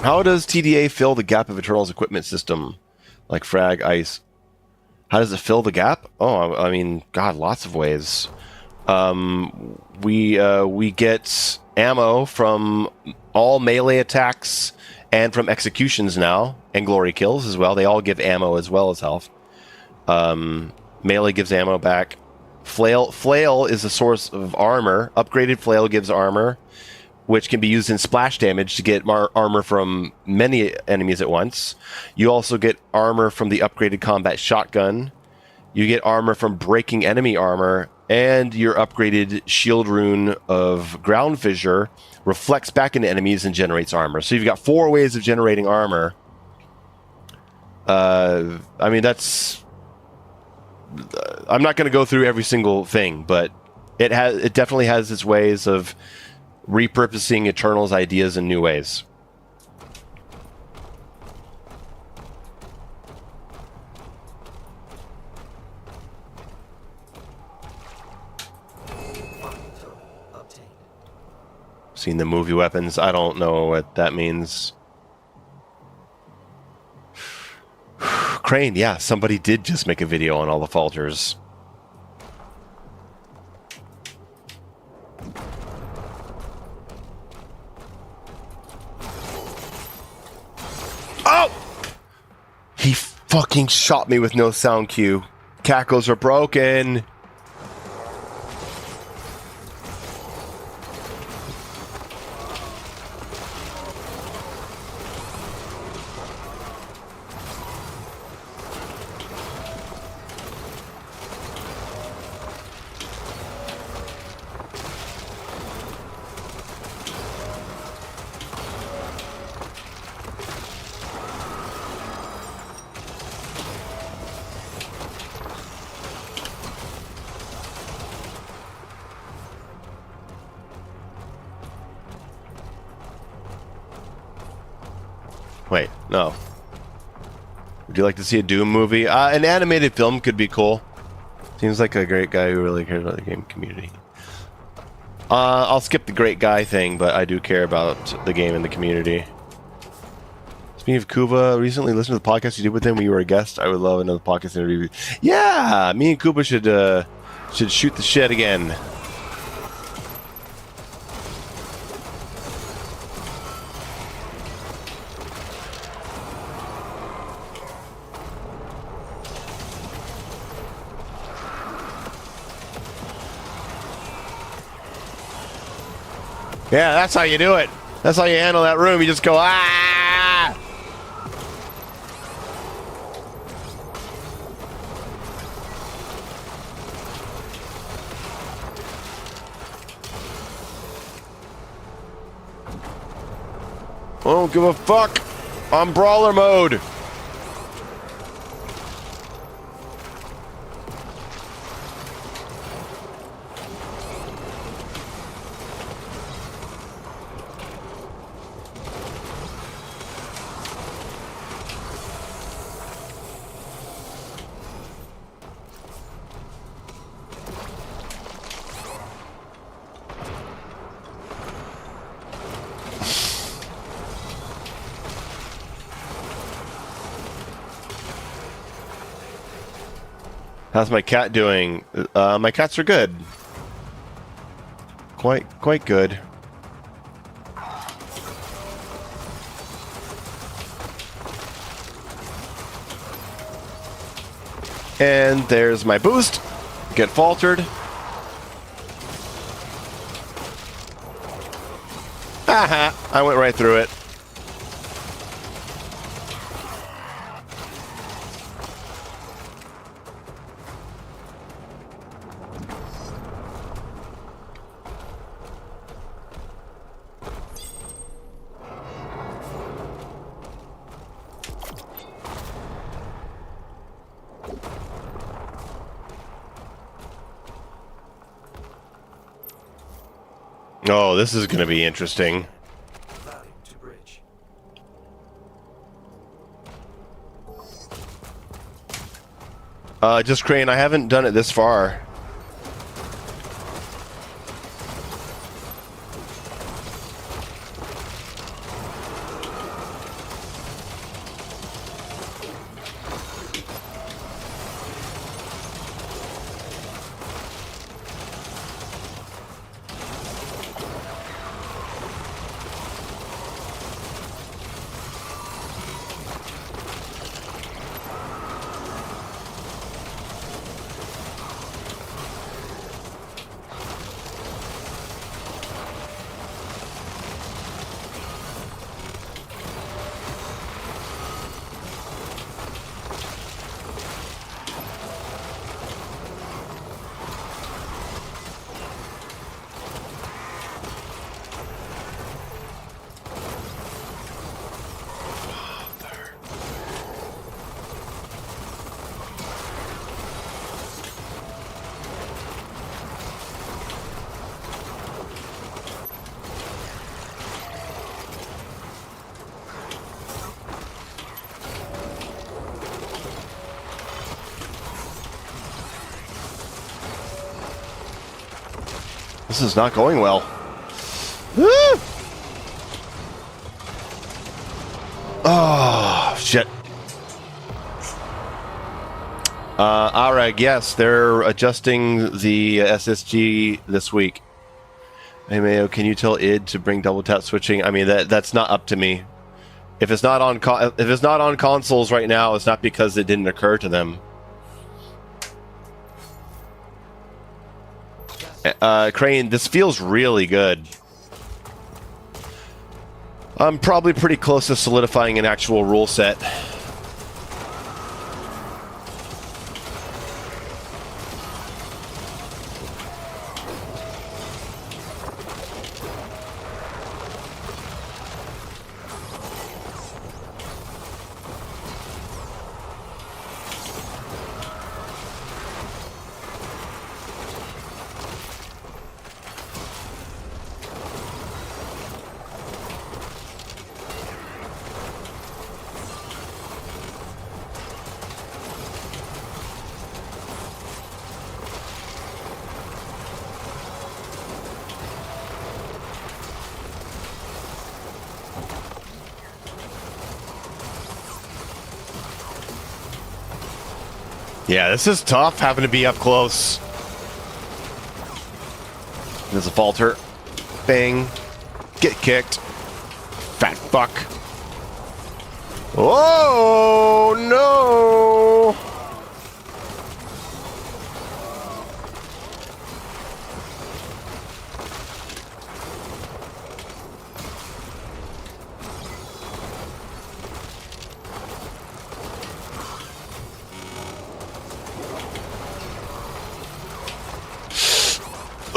How does TDA fill the gap of Eternal's equipment system? like frag, ice. How does it fill the gap? Oh, I mean, God, lots of ways. We get ammo from all melee attacks and from executions now, and glory kills as well. They all give ammo as well as health. Melee gives ammo back. Flail is a source of armor. Upgraded flail gives armor, which can be used in splash damage to get armor from many enemies at once. You also get armor from the upgraded combat shotgun. You get armor from breaking enemy armor, and your upgraded shield rune of ground fissure reflects back into enemies and generates armor. So you've got 4 ways of generating armor. I mean, that's... I'm not going to go through every single thing, but it definitely has its ways of repurposing Eternal's ideas in new ways. Seen the movie weapons. I don't know what that means. Crane, yeah, somebody did just make a video on all the falters. Oh! He fucking shot me with no sound cue. Cackles are broken. Wait, no. Would you like to see a Doom movie? An animated film could be cool. Seems like a great guy who really cares about the game community. I'll skip the great guy thing, but I do care about the game and the community. Speaking of Kuba, recently listened to the podcast you did with him when you were a guest. I would love another podcast interview. Yeah, me and Kuba should shoot the shit again. Yeah, that's how you do it. That's how you handle that room. You just go, ah! I don't give a fuck. I'm brawler mode. How's my cat doing? My cats are good. Quite good. And there's my boost. Get faltered. Haha, I went right through it. Oh, this is going to be interesting. Routing to bridge. Just Crane, I haven't done it this far. This is not going well. Woo! Oh, shit. Alright, yes, they're adjusting the SSG this week. Hey Mayo, can you tell id to bring double tap switching? I mean, that's not up to me. If it's not on consoles right now, it's not because it didn't occur to them. Crane, this feels really good. I'm probably pretty close to solidifying an actual rule set. Yeah, this is tough having to be up close. There's a falter. Bang. Get kicked. Fat fuck. Oh, no!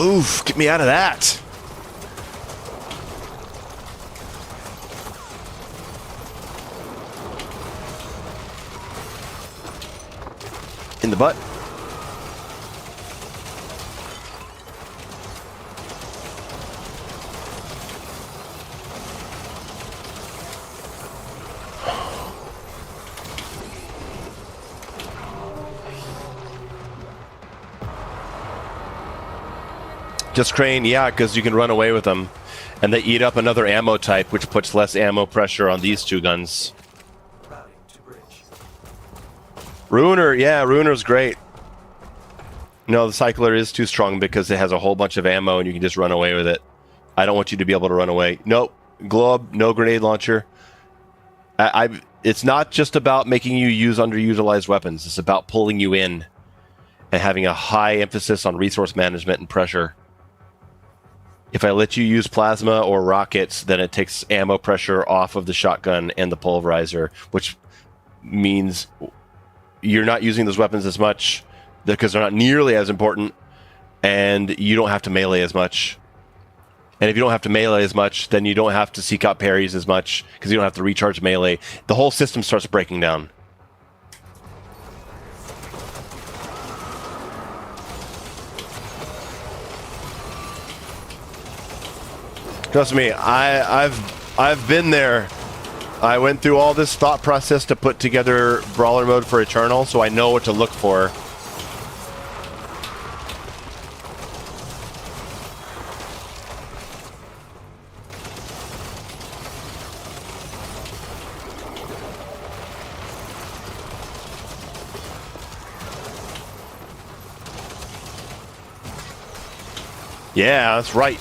Oof, get me out of that. In the butt. Just Crane, yeah, because you can run away with them. And they eat up another ammo type, which puts less ammo pressure on these two guns. Routing to bridge. Ruiner, yeah, Ruiner's great. No, the Cycler is too strong because it has a whole bunch of ammo and you can just run away with it. I don't want you to be able to run away. Nope, Globe, no grenade launcher. It's not just about making you use underutilized weapons. It's about pulling you in and having a high emphasis on resource management and pressure. If I let you use plasma or rockets, then it takes ammo pressure off of the shotgun and the pulverizer, which means you're not using those weapons as much because they're not nearly as important, and you don't have to melee as much. And if you don't have to melee as much, then you don't have to seek out parries as much because you don't have to recharge melee. The whole system starts breaking down. Trust me, I've been there. I went through all this thought process to put together brawler mode for Eternal, so I know what to look for. Yeah, that's right.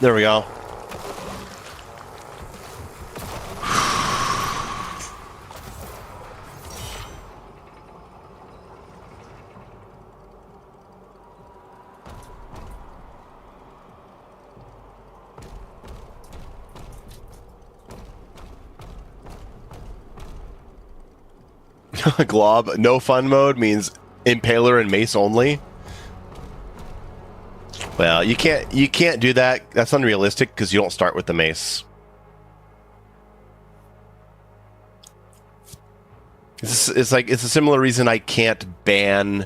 There we go. Glob, no fun mode means impaler and mace only. Well, you can't do that. That's unrealistic because you don't start with the mace. It's like it's a similar reason I can't ban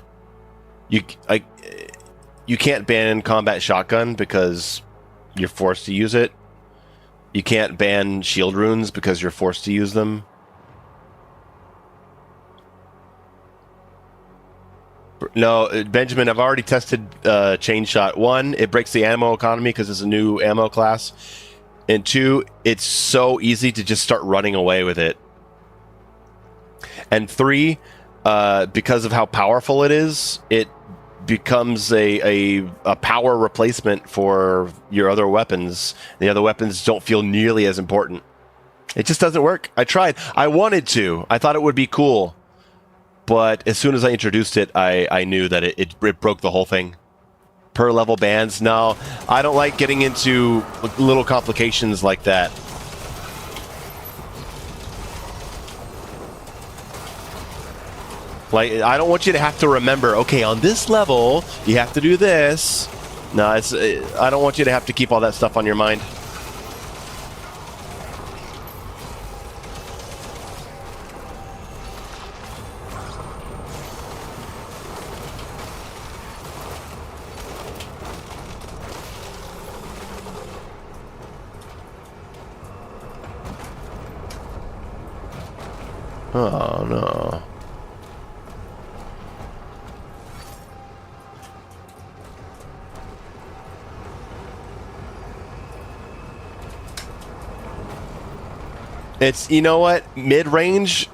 you can't ban combat shotgun because you're forced to use it. You can't ban shield runes because you're forced to use them. No, Benjamin, I've already tested chain shot. 1, it breaks the ammo economy because it's a new ammo class. And 2, it's so easy to just start running away with it. And 3, because of how powerful it is, it becomes a power replacement for your other weapons. The other weapons don't feel nearly as important. It just doesn't work. I tried. I wanted to. I thought it would be cool. But as soon as I introduced it, I knew that it broke the whole thing. Per level bans? No, I don't like getting into little complications like that. Like, I don't want you to have to remember, okay, on this level, you have to do this. No, I don't want you to have to keep all that stuff on your mind. Oh, no. It's, you know what? Mid-range,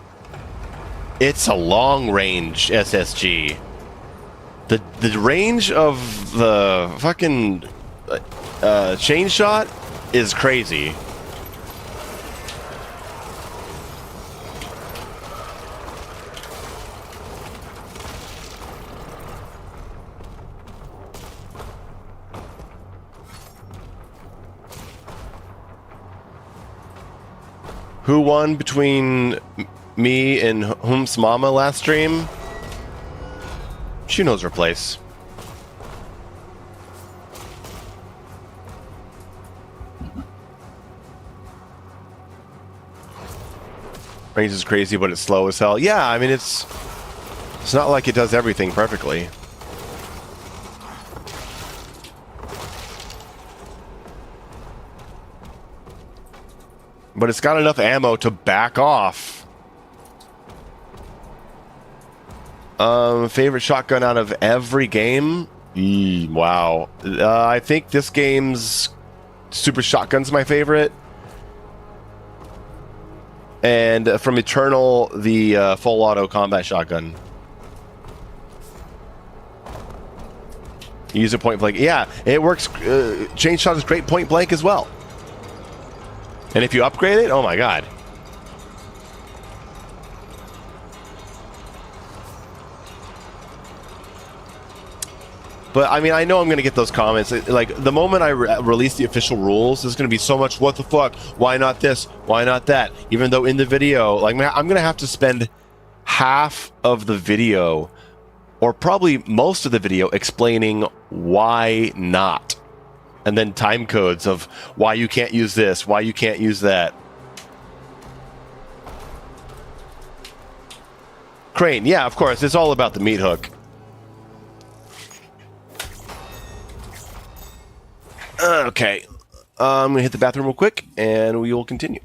it's a long-range SSG. The range of the fucking chain shot is crazy. Who won between me and Hum's mama last stream? She knows her place. Range is crazy, but it's slow as hell. Yeah, I mean, it's not like it does everything perfectly. But it's got enough ammo to back off. Favorite shotgun out of every game? Wow. I think this game's Super Shotgun's my favorite. And from Eternal, the full auto combat shotgun. You use it point blank. Yeah, it works. Chain shot is great point blank as well. And if you upgrade it, oh my god. But I mean, I know I'm going to get those comments. Like, the moment I release the official rules, there's going to be so much, what the fuck? Why not this? Why not that? Even though in the video, like, I'm going to have to spend half of the video, or probably most of the video, explaining why not. And then time codes of why you can't use this, why you can't use that. Crane, yeah, of course. It's all about the meat hook. Okay. I'm going to hit the bathroom real quick, and we will continue.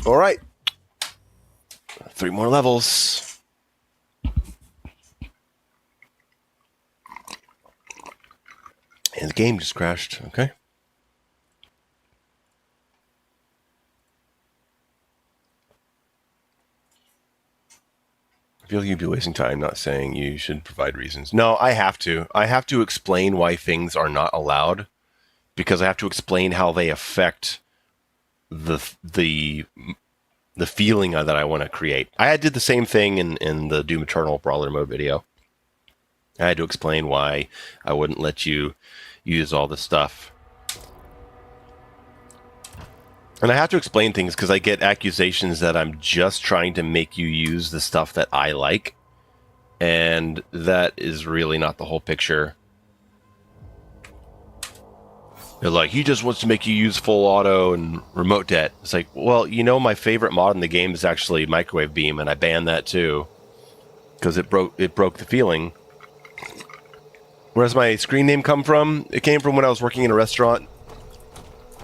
All right. 3 more levels. And the game just crashed. Okay. I feel like you'd be wasting time not saying you should provide reasons. No, I have to. I have to explain why things are not allowed because I have to explain how they affect the feeling that I want to create. I did the same thing in the Doom Eternal Brawler Mode video. I had to explain why I wouldn't let you use all this stuff. And I have to explain things because I get accusations that I'm just trying to make you use the stuff that I like. And that is really not the whole picture. They're like, he just wants to make you use full auto and remote det. It's like, well, you know, my favorite mod in the game is actually Microwave Beam, and I banned that too. Because it broke the feeling. Where's my screen name come from? It came from when I was working in a restaurant.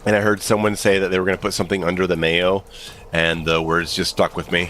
And I heard someone say that they were going to put something under the Mayo, and the words just stuck with me.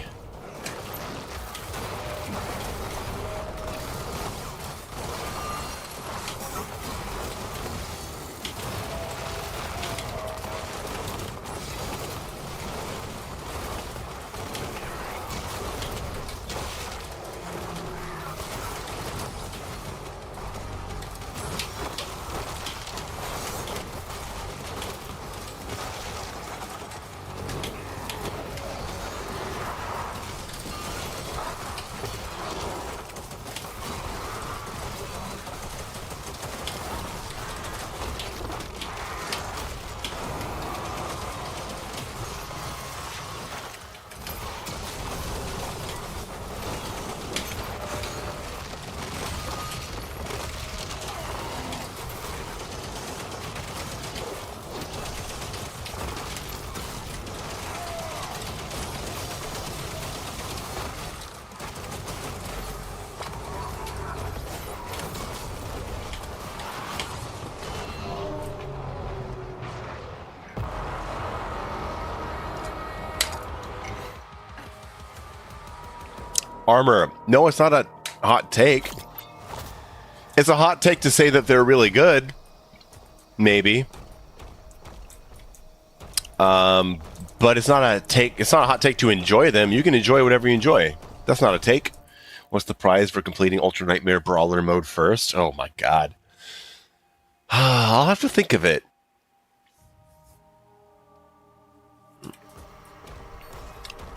Armor. No, it's not a hot take. It's a hot take to say that they're really good. Maybe. But it's not a take. It's not a hot take to enjoy them. You can enjoy whatever you enjoy. That's not a take. What's the prize for completing Ultra Nightmare Brawler mode first? Oh my god. I'll have to think of it.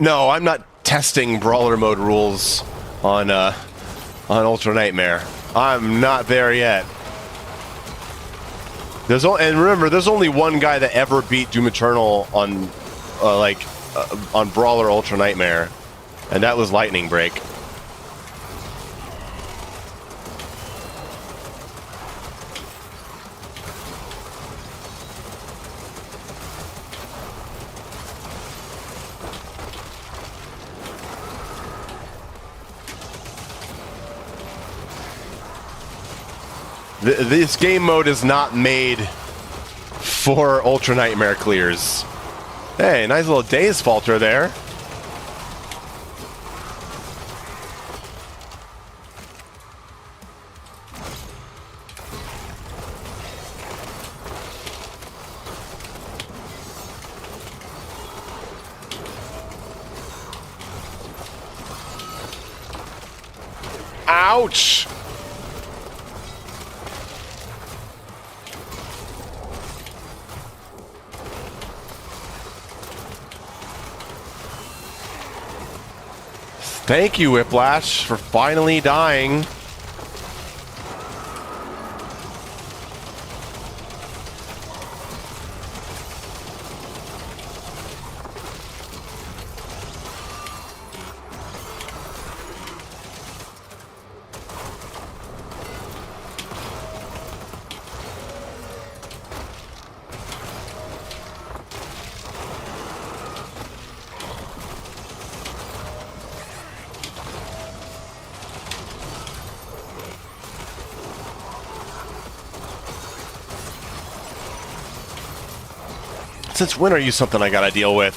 No, I'm not testing Brawler mode rules on Ultra Nightmare. I'm not there yet. And remember, there's only one guy that ever beat Doom Eternal on on Brawler Ultra Nightmare, and that was Lightning Break. This game mode is not made for Ultra Nightmare clears. Hey, nice little Daze Falter there. Ouch! Thank you, Whiplash, for finally dying. Since when are you something I gotta deal with?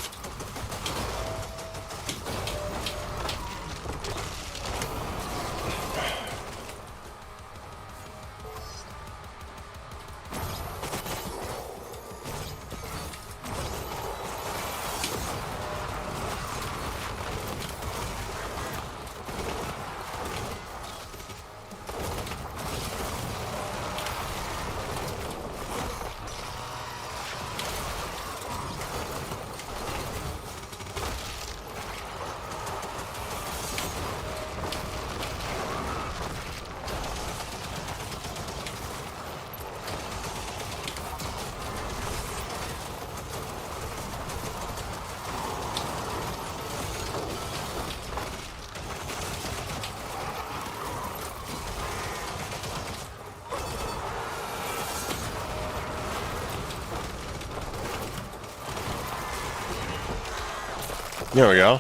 There we go.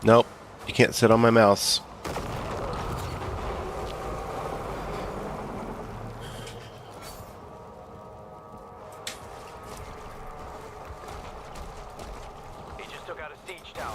Nope. You can't sit on my mouse. He just took out a siege tower.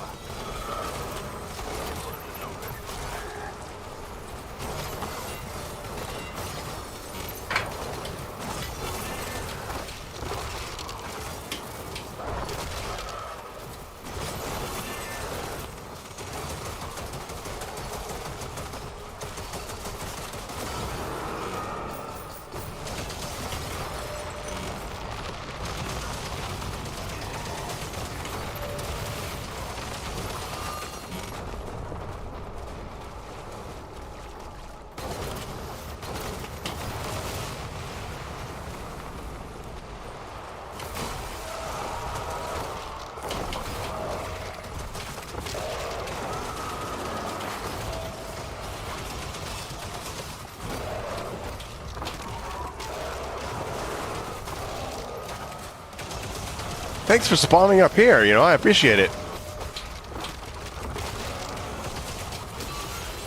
Thanks for spawning up here, you know, I appreciate it.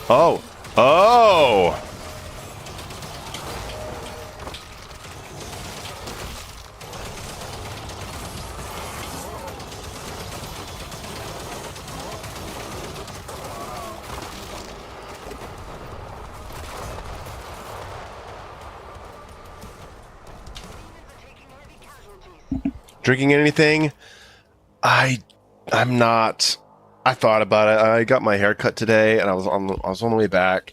Oh. Oh! Drinking anything? I'm not. I thought about it. I got my hair cut today, and I was on the way back,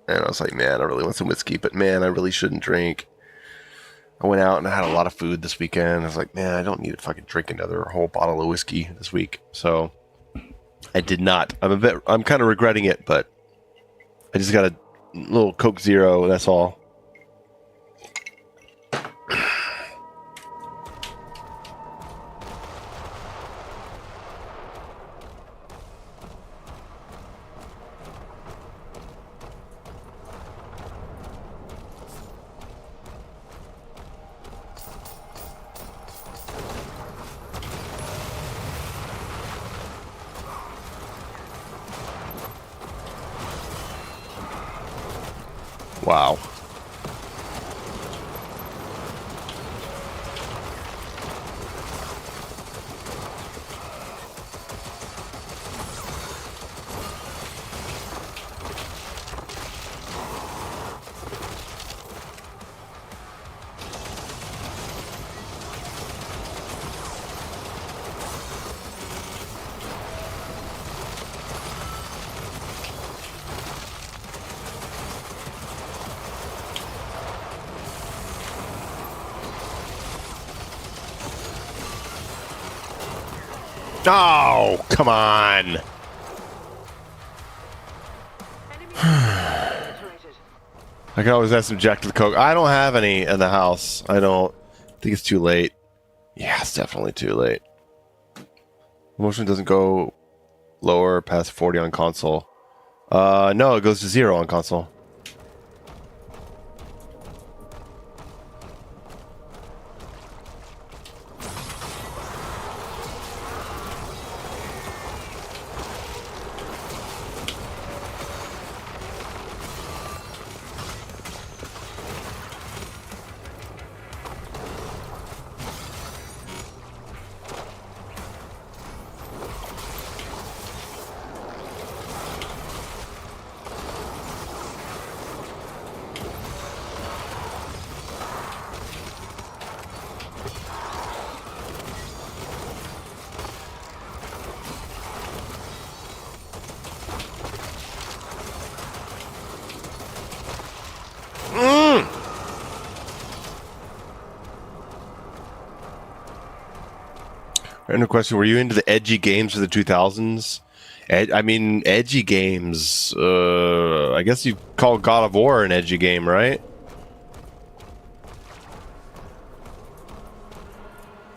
and I was like, man, I really want some whiskey, but man, I really shouldn't drink. I went out and I had a lot of food this weekend. I was like, man, I don't need to fucking drink another whole bottle of whiskey this week. So I did not. I'm kind of regretting it, but I just got a little Coke Zero. That's all. Wow. Oh, come on. I can always add some Jack to the Coke. I don't have any in the house. I think it's too late. Yeah, it's definitely too late. Emotion doesn't go lower past 40 on console. No, it goes to 0 on console. Random question: were you into the edgy games of the 2000s? Edgy games. I guess you call God of War an edgy game, right?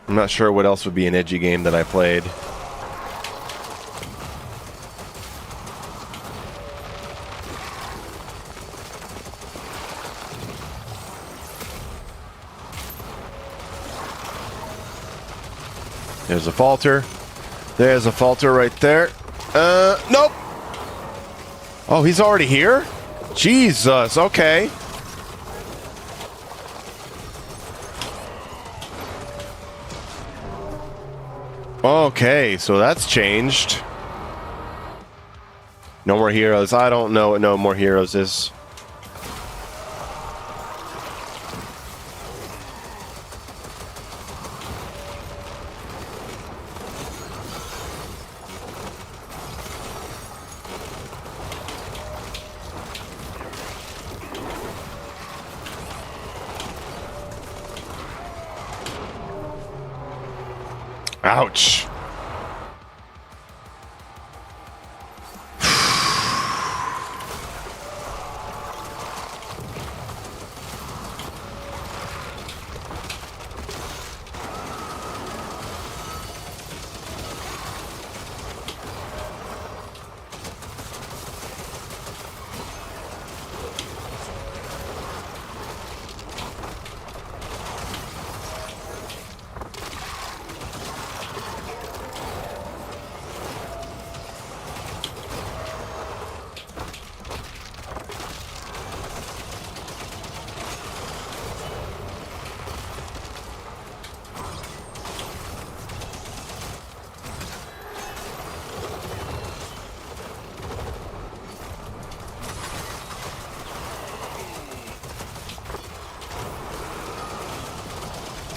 I'm not sure what else would be an edgy game that I played. There's a falter. There's a falter right there. Nope. Oh, he's already here? Jesus, okay. Okay, so that's changed. No more heroes. I don't know what no more heroes is. Ouch.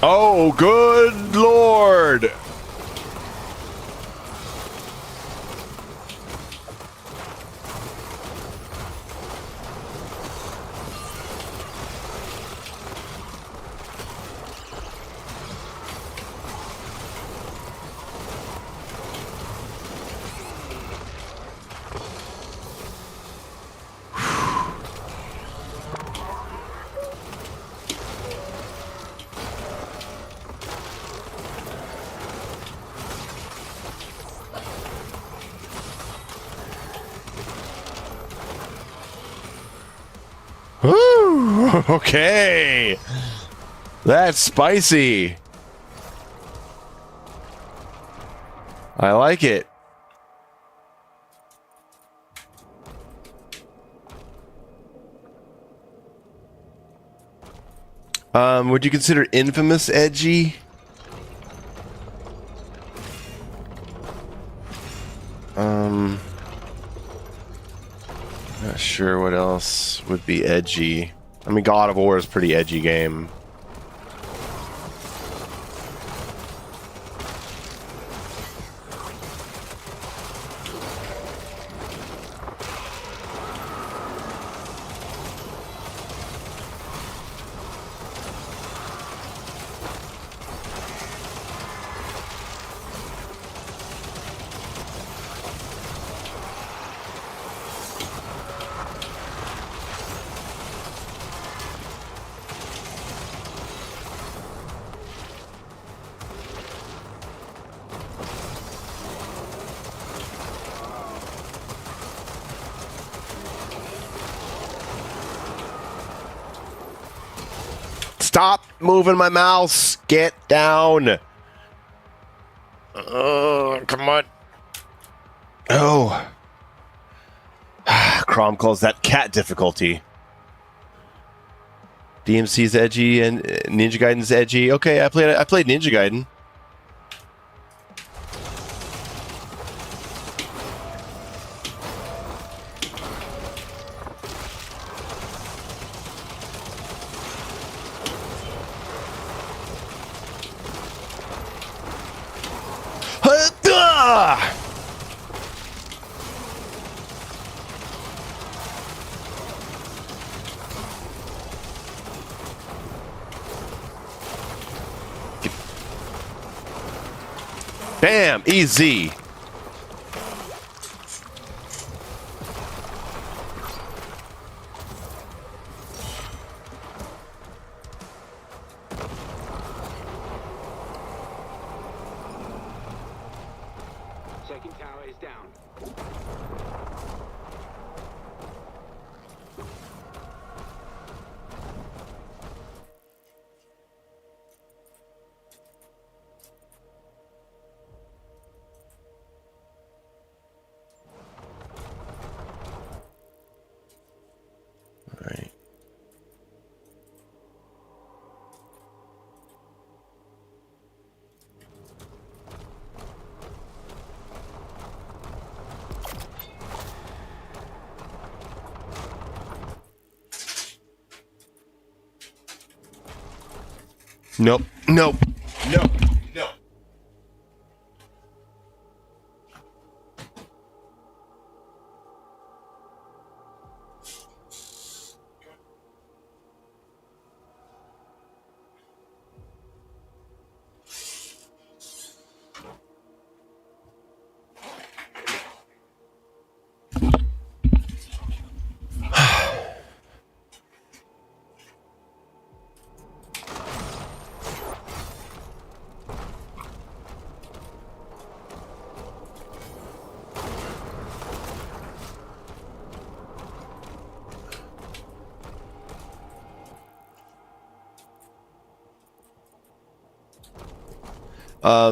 Oh, good lord! Woo! Okay. That's spicy. I like it. Would you consider Infamous edgy? Not sure what else would be edgy. I mean, God of War is a pretty edgy game. Stop moving my mouse. Get down. Come on. Oh. Crom calls that cat difficulty. DMC's edgy and Ninja Gaiden's edgy. Okay, I played Ninja Gaiden. Bam! Easy. Second tower is down. Nope. Nope. Nope. Nope.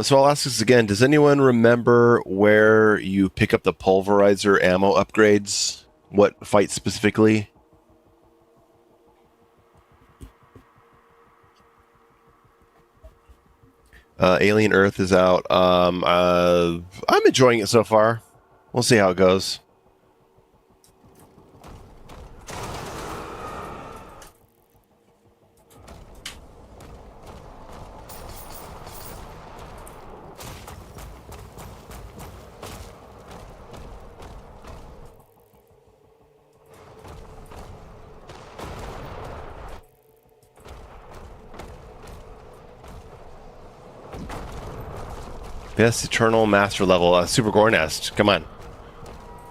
So I'll ask this again. Does anyone remember where you pick up the pulverizer ammo upgrades? What fight specifically? Alien Earth is out. I'm enjoying it so far. We'll see how it goes. Best Eternal Master level, Super Gore Nest. Come on.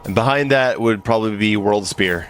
And behind that would probably be World Spear.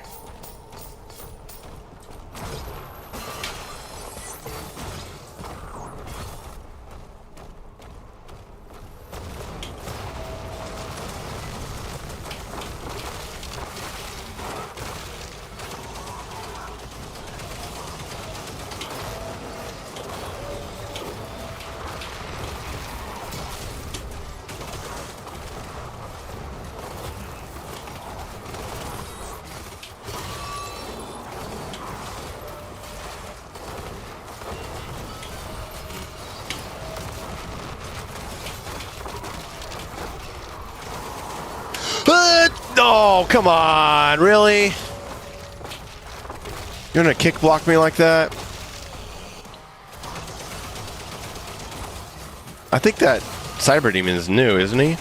Oh, come on. Really? You're gonna kick block me like that? I think that Cyber Demon is new, isn't he?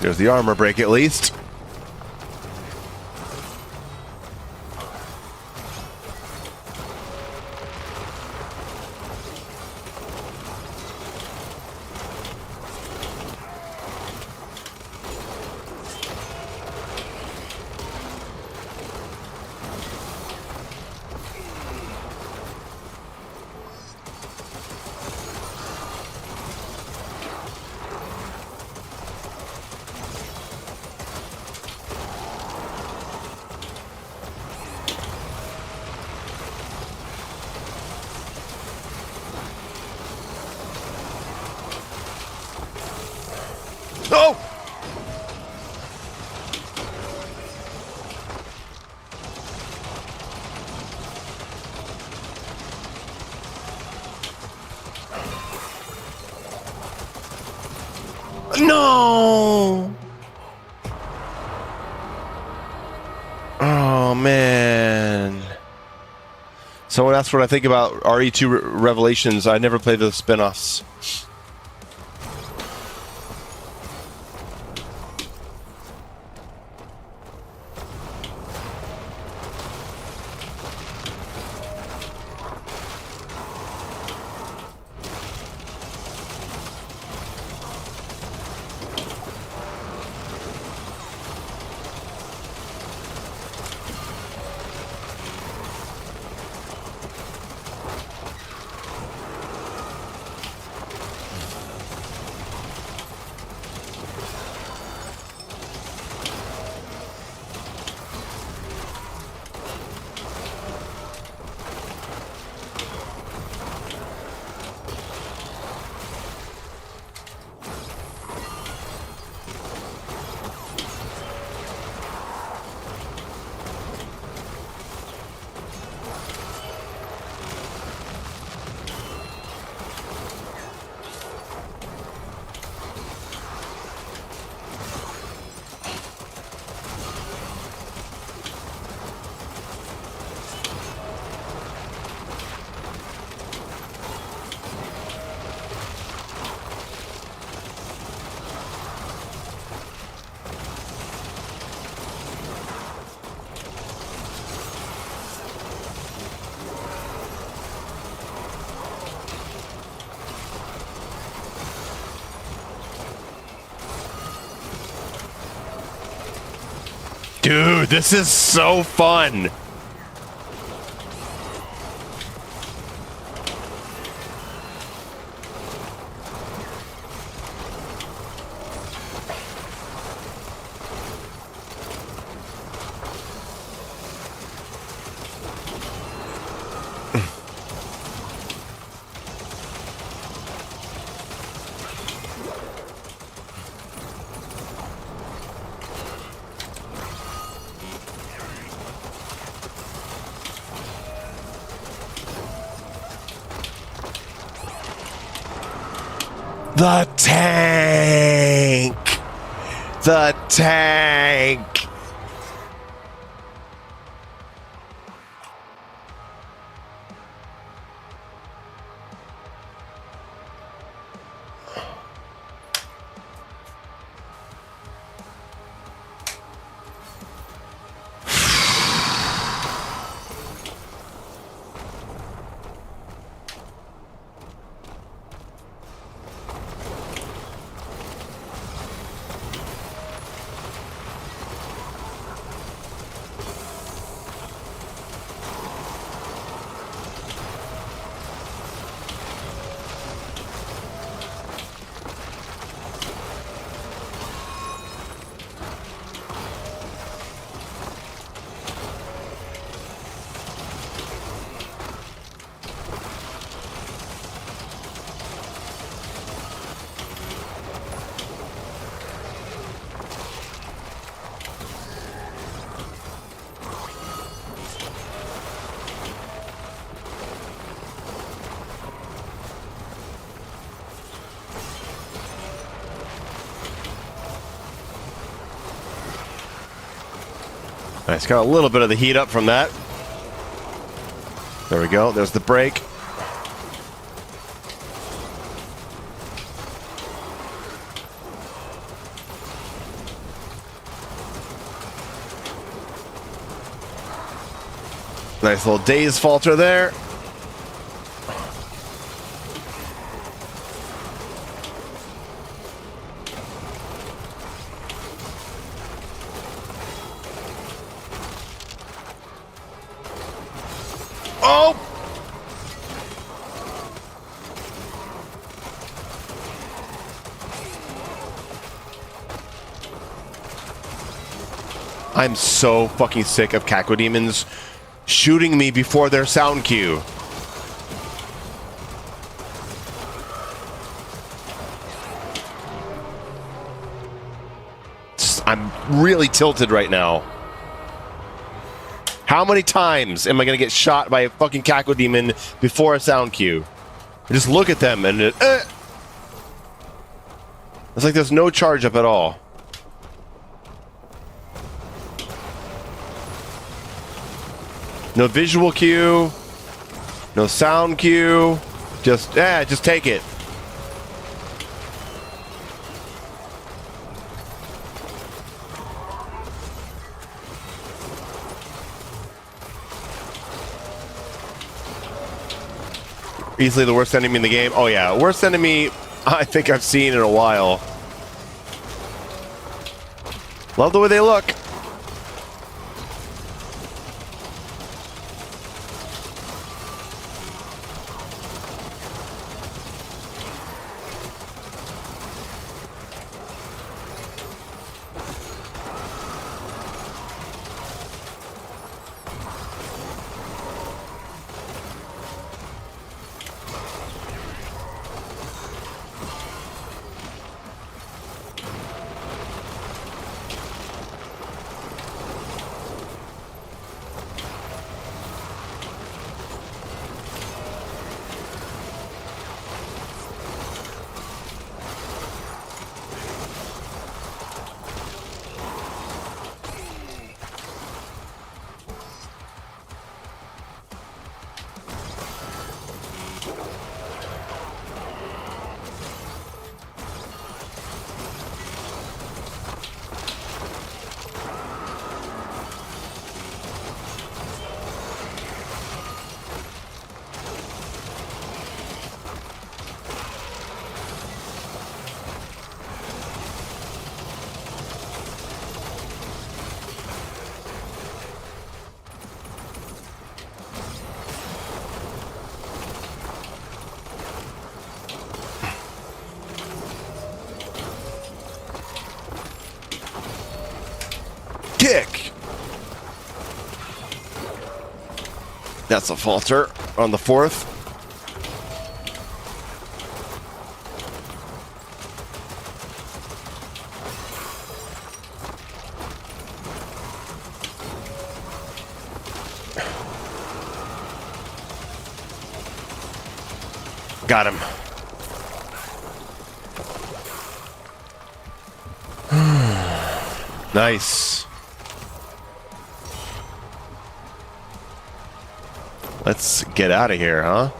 There's the armor break at least. Oh! No! Oh, man. Someone asked what I think about RE2 Revelations. I never played the spin-offs. Dude, this is so fun. The tank! The tank! Nice, got a little bit of the heat up from that. There we go, there's the brake. Nice little daze falter there. Oh! I'm so fucking sick of cacodemons shooting me before their sound cue. I'm really tilted right now. How many times am I going to get shot by a fucking cacodemon before a sound cue? I just look at them and it's like there's no charge up at all. No visual cue, no sound cue, just take it. Easily the worst enemy in the game. Oh yeah, worst enemy I think I've seen in a while. Love the way they look. That's a falter on the 4th. Got him. Nice. Let's get out of here, huh?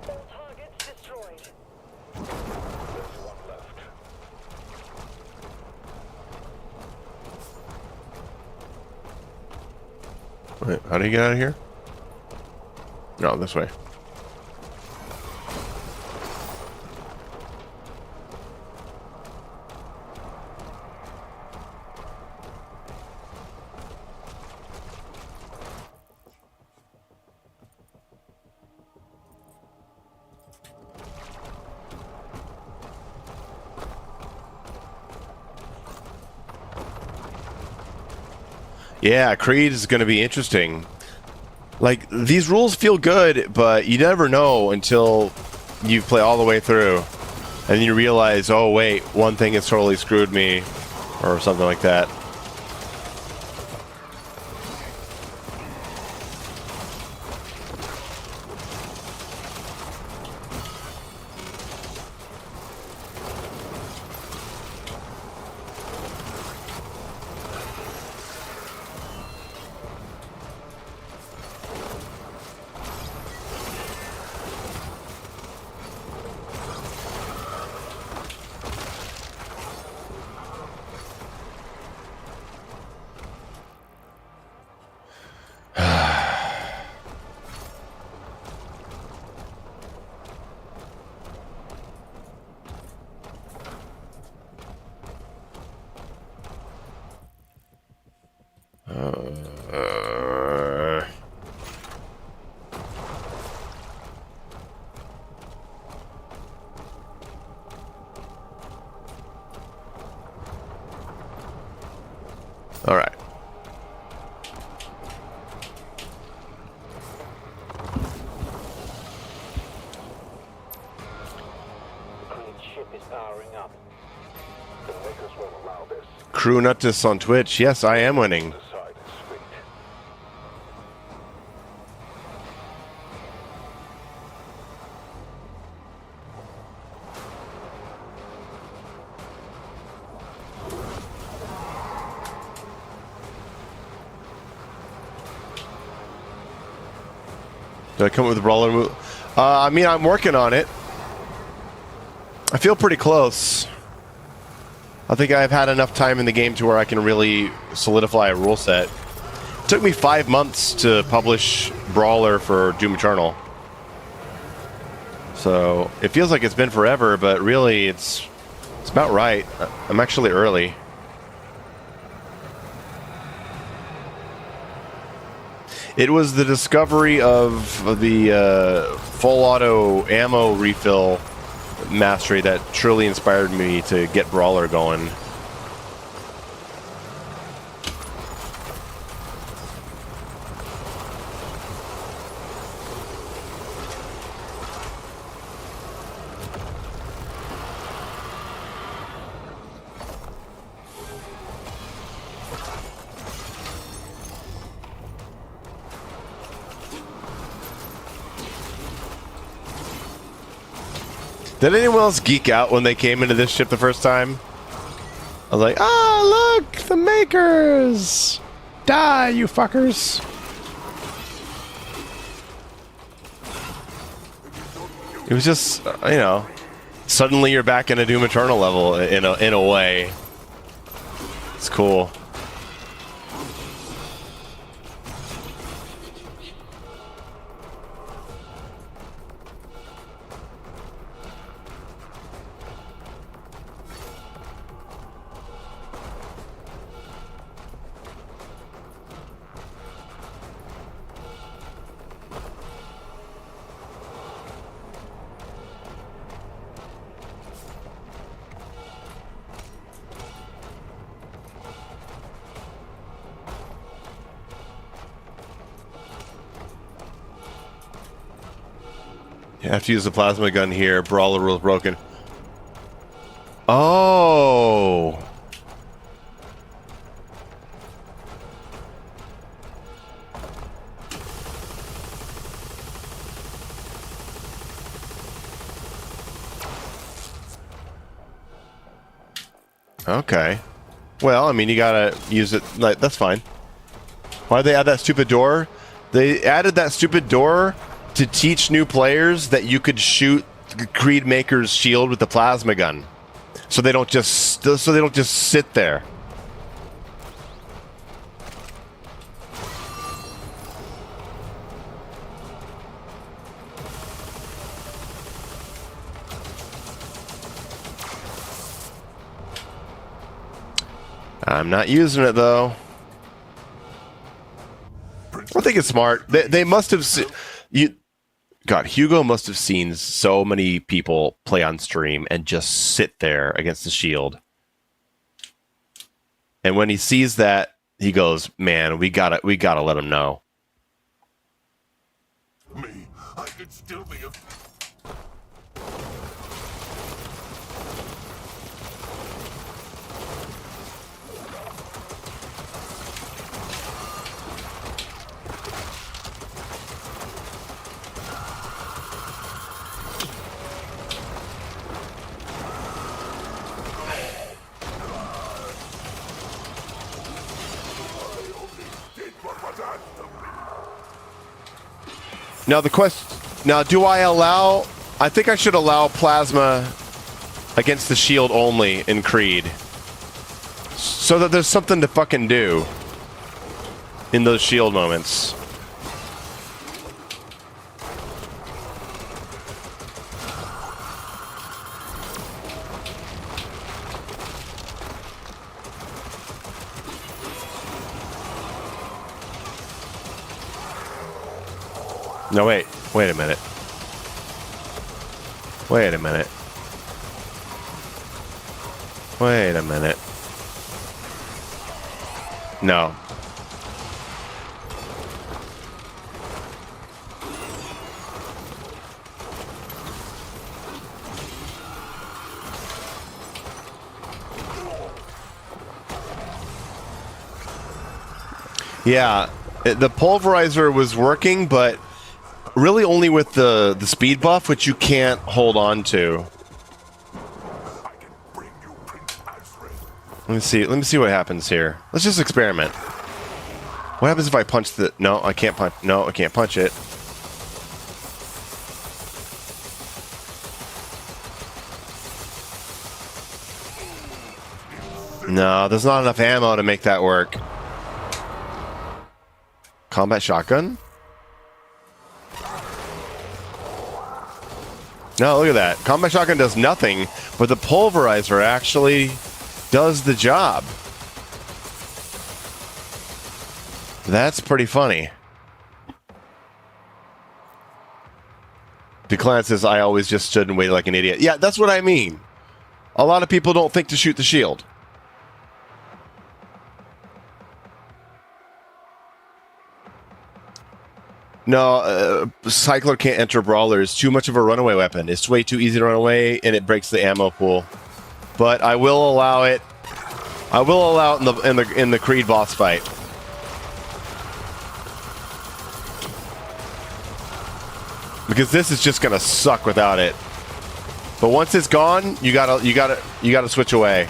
All targets destroyed. Wait, how do you get out of here? No, this way. Yeah, Creed is going to be interesting. Like, these rules feel good, but you never know until you play all the way through. And then you realize, oh, wait, one thing has totally screwed me, or something like that. All right. Creed's ship is powering up. The makers won't allow this. Crew Nuttis on Twitch. Yes, I am winning. The side is sweet. Did I come up with a brawler move? I mean, I'm working on it. I feel pretty close. I think I've had enough time in the game to where I can really solidify a rule set. It took me 5 months to publish Brawler for Doom Eternal. So it feels like it's been forever, but really it's about right. I'm actually early. It was the discovery of the full auto ammo refill mastery that truly inspired me to get Brawler going. Did anyone else geek out when they came into this ship the first time? I was like, ah, look, the makers! Die, you fuckers! It was just, you know, suddenly you're back in a Doom Eternal level in a way. It's cool. You have to use the plasma gun here. Brawler rules broken. Oh. Okay. Well, I mean, you gotta use it. Like, that's fine. Why'd they add that stupid door? They added that stupid door to teach new players that you could shoot Creed Maker's shield with the plasma gun, so they don't just sit there. I'm not using it though. I think it's smart. They must have God, Hugo must have seen so many people play on stream and just sit there against the shield. And when he sees that, he goes, "Man, we gotta let him know." Me, I could still be a... Now the question. Now, do I allow? I think I should allow plasma against the shield only in Creed, so that there's something to fucking do in those shield moments. No, wait a minute. Wait a minute. Wait a minute. No. Yeah, the pulverizer was working, but really only with the speed buff, which you can't hold on to. Let me see what happens here. Let's just experiment. What happens if I punch the... No, I can't punch... No, I can't punch it. No, there's not enough ammo to make that work. Combat shotgun? No, look at that. Combat shotgun does nothing, but the pulverizer actually does the job. That's pretty funny. Declan says, I always just stood and waited like an idiot. Yeah, that's what I mean. A lot of people don't think to shoot the shield. No, Cycler can't enter Brawler. It's too much of a runaway weapon. It's way too easy to run away, and it breaks the ammo pool. But I will allow it. I will allow it in the Creed boss fight. Because this is just gonna suck without it. But once it's gone, you gotta switch away.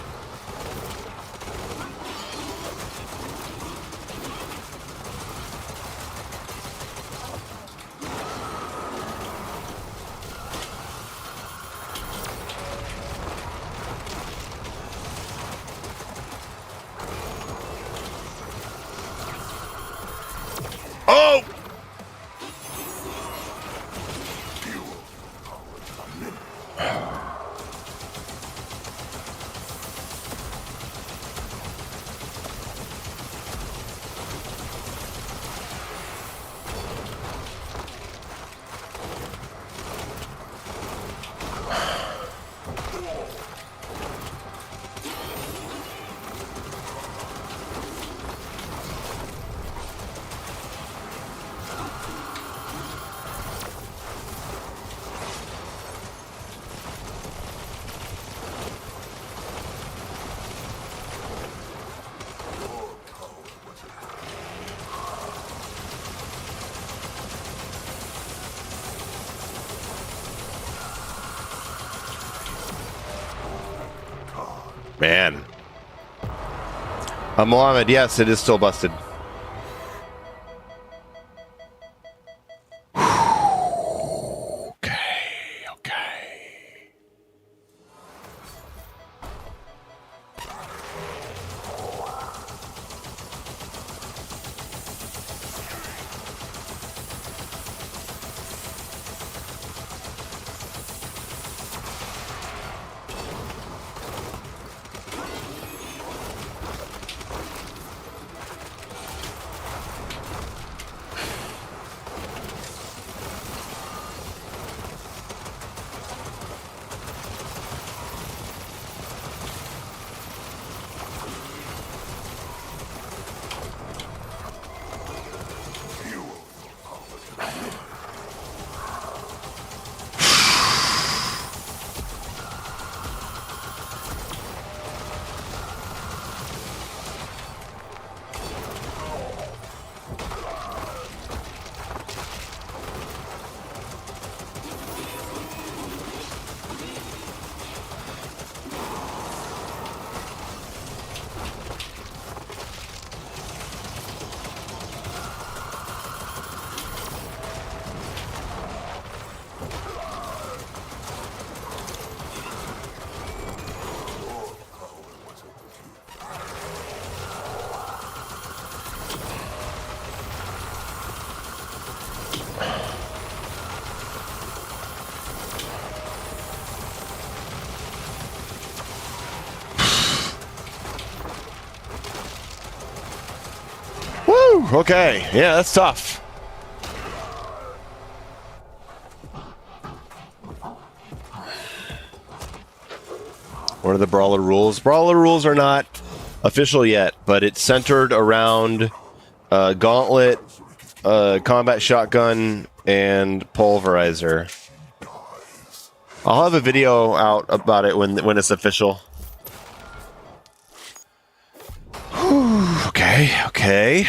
Oh! Man. Mohammed, yes, it is still busted. Okay, okay. Woo! Okay, yeah, that's tough. What are the brawler rules? Brawler rules are not official yet, but it's centered around gauntlet, combat shotgun, and pulverizer. I'll have a video out about it when it's official. Okay, okay.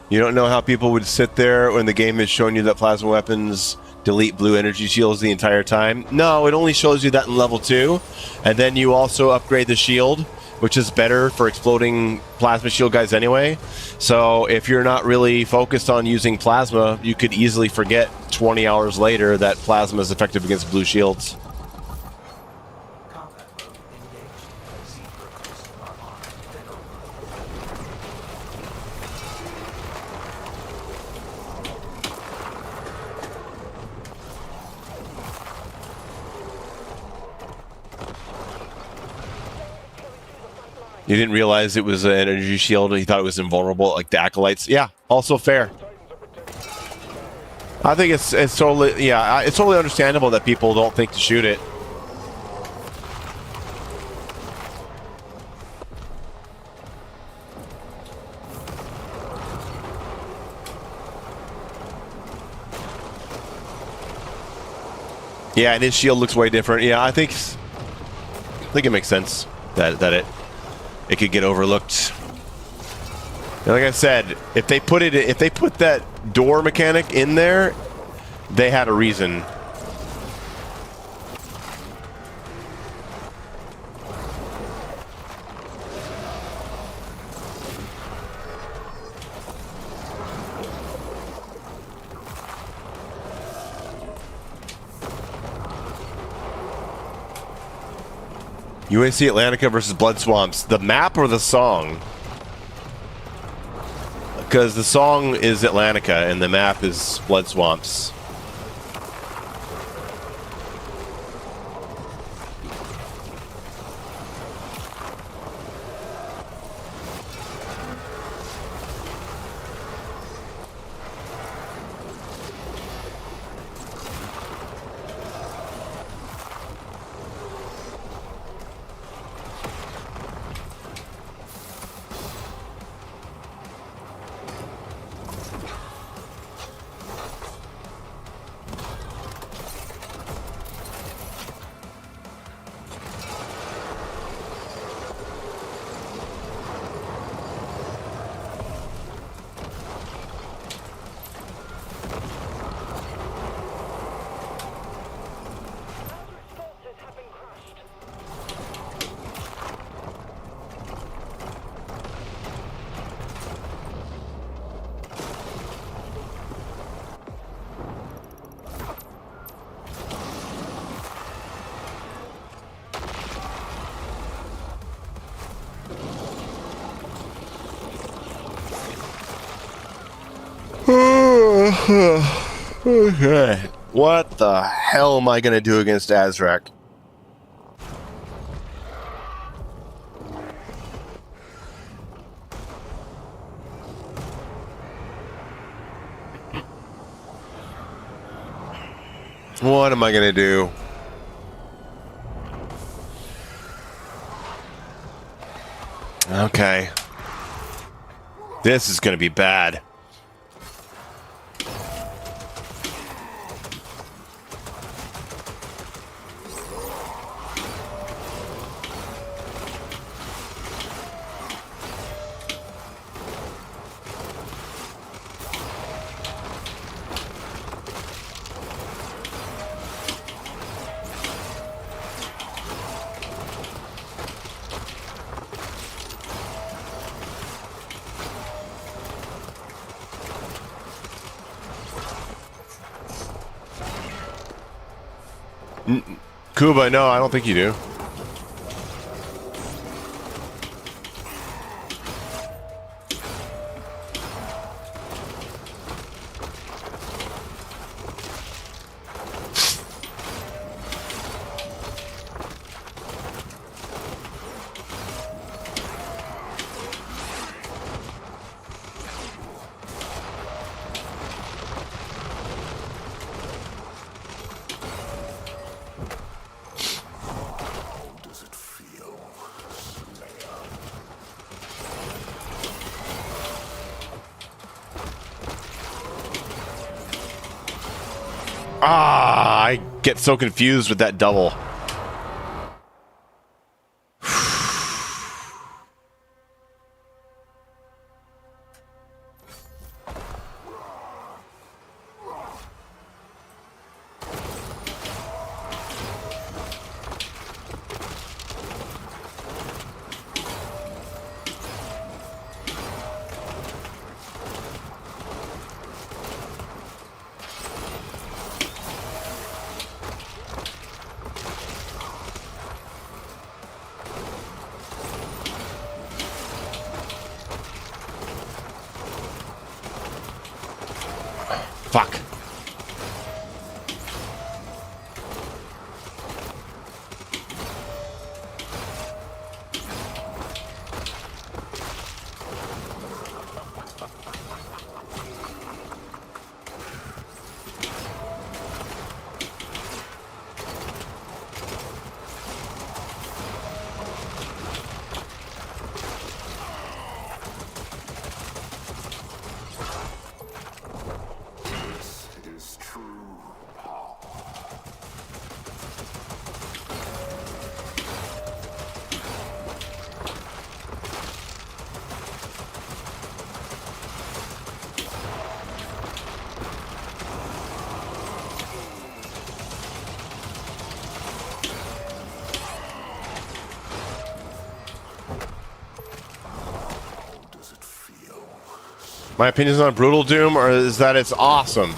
You don't know how people would sit there when the game is showing you that plasma weapons delete blue energy shields the entire time? No, it only shows you that in level 2. And then you also upgrade the shield, which is better for exploding plasma shield guys anyway. So if you're not really focused on using plasma, you could easily forget 20 hours later that plasma is effective against blue shields. Combat mode engaged. Zebra cruise online. Then over. You didn't realize it was an energy shield. You thought it was invulnerable, like the acolytes. Yeah, also fair. I think it's totally, yeah, it's totally understandable that people don't think to shoot it. Yeah, and his shield looks way different. Yeah, I think it makes sense that it could get overlooked. And like I said, if they put that door mechanic in there, they had a reason. UNC Atlantica versus Blood Swamps. The map or the song? Because the song is Atlantica and the map is Blood Swamps. Okay. What the hell am I gonna do against Azrak? What am I gonna do? Okay. This is gonna be bad. Kuba, no, I don't think you do. Ah, I get so confused with that double. Fuck. My opinions on Brutal Doom or is that it's awesome.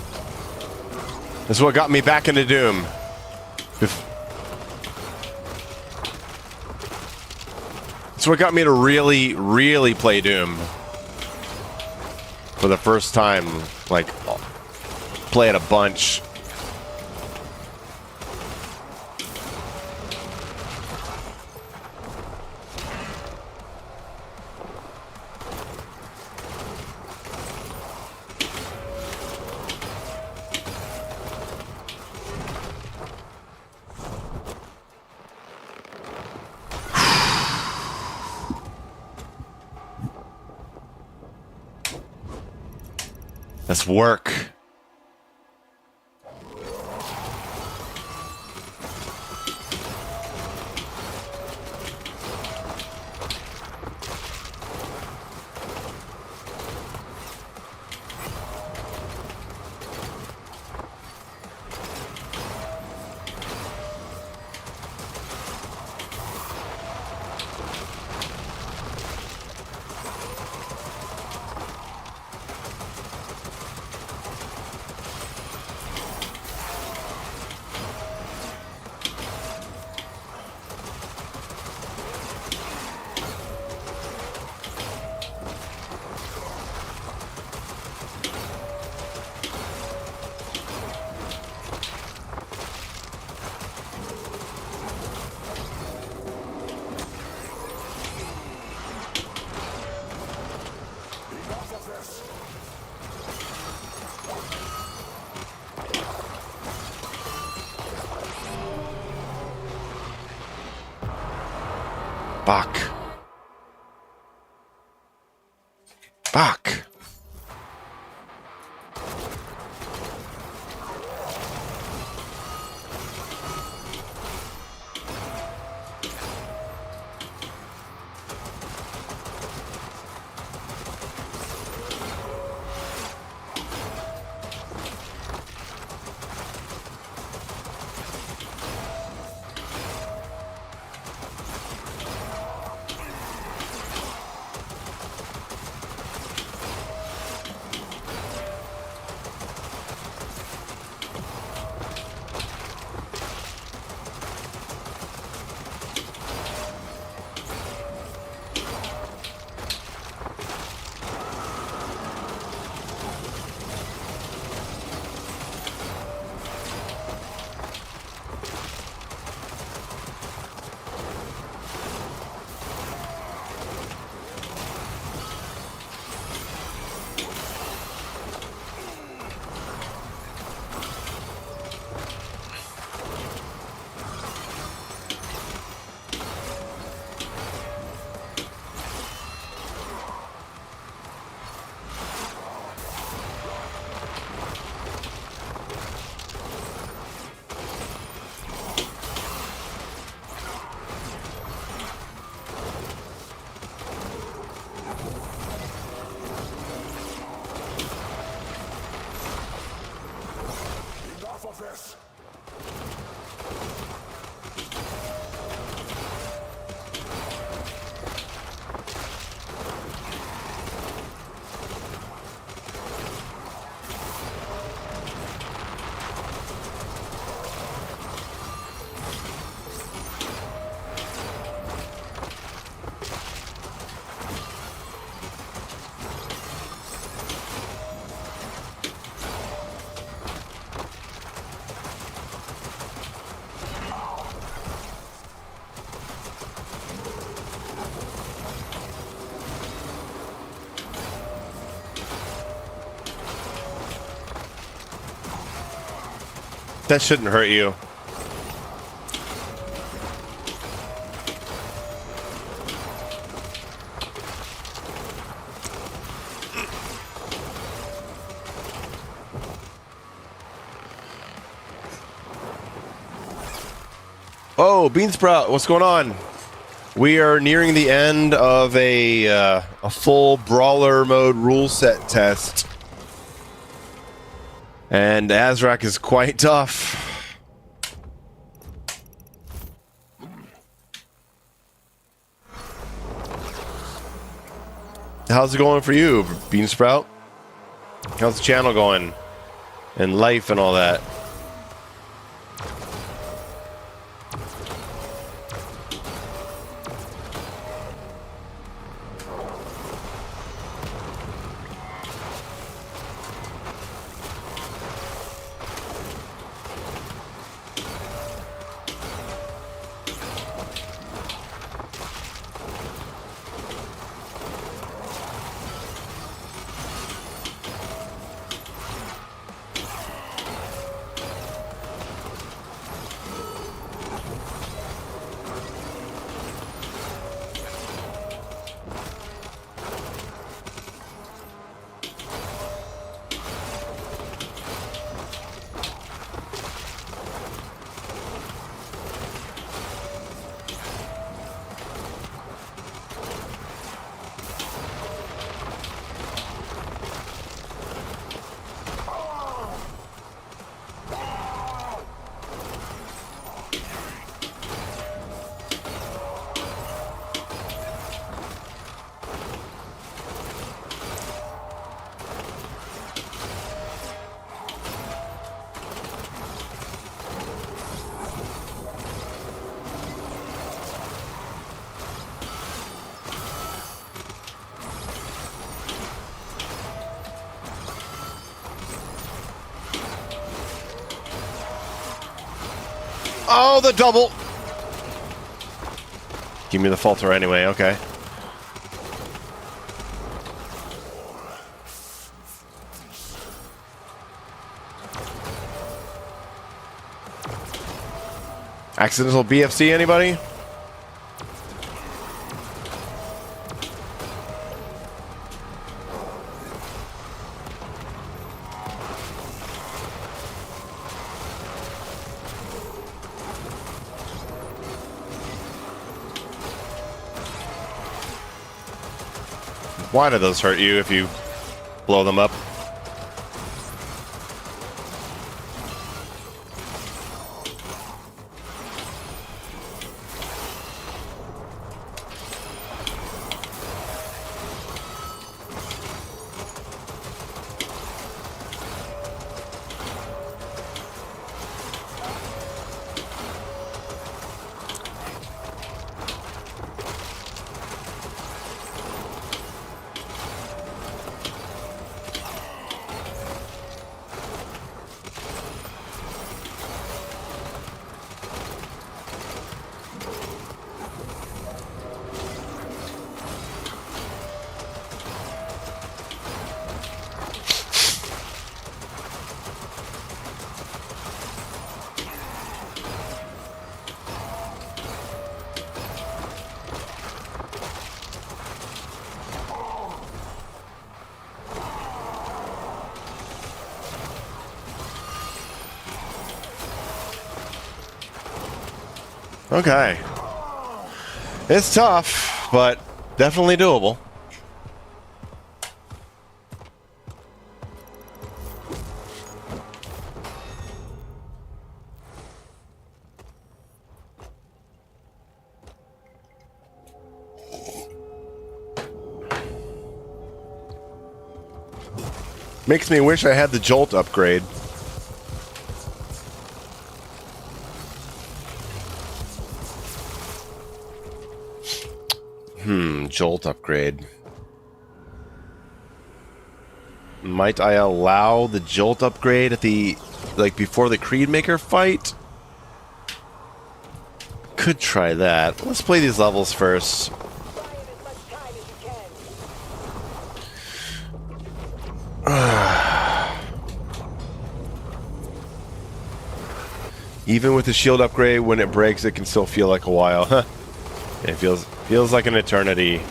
This is what got me back into Doom. It's what got me to really, really play Doom. For the first time. Like, play it a bunch. Let's work. Fuck. Fuck. Enough of this! That shouldn't hurt you. Oh, Beansprout, what's going on? We are nearing the end of a full brawler mode rule set test. And Azrak is quite tough. How's it going for you, Beansprout? How's the channel going? And life and all that? Oh, the double! Give me the falter anyway, okay. Accidental BFC, anybody? Why do those hurt you if you blow them up? Okay. It's tough, but definitely doable. Makes me wish I had the Jolt upgrade. Jolt upgrade. Might I allow the Jolt upgrade at the, like, before the Creedmaker fight? Could try that. Let's play these levels first. Buy in as much time as you can. Even with the shield upgrade, when it breaks, it can still feel like a while. Huh. It feels like an eternity.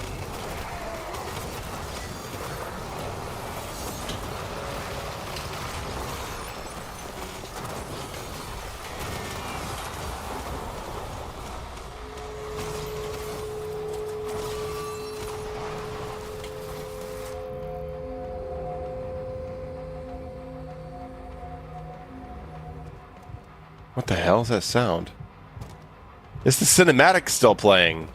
What the hell is that sound? Is the cinematic still playing?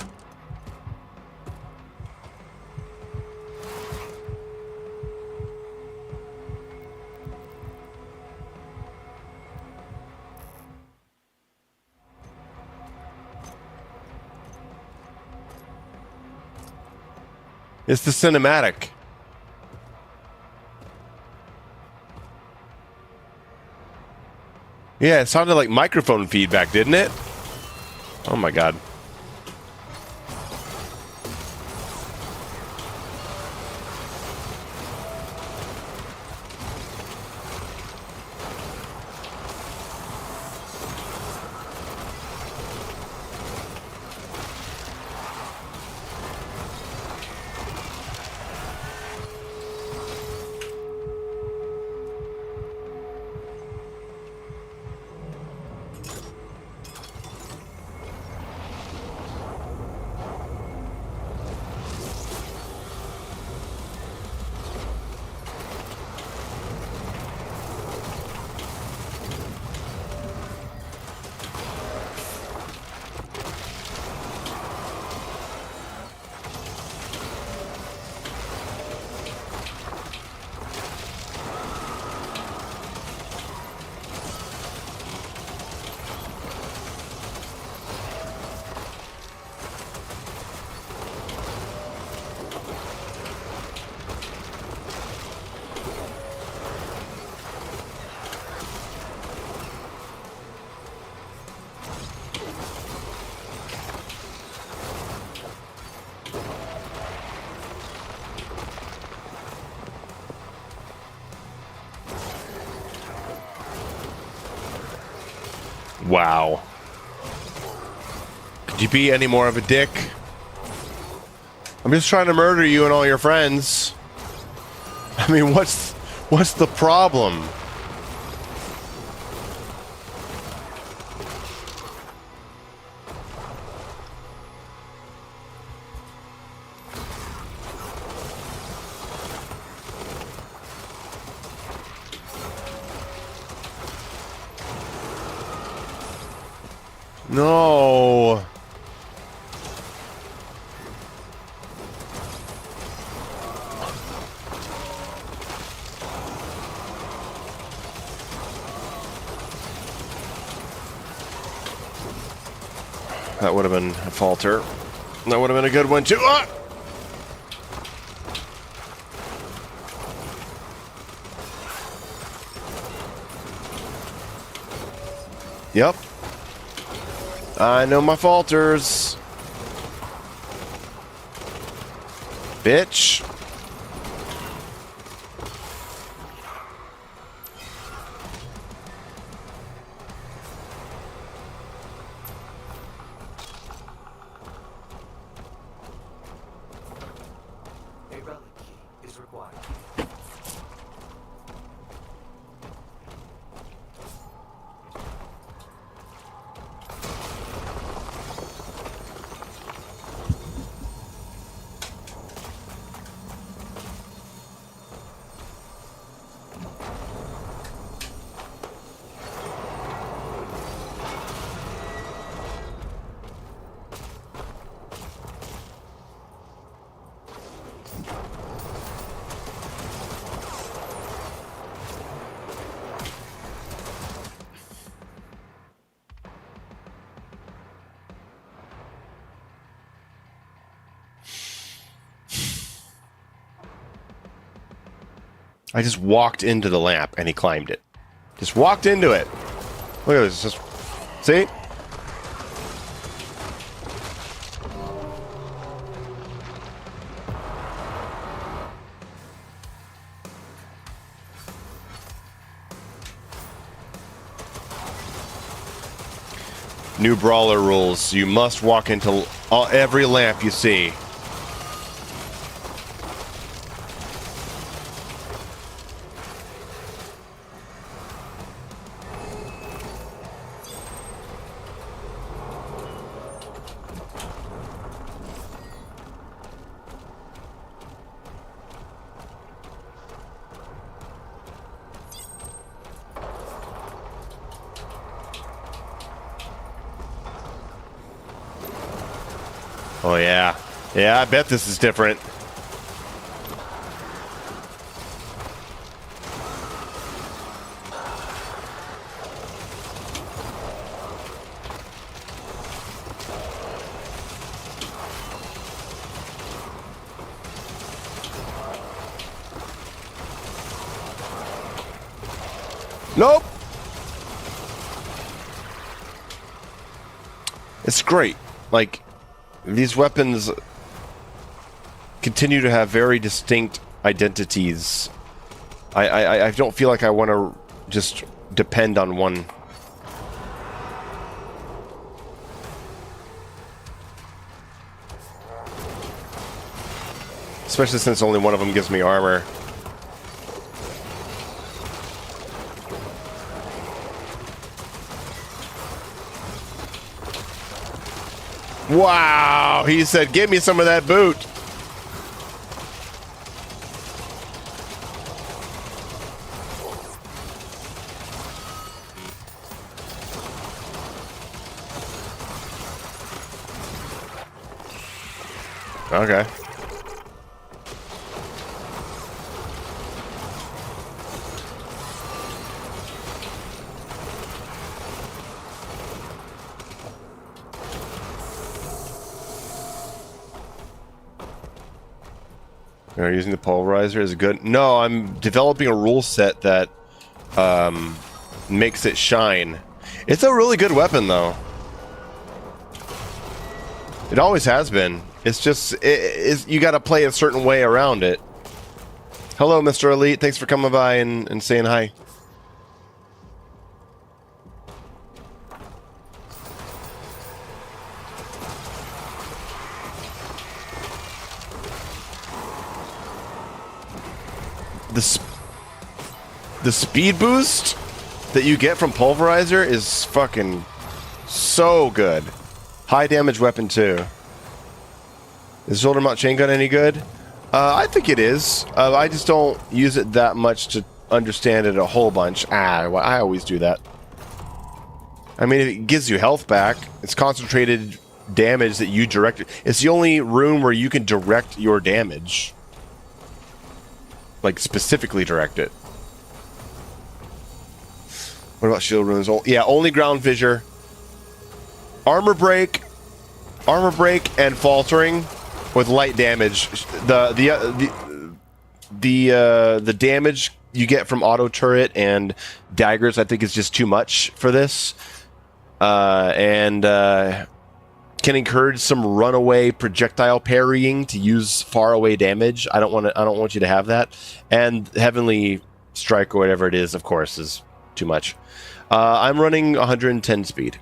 It's the cinematic. Yeah, it sounded like microphone feedback, didn't it? Oh my god. Wow. Could you be any more of a dick? I'm just trying to murder you and all your friends. I mean, what's the problem? No. That would have been a falter. That would have been a good one too. Ah! Yep. I know my falters. Bitch. A relic key is required. I just walked into the lamp and he climbed it. Just walked into it. Look at this. Just see? New brawler rules. You must walk into every lamp you see. Oh, yeah. Yeah, I bet this is different. Nope. It's great. Like, these weapons continue to have very distinct identities. I don't feel like I want to just depend on one. Especially since only one of them gives me armor. Wow, he said, give me some of that boot. Okay. Are you using the pulverizer? Is it good? No, I'm developing a rule set that makes it shine. It's a really good weapon, though. It always has been. It's just you got to play a certain way around it. Hello, Mr. Elite. Thanks for coming by and saying hi. The speed boost that you get from pulverizer is fucking so good. High damage weapon too. Is shoulder mount chain gun any good? I think it is. I just don't use it that much to understand it a whole bunch. I always do that. I mean, it gives you health back. It's concentrated damage that you direct. It's the only room where you can direct your damage. Like, specifically direct it. What about shield runes? Yeah, only ground fissure. Armor break, and faltering with light damage. The damage you get from auto turret and daggers, I think, is just too much for this. And can encourage some runaway projectile parrying to use far away damage. I don't want you to have that. And heavenly strike or whatever it is, of course, is too much. I'm running 110 speed.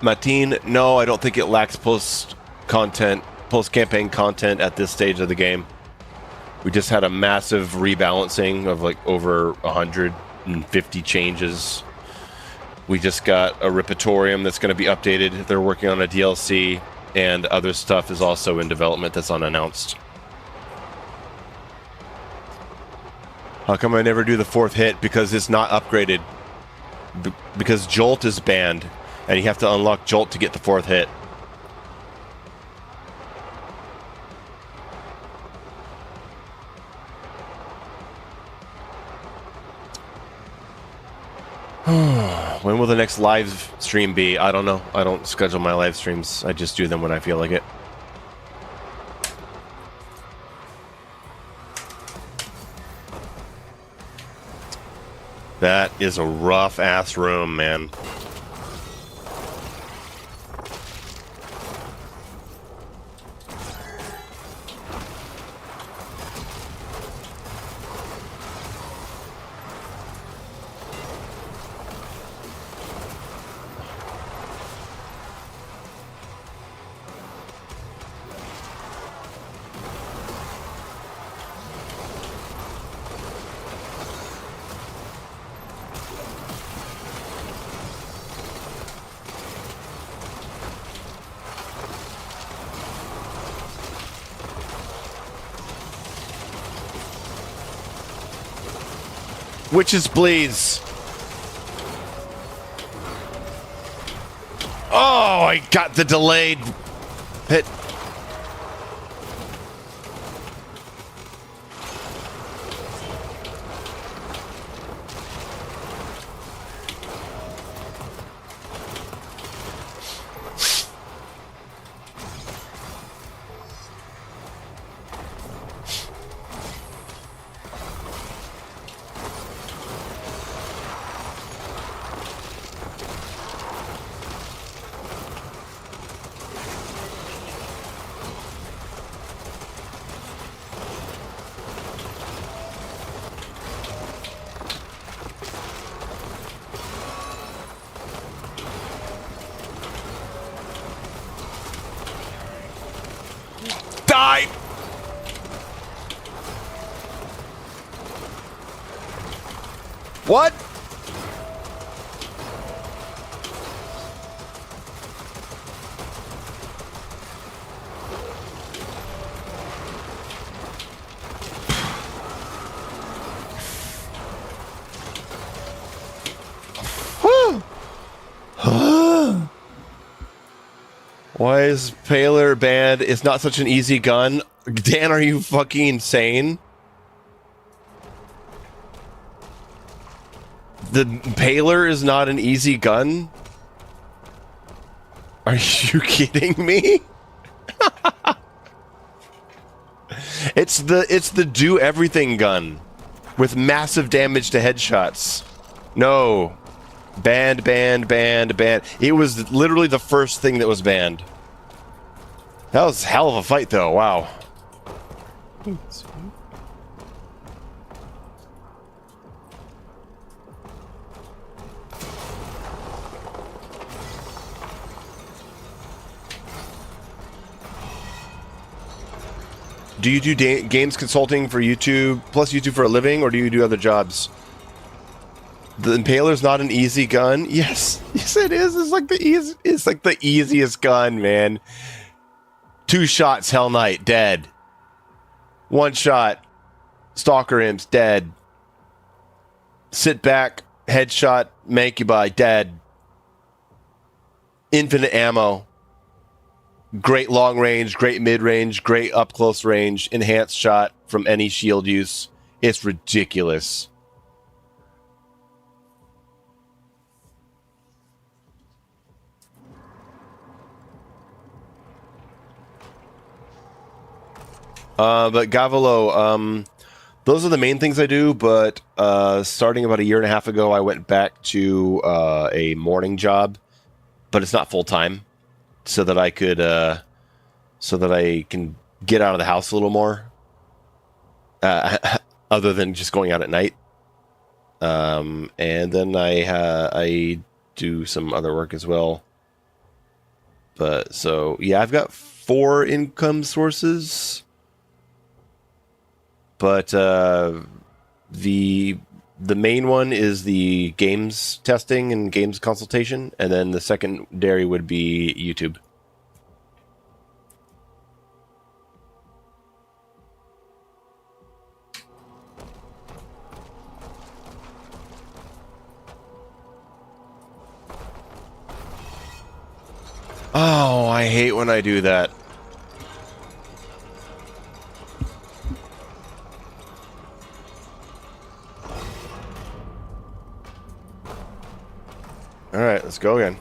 Mateen, no, I don't think it lacks post-campaign content at this stage of the game. We just had a massive rebalancing of like over 150 changes. We just got a Repertorium that's going to be updated. They're working on a DLC, and other stuff is also in development that's unannounced. How come I never do the 4th hit? Because it's not upgraded. Because Jolt is banned. And you have to unlock Jolt to get the 4th hit. When will the next live stream be? I don't know. I don't schedule my live streams. I just do them when I feel like it. That is a rough-ass room, man. Witches, please. Oh, I got the delayed hit. die! What? Why is Paler banned? It's not such an easy gun. Dan, are you fucking insane? The Paler is not an easy gun? Are you kidding me? It's the do everything gun with massive damage to headshots. No. Banned, banned, banned, banned. It was literally the first thing that was banned. That was a hell of a fight, though. Wow. Do you do games consulting for YouTube, plus YouTube for a living, or do you do other jobs? The Impaler's not an easy gun. Yes, yes, it is. It's like the easiest gun, man. 2 shots, Hell Knight, dead. 1 shot, Stalker Imps, dead. Sit back, headshot, Mancubi, dead. Infinite ammo. Great long range, great mid range, great up close range, enhanced shot from any shield use. It's ridiculous. But Gavalo, those are the main things I do, but starting about a year and a half ago, I went back to a morning job, but it's not full time, so that I could, so that I can get out of the house a little more, other than just going out at night. And then I do some other work as well. But so yeah, I've got 4 income sources. But the main one is the games testing and games consultation, and then the secondary would be YouTube. Oh, I hate when I do that. All right, let's go again.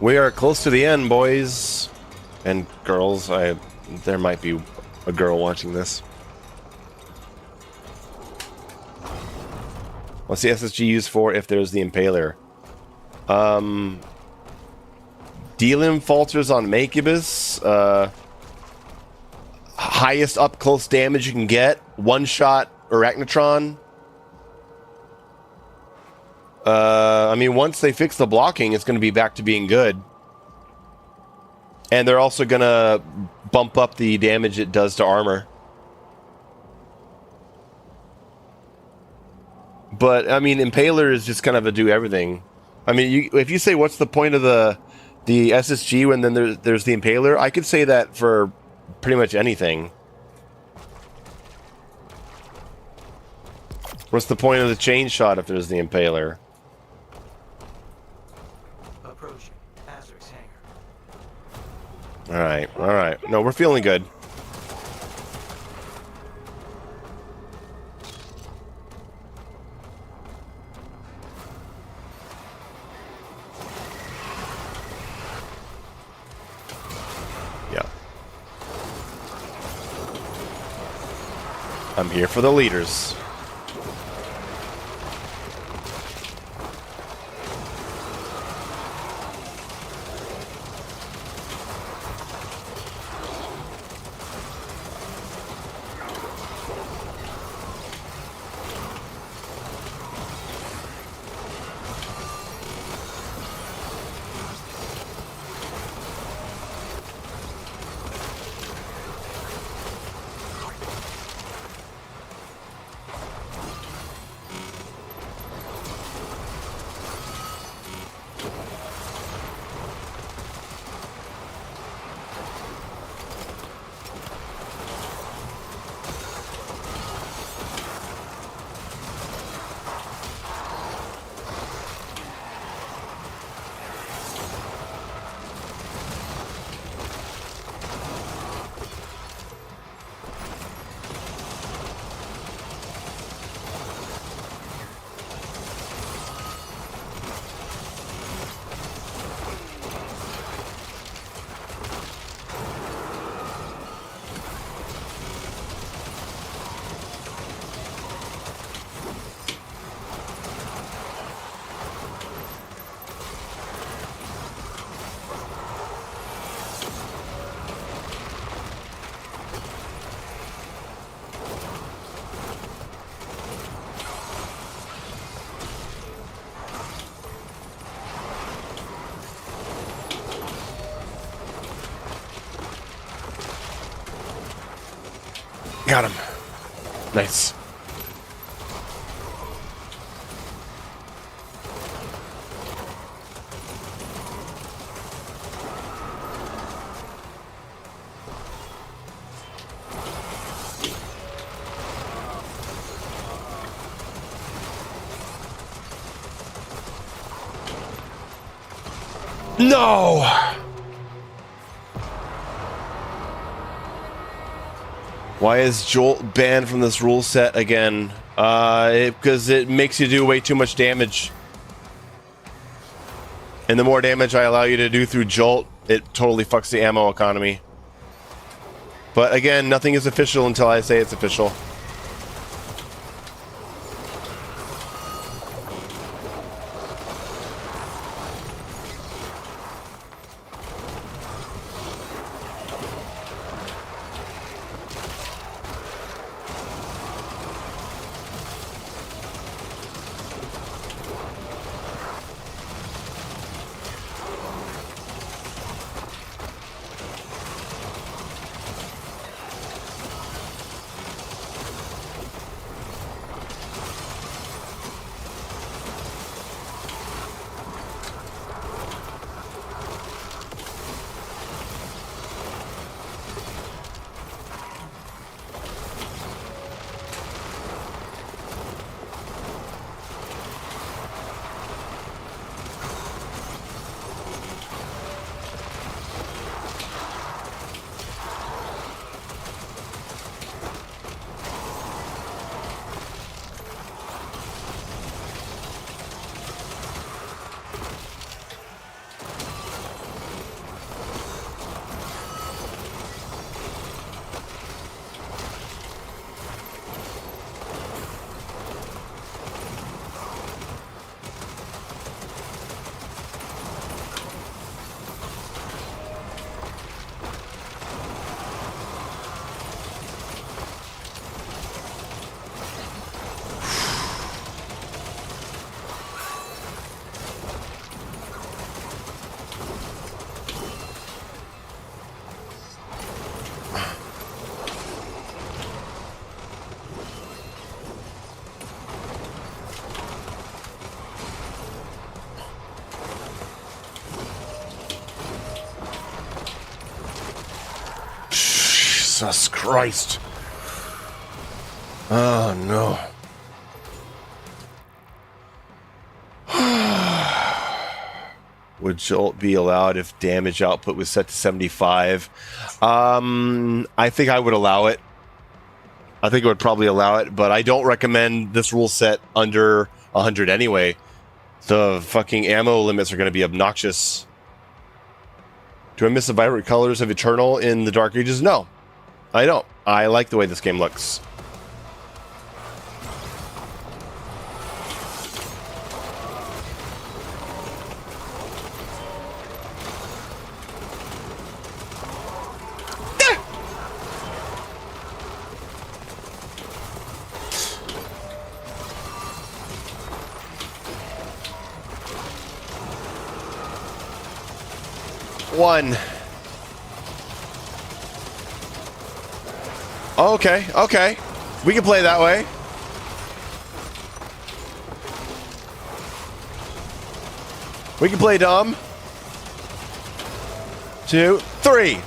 We are close to the end, boys and girls. There might be a girl watching this. What's the SSG used for if there's the Impaler? Dealing falters on Macubus. Highest up close damage you can get. 1-shot Arachnotron. I mean, once they fix the blocking, it's going to be back to being good. And they're also going to bump up the damage it does to armor. But, I mean, Impaler is just kind of a do-everything. I mean, if you say, what's the point of the SSG when then there's the Impaler, I could say that for pretty much anything. What's the point of the chain shot if there's the Impaler? Approaching Azur's hangar. Alright, alright. No, we're feeling good. Yeah. I'm here for the leaders. Got him. Nice. No! Why is Jolt banned from this rule set again? Because it makes you do way too much damage. And the more damage I allow you to do through Jolt, it totally fucks the ammo economy. But again, nothing is official until I say it's official. Jesus Christ. Oh no. Would Jolt be allowed if damage output was set to 75? I think I would allow it. I think I would probably allow it, but I don't recommend this rule set under 100 anyway. The fucking ammo limits are going to be obnoxious. Do I miss the vibrant colors of Eternal in the Dark Ages? No, I don't. I like the way this game looks. One. Okay, okay. We can play that way. We can play dumb. 2, 3.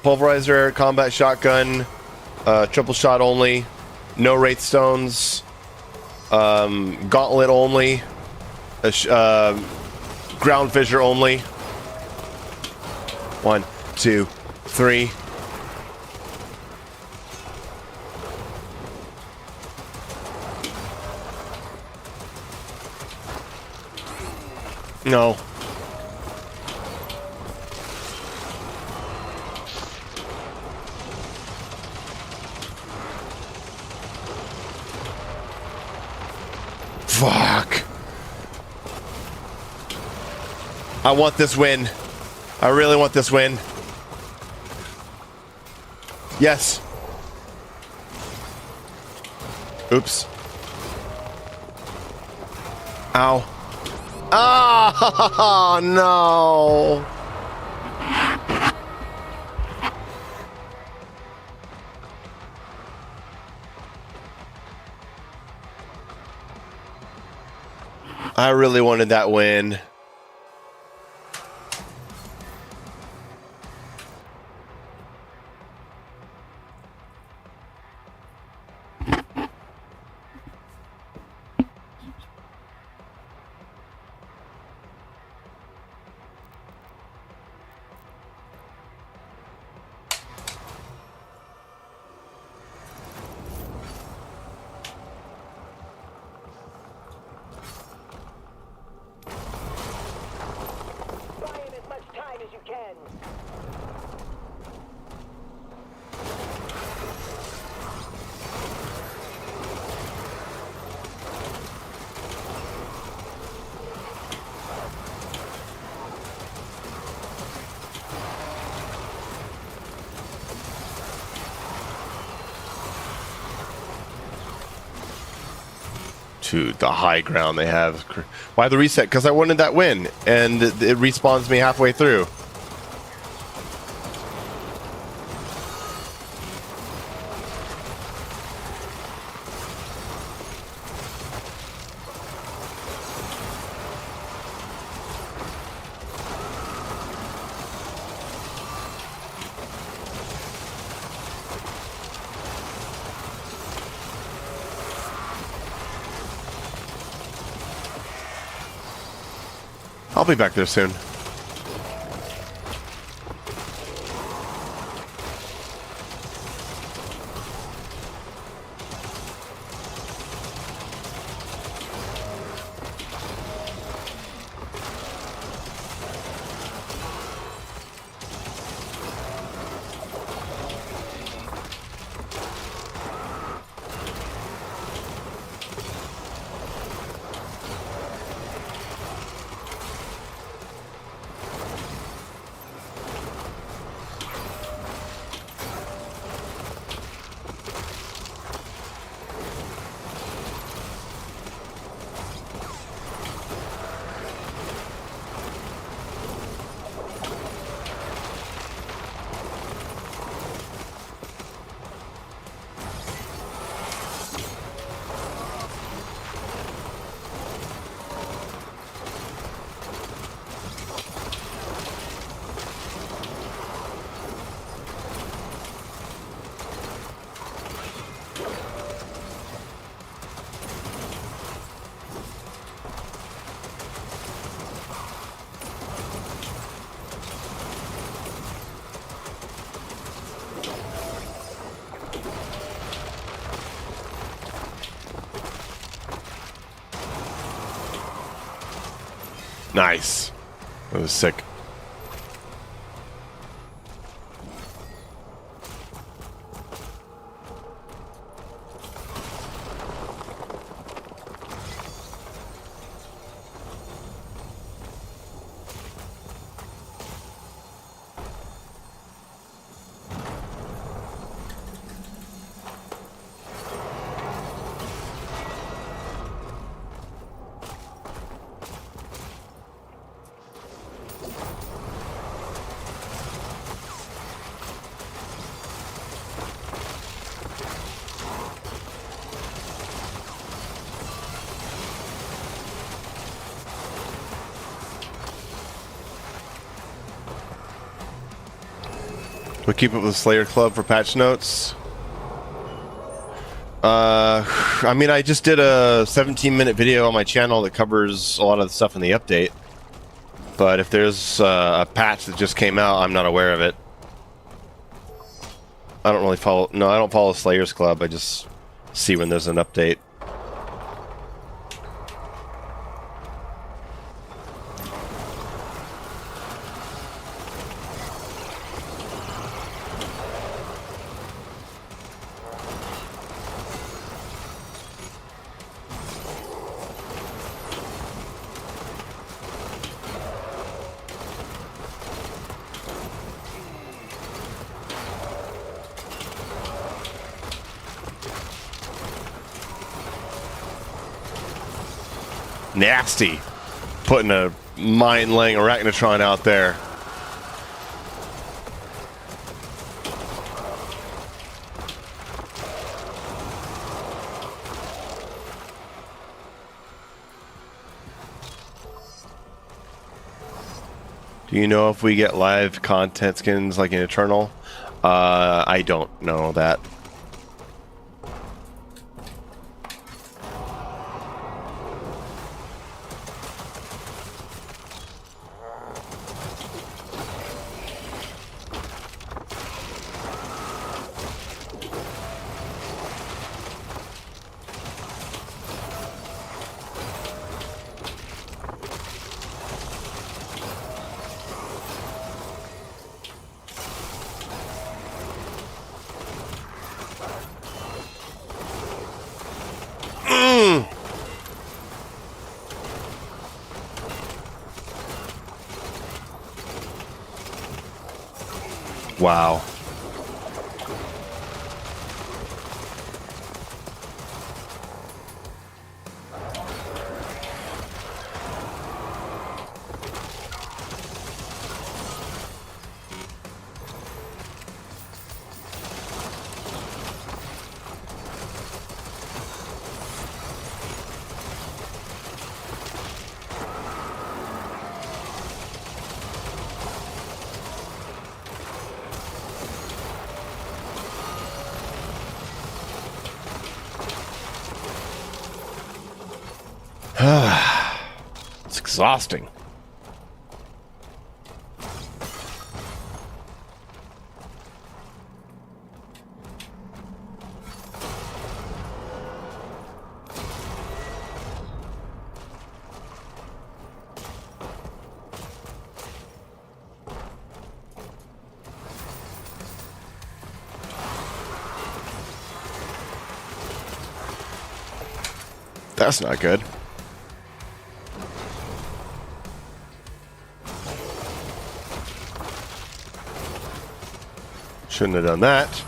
Pulverizer, combat shotgun, triple shot only, no wraith stones, gauntlet only, ground fissure only. 1, 2, 3. No. Fuck. I want this win. I really want this win. Yes. Oops. Ow. Ah, no. I really wanted that win. Buy in as much time as you can. Dude, the high ground they have. Why the reset? Because I wanted that win, and it respawns me halfway through. I'll be back there soon. Nice. That was sick. We keep up with Slayer Club for patch notes. I mean, I just did a 17-minute video on my channel that covers a lot of the stuff in the update. But if there's a patch that just came out, I'm not aware of it. I don't really follow... No, I don't follow Slayers Club. I just see when there's an update. Nasty. Putting a mind-laying arachnotron out there. Do you know if we get live content skins like in Eternal? I don't know that. Wow. It's exhausting. That's not good. Shouldn't have done that.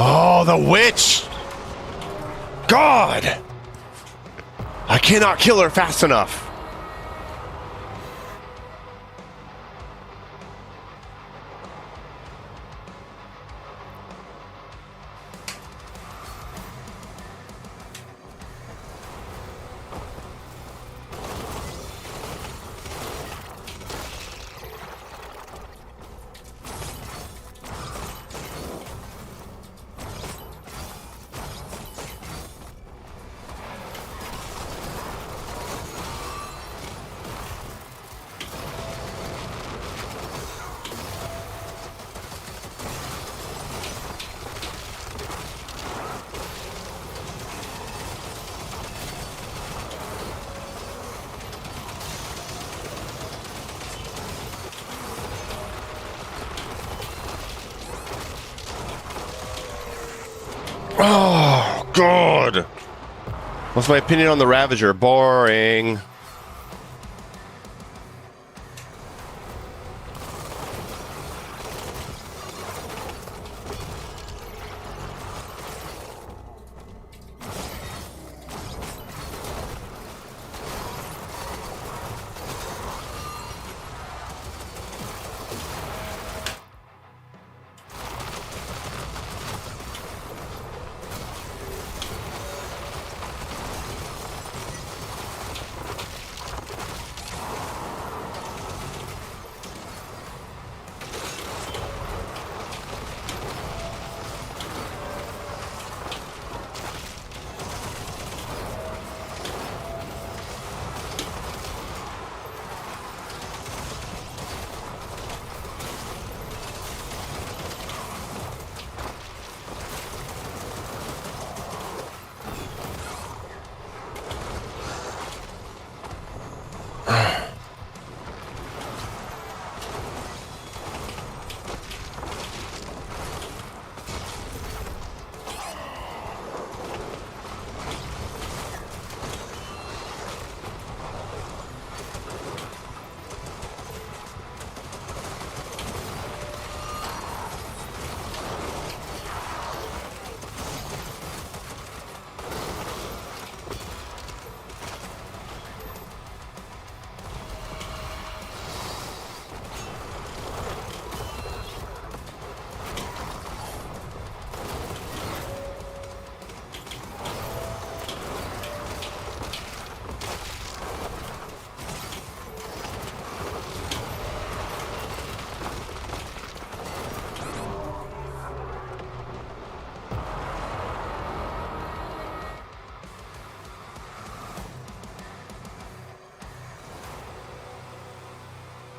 Oh, the witch! God! I cannot kill her fast enough. Oh, God. What's my opinion on the Ravager? Boring.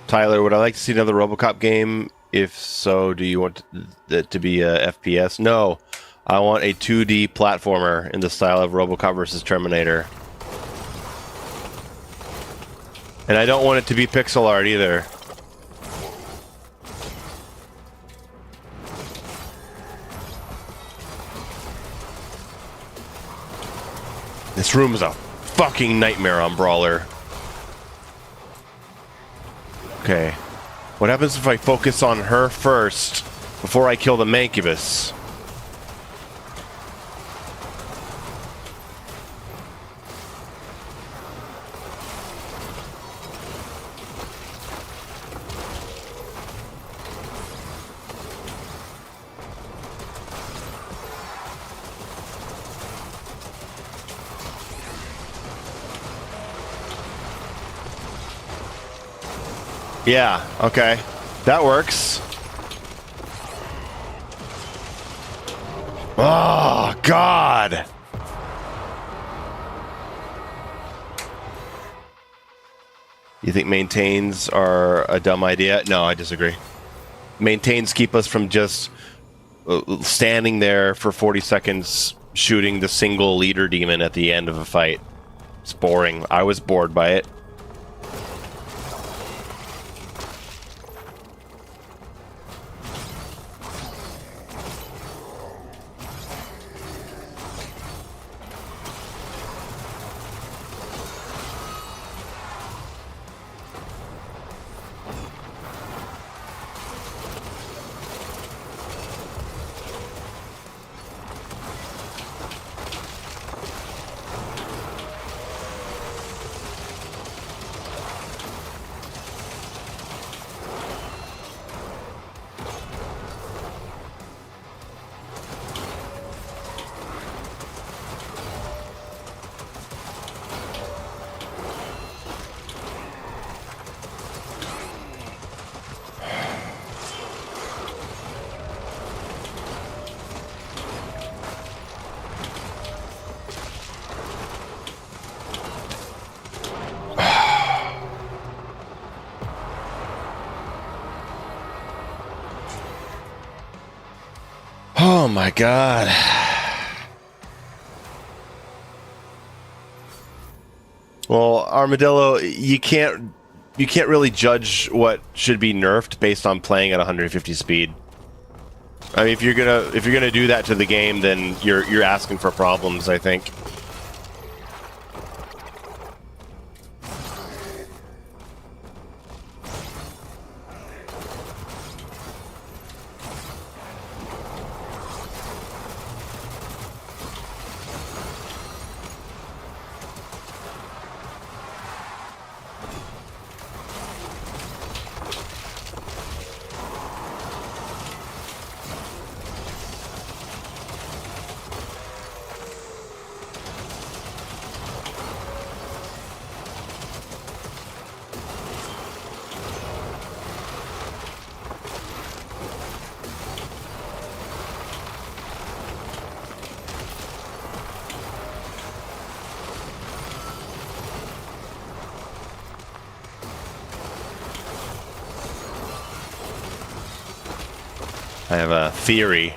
Tyler, would I like to see another RoboCop game? If so, do you want it to be a FPS? No, I want a 2D platformer in the style of RoboCop versus Terminator. And I don't want it to be pixel art either. This room is a fucking nightmare on Brawler. Okay. What happens if I focus on her first before I kill the Mancubus? Yeah, okay. That works. Oh, God! You think maintains are a dumb idea? No, I disagree. Maintains keep us from just standing there for 40 seconds shooting the single leader demon at the end of a fight. It's boring. I was bored by it. Oh my God. Well, Armadillo, you can't really judge what should be nerfed based on playing at 150 speed. I mean, if you're gonna do that to the game, then you're asking for problems, I think. I have a theory.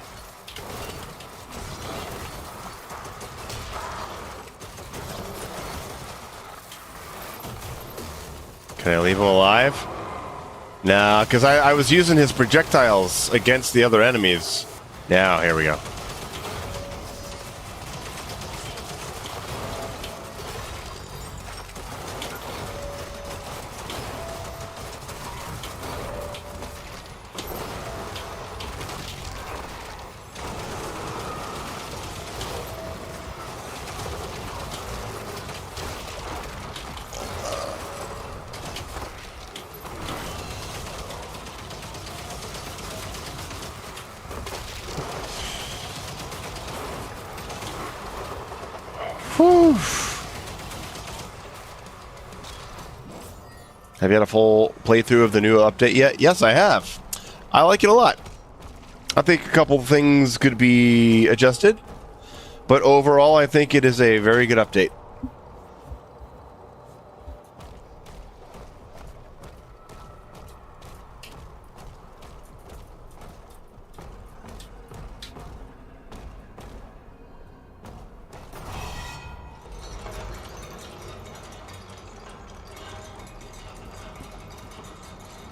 Can I leave him alive? No, because I was using his projectiles against the other enemies. Now, here we go. Whew. Have you had a full playthrough of the new update yet? Yes, I have. I like it a lot. I think a couple of things could be adjusted, but overall, I think it is a very good update.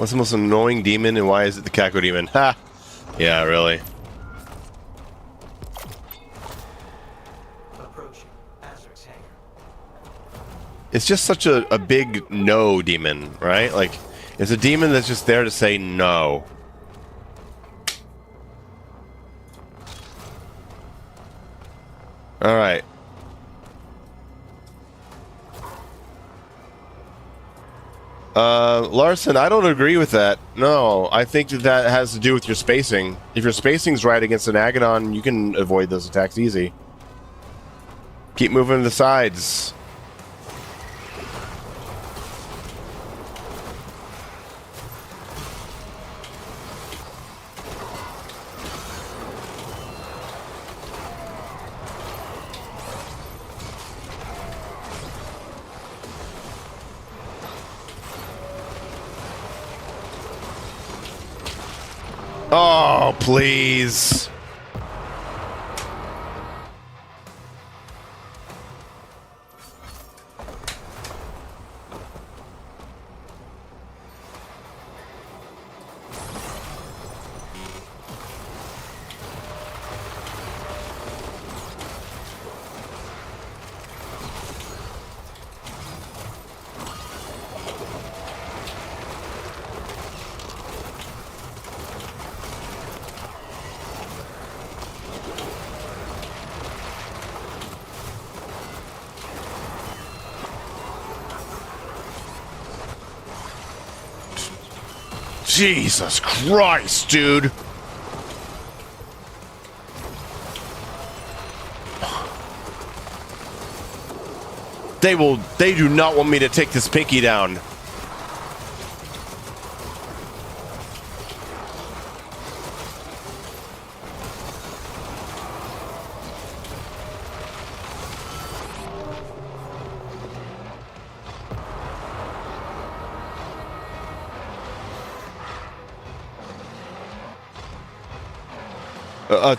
What's the most annoying demon and why is it the Kako demon? Ha! Yeah, really. Approaching Azric's hangar. It's just such a big no demon, right? Like, it's a demon that's just there to say no. Alright. Larson, I don't agree with that. No, I think that has to do with your spacing. If your spacing's right against an Agadon, you can avoid those attacks easy. Keep moving to the sides. Oh, please. Jesus Christ, dude. They do not want me to take this pinky down.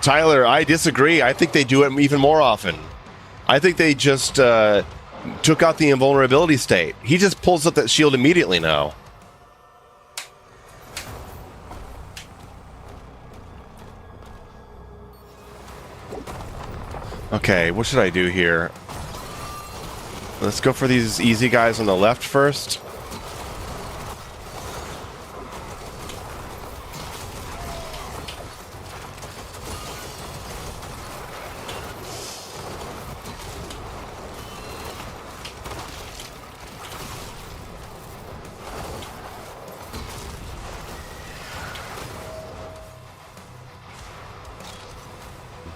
Tyler, I disagree. I think they do it even more often. I think they just took out the invulnerability state. He just pulls up that shield immediately now. Okay, what should I do here? Let's go for these easy guys on the left first.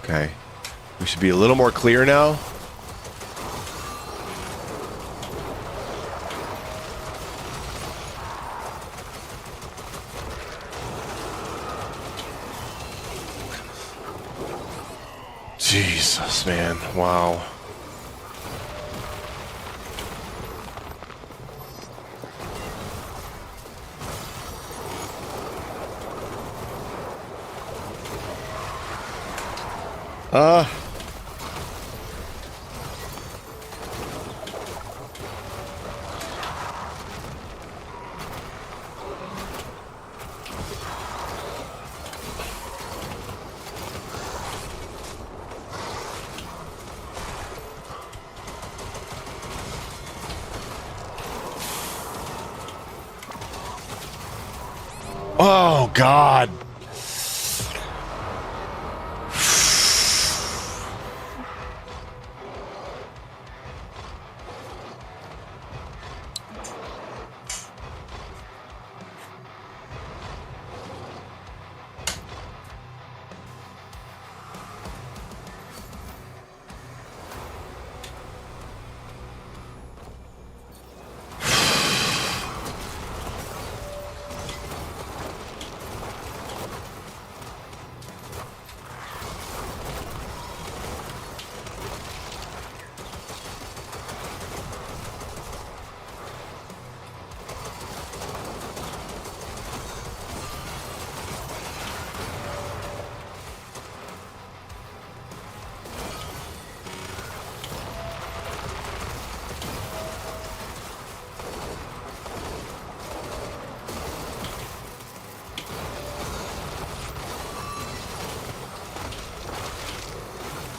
Okay. We should be a little more clear now. Jesus, man. Wow. Oh, God.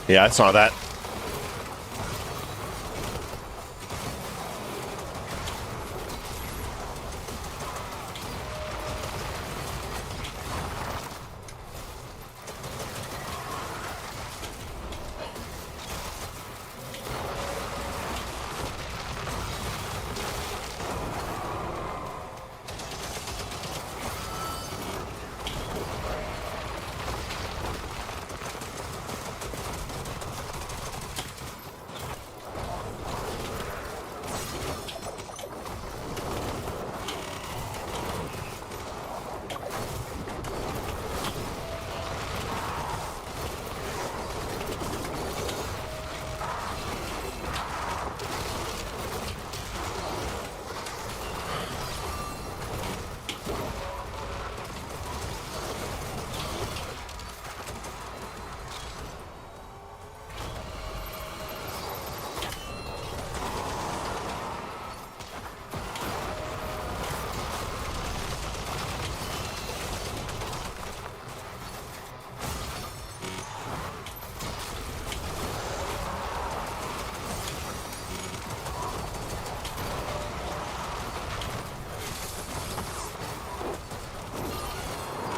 Yeah, I saw that.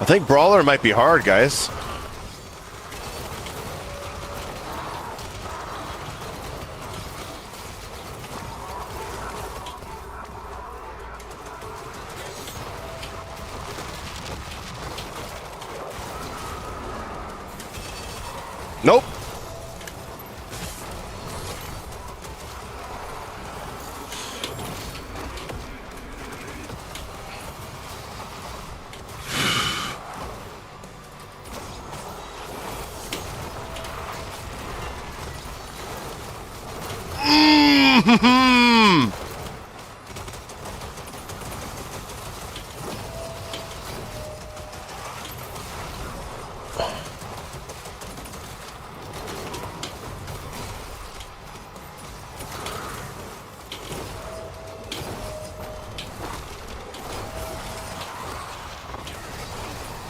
I think Brawler might be hard, guys. Nope.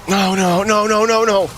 No, no, no, no, no, no.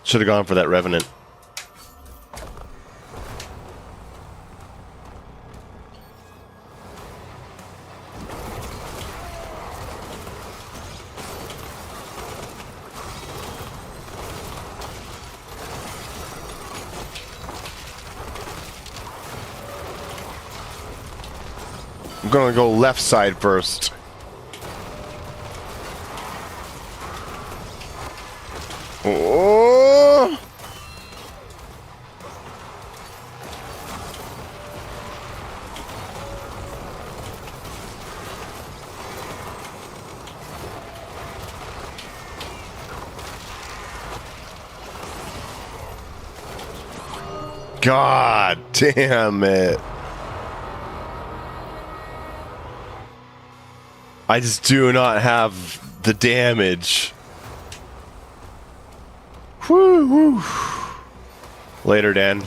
Should have gone for that Revenant. I'm gonna go left side first. Oh! God damn it. I just do not have the damage. Woo, woo. Later, Dan.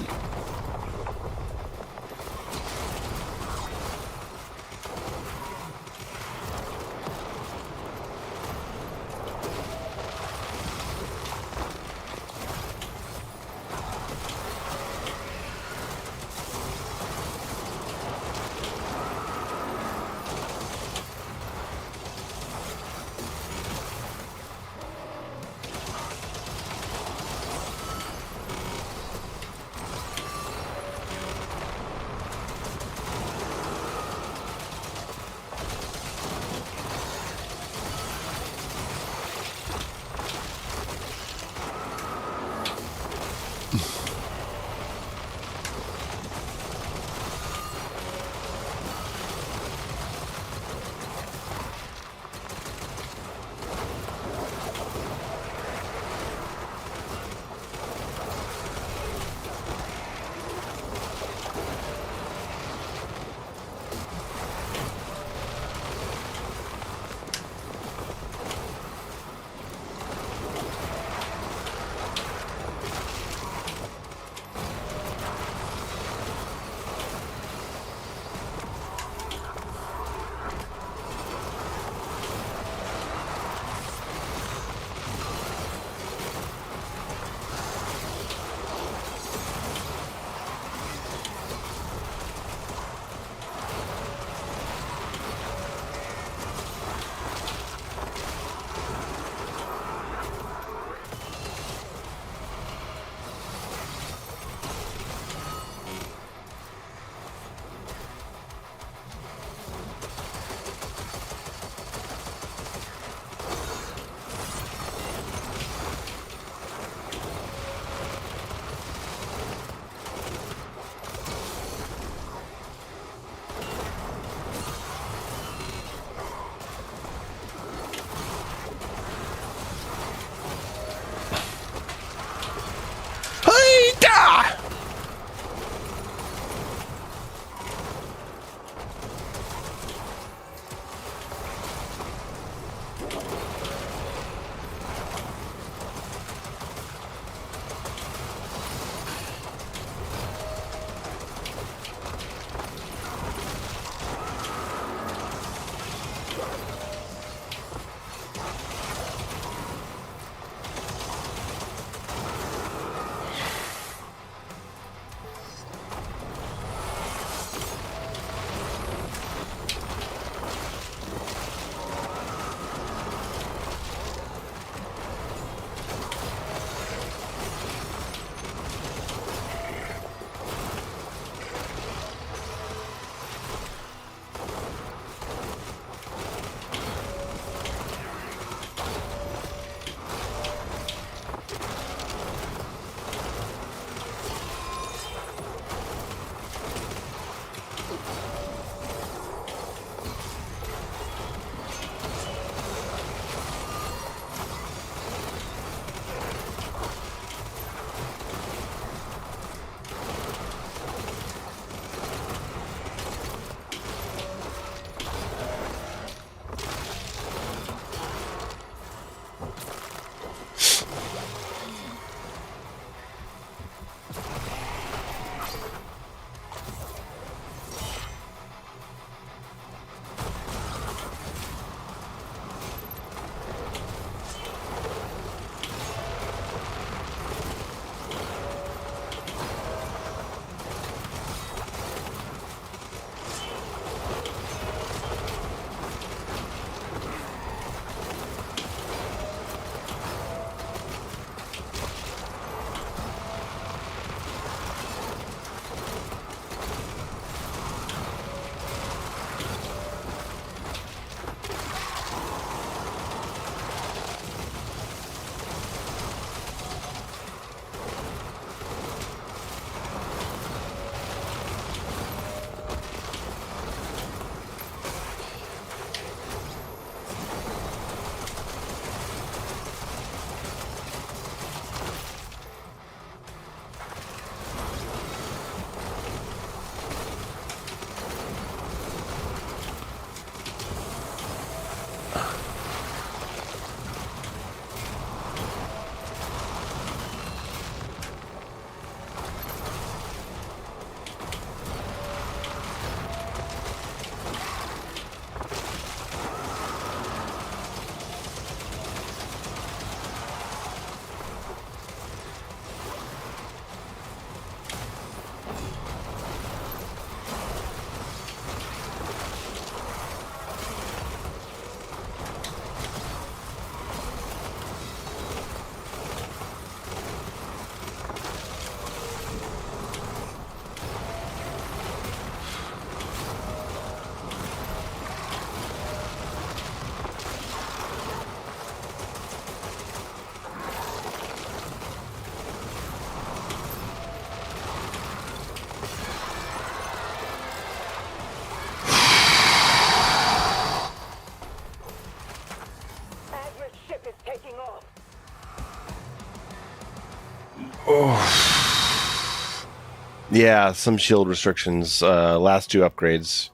Yeah, some shield restrictions. Last two upgrades,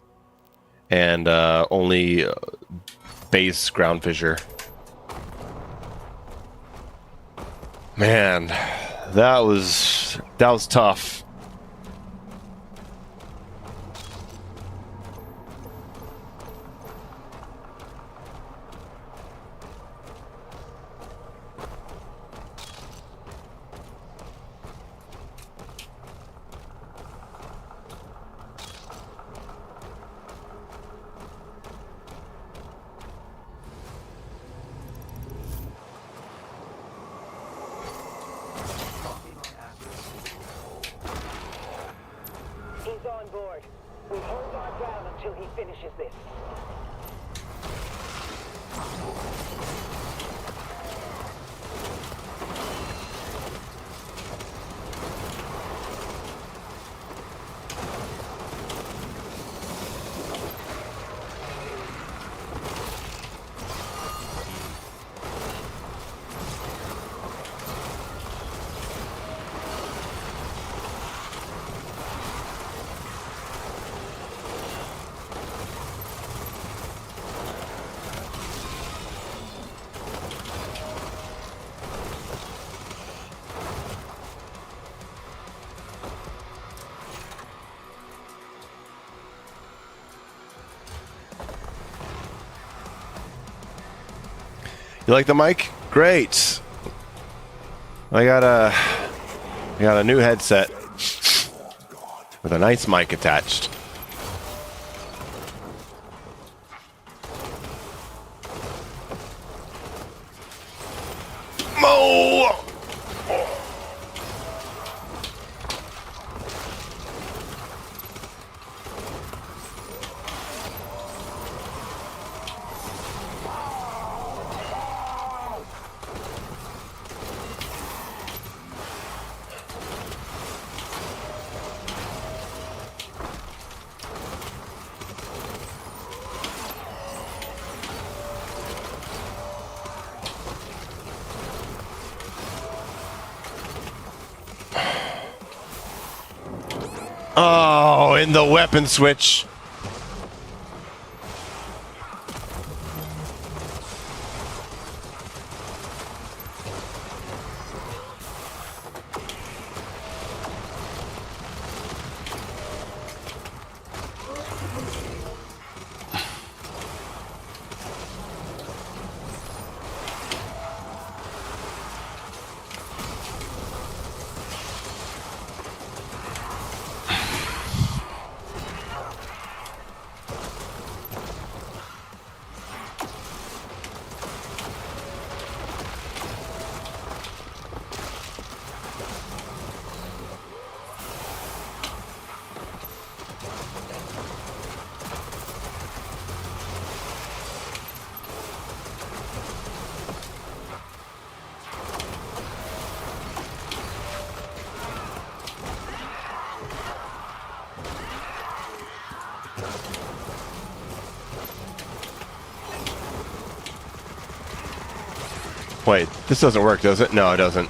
and only base ground fissure. Man, that was tough. He's on board. We hold our ground until he finishes this. You like the mic? Great. I got a new headset with a nice mic attached. Mo! Oh, in the weapon switch. Wait, this doesn't work, does it? No, it doesn't.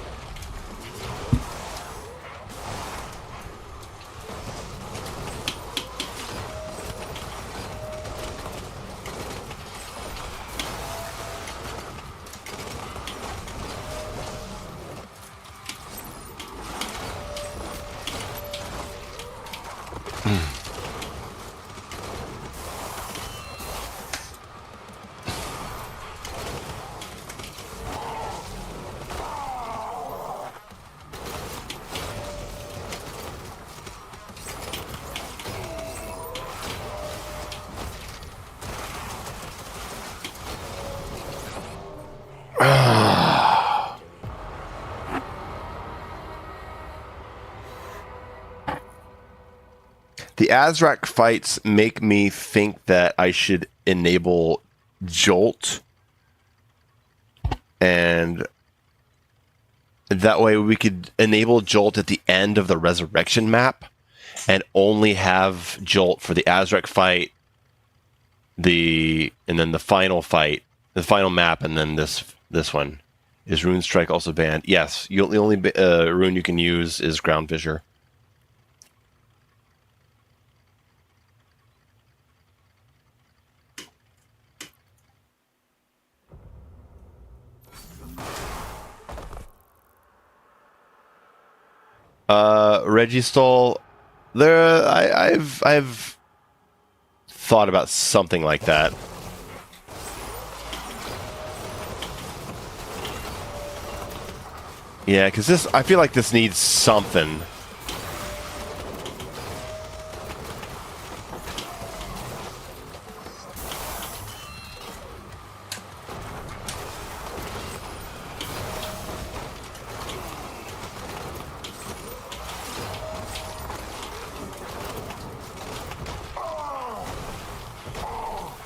The Azrak fights make me think that I should enable Jolt, and that way we could enable Jolt at the end of the Resurrection map and only have Jolt for the Azrak fight, and then the final fight, the final map, and then this one. Is Rune Strike also banned? Yes, the only rune you can use is Ground Fissure. Registol. I've thought about something like that. Yeah, because I feel like this needs something.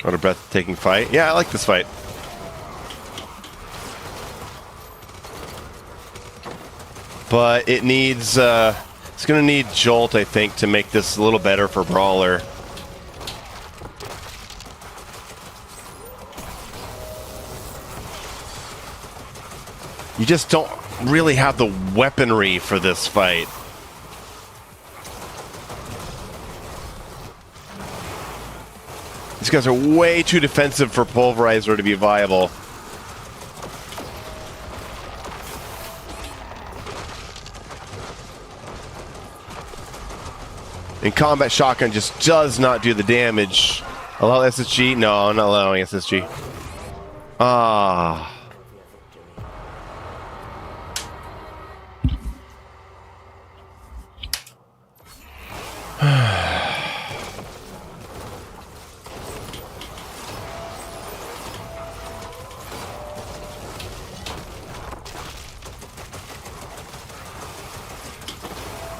What a breathtaking fight. Yeah, I like this fight. But it needs, it's going to need Jolt, I think, to make this a little better for Brawler. You just don't really have the weaponry for this fight. These guys are way too defensive for Pulverizer to be viable. And Combat Shotgun just does not do the damage. Allow SSG? No, I'm not allowing SSG. Ah.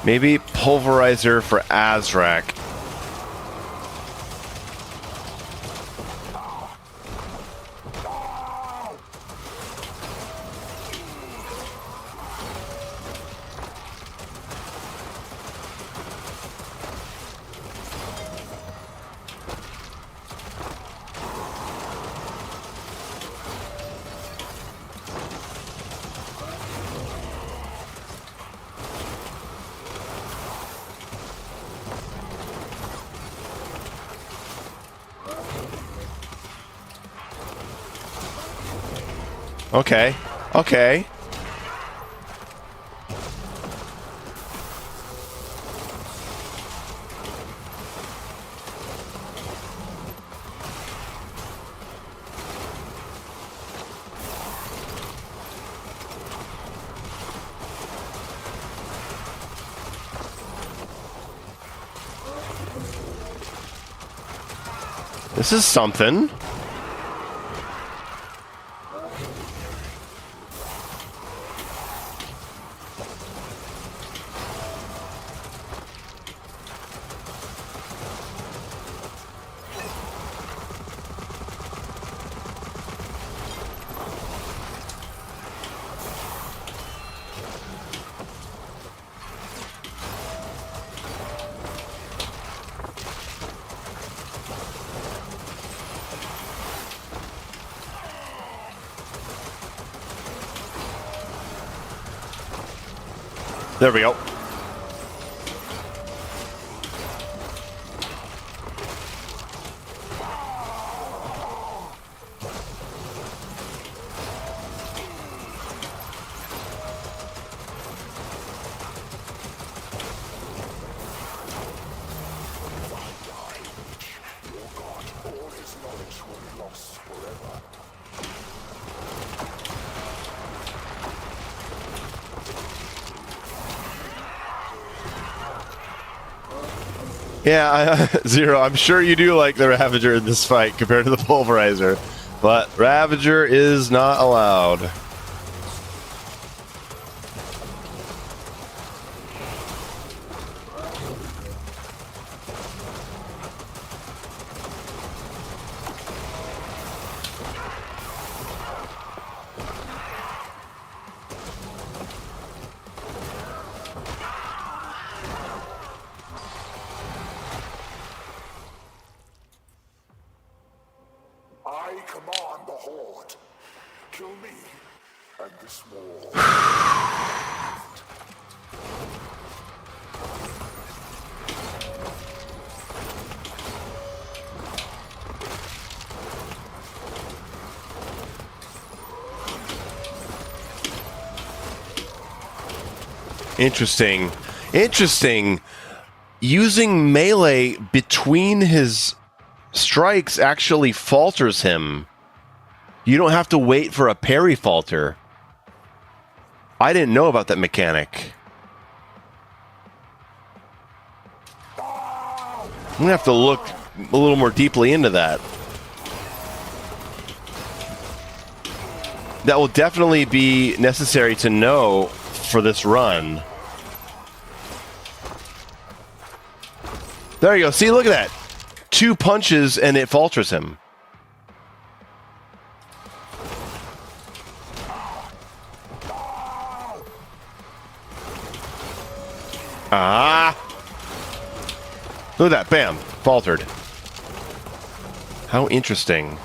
Maybe Pulverizer for Azrak. Okay. Okay. This is something. There we go. Yeah, Zero, I'm sure you do like the Ravager in this fight compared to the Pulverizer, but Ravager is not allowed. I command the Horde. Kill me, and this war. Interesting. Interesting. Using melee between his strikes actually falters him. You don't have to wait for a parry falter. I didn't know about that mechanic. I'm gonna have to look a little more deeply into that. That will definitely be necessary to know for this run. There you go. See, look at that. 2 punches and it falters him. Ah! Look at that. Bam. Faltered. How interesting.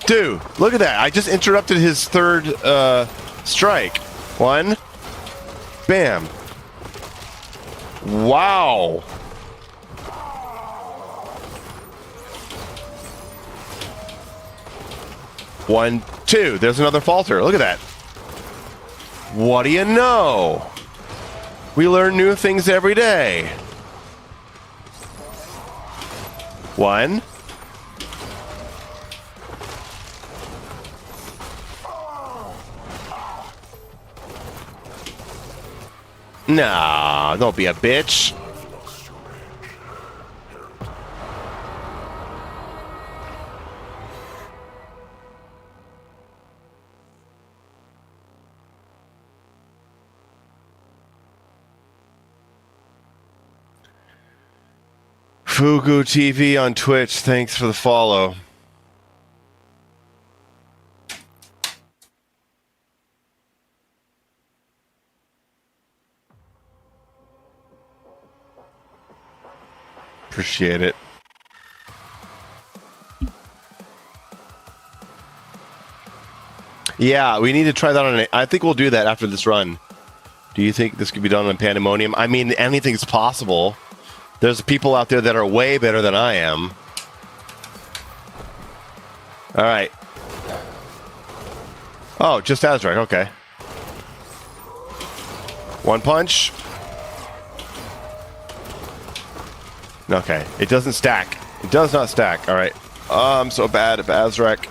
Dude, look at that. I just interrupted his third strike. 1. Bam. Wow. One, 2. There's another falter. Look at that. What do you know? We learn new things every day. 1. Nah, don't be a bitch. Fugu TV on Twitch, thanks for the follow. Appreciate it. Yeah, we need to try that on I think we'll do that after this run. Do you think this could be done on Pandemonium? I mean, anything's possible. There's people out there that are way better than I am. All right. Oh, just Azrak. Okay. 1 punch. Okay. It doesn't stack. It does not stack. All right. Oh, I'm so bad at Azrak.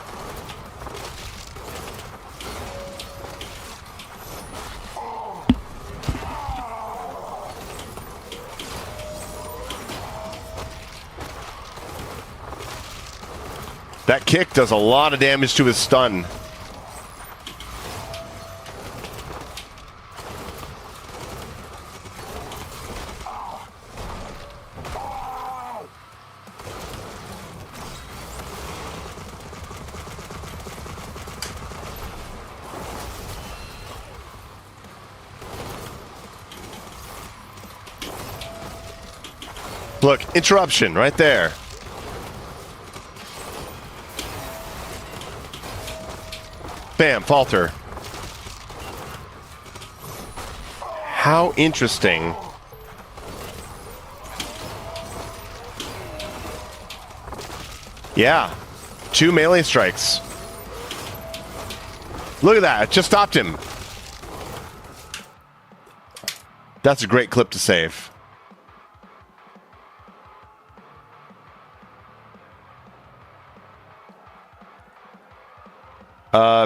That kick does a lot of damage to his stun. Look, interruption right there. Bam, falter. How interesting. Yeah. 2 melee strikes. Look at that. It just stopped him. That's a great clip to save.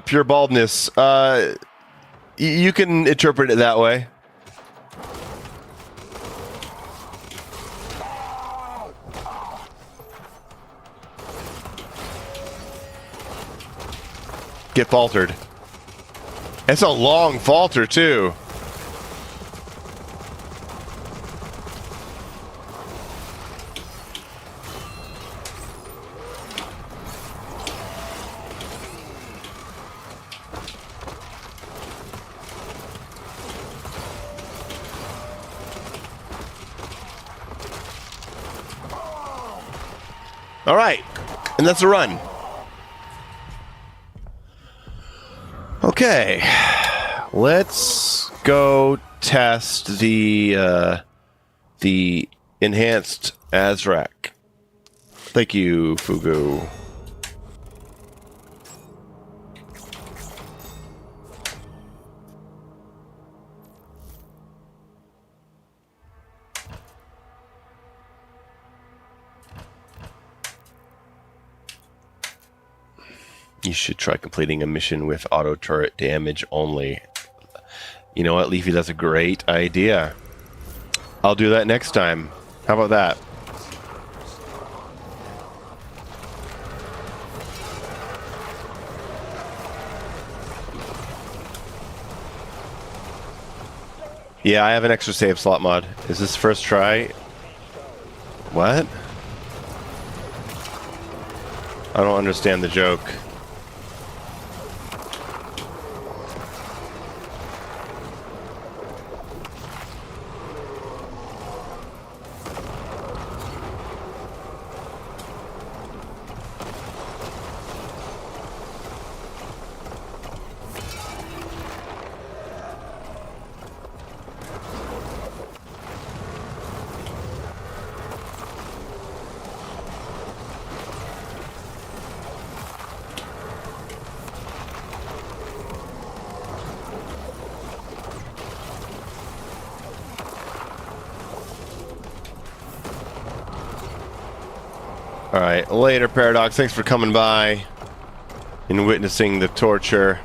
Pure baldness. You can interpret it that way. Get faltered. It's a long falter, too. All right, and that's a run. Okay, let's go test the enhanced Azrak. Thank you, Fugu. You should try completing a mission with auto turret damage only. You know what, Leafy, that's a great idea. I'll do that next time. How about that? Yeah, I have an extra save slot mod. Is this first try? What? I don't understand the joke. Alright, later, Paradox. Thanks for coming by and witnessing the torture.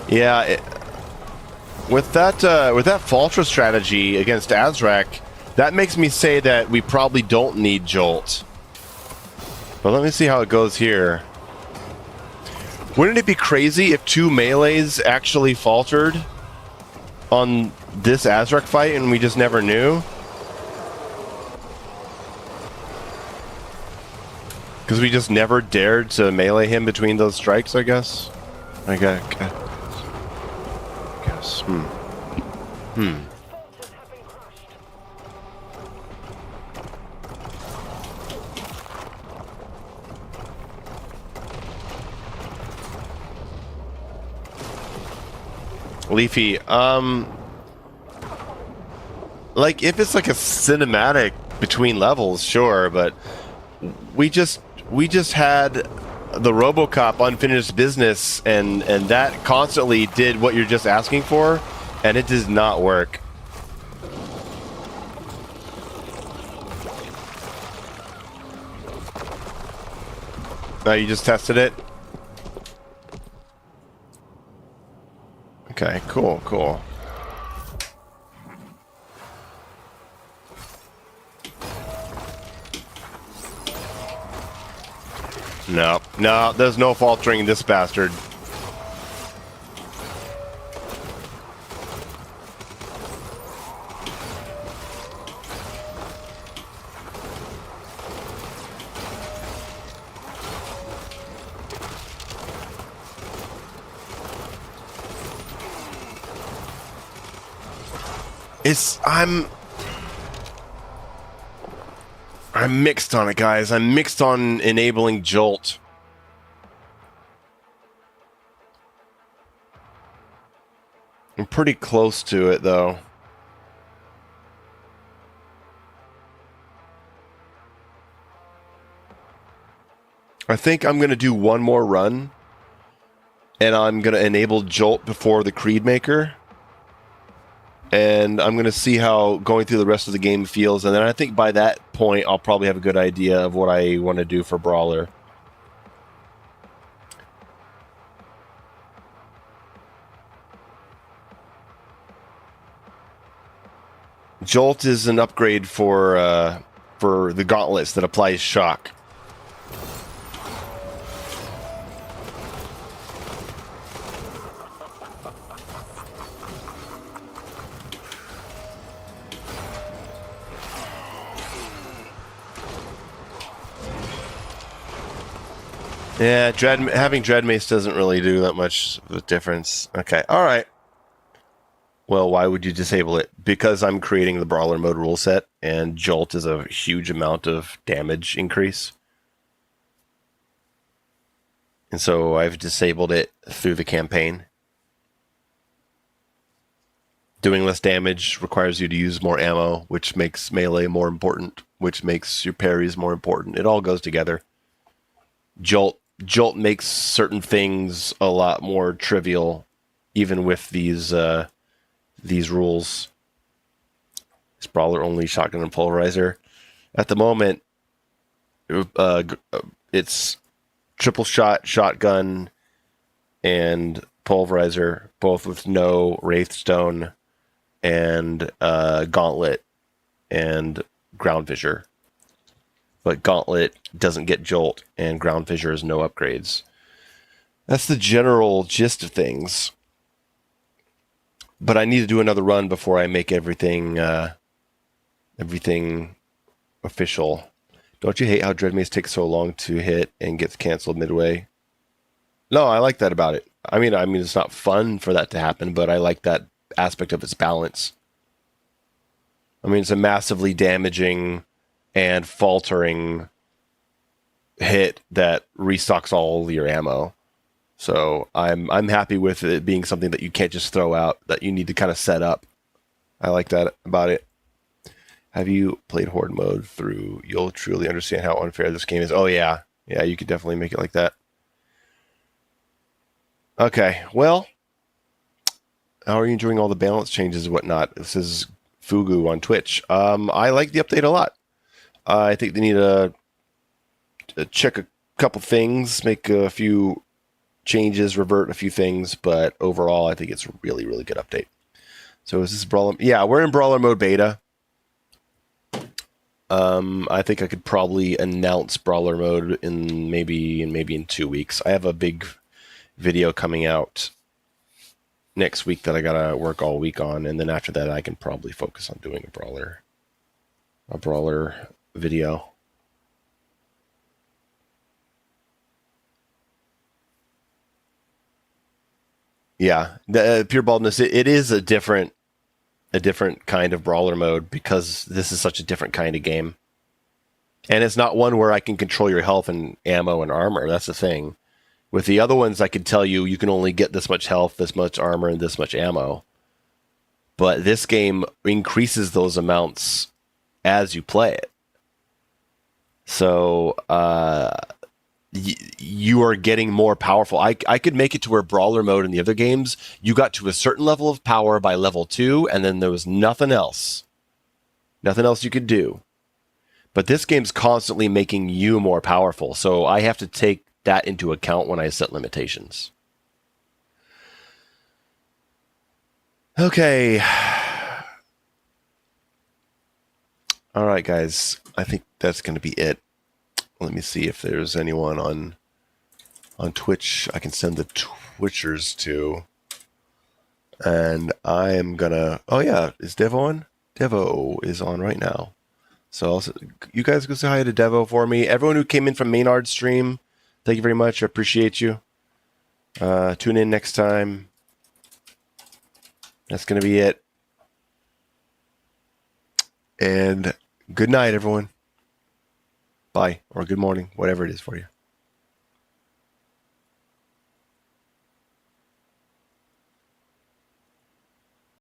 Yeah, with that Faltra strategy against Azrak, that makes me say that we probably don't need Jolt. But let me see how it goes here. Wouldn't it be crazy if 2 melees actually faltered on this Azrak fight and we just never knew? Because we just never dared to melee him between those strikes, I guess? I guess. Leafy, like if it's like a cinematic between levels, sure, but we just had the RoboCop unfinished business, and that constantly did what you're just asking for, and it does not work. No, you just tested it? Okay, cool. No, there's no faltering this bastard. I'm mixed on it, guys. I'm mixed on enabling Jolt. I'm pretty close to it, though. I think I'm going to do one more run, and I'm going to enable Jolt before the Creedmaker. And I'm going to see how going through the rest of the game feels. And then I think by that point, I'll probably have a good idea of what I want to do for Brawler. Jolt is an upgrade for the gauntlets that applies shock. Yeah, having Dread Mace doesn't really do that much of a difference. Okay, all right. Well, why would you disable it? Because I'm creating the brawler mode rule set, and jolt is a huge amount of damage increase. And so I've disabled it through the campaign. Doing less damage requires you to use more ammo, which makes melee more important, which makes your parries more important. It all goes together. Jolt makes certain things a lot more trivial, even with these rules. It's brawler only shotgun and pulverizer. At the moment, it's triple shot, shotgun, and pulverizer, both with no Wraithstone and Gauntlet and Ground Fissure. But Gauntlet doesn't get Jolt, and Ground Fissure has no upgrades. That's the general gist of things. But I need to do another run before I make everything official. Don't you hate how Dreadmaze takes so long to hit and gets canceled midway? No, I like that about it. I mean, it's not fun for that to happen, but I like that aspect of its balance. I mean, it's a massively damaging and faltering hit that restocks all your ammo. So I'm happy with it being something that you can't just throw out, that you need to kind of set up. I like that about it. Have you played Horde mode through? You'll truly understand how unfair this game is. Oh, yeah. Yeah, you could definitely make it like that. Okay, well, how are you enjoying all the balance changes and whatnot? This is Fugu on Twitch. I like the update a lot. I think they need to check a couple things, make a few changes, revert a few things, but overall, I think it's a really, really good update. So is this Brawler? Yeah, we're in Brawler mode beta. I think I could probably announce Brawler mode in maybe in 2 weeks. I have a big video coming out next week that I gotta work all week on, and then after that, I can probably focus on doing a Brawler video. Yeah, the pure baldness. It is a different kind of brawler mode because this is such a different kind of game, and it's not one where I can control your health and ammo and armor. That's the thing. With the other ones, I could tell you can only get this much health, this much armor, and this much ammo. But this game increases those amounts as you play it. So you are getting more powerful. I could make it to where brawler mode in the other games, you got to a certain level of power by level 2, and then there was nothing else. Nothing else you could do. But this game's constantly making you more powerful, so I have to take that into account when I set limitations. Okay. All right, guys. I think that's going to be it. Let me see if there's anyone on Twitch I can send the Twitchers to. And I am going to... Oh, yeah. Is Devo on? Devo is on right now. So you guys go say hi to Devo for me. Everyone who came in from Maynard's stream, thank you very much. I appreciate you. Tune in next time. That's going to be it. And good night, everyone. Bye. Or good morning, whatever it is for you.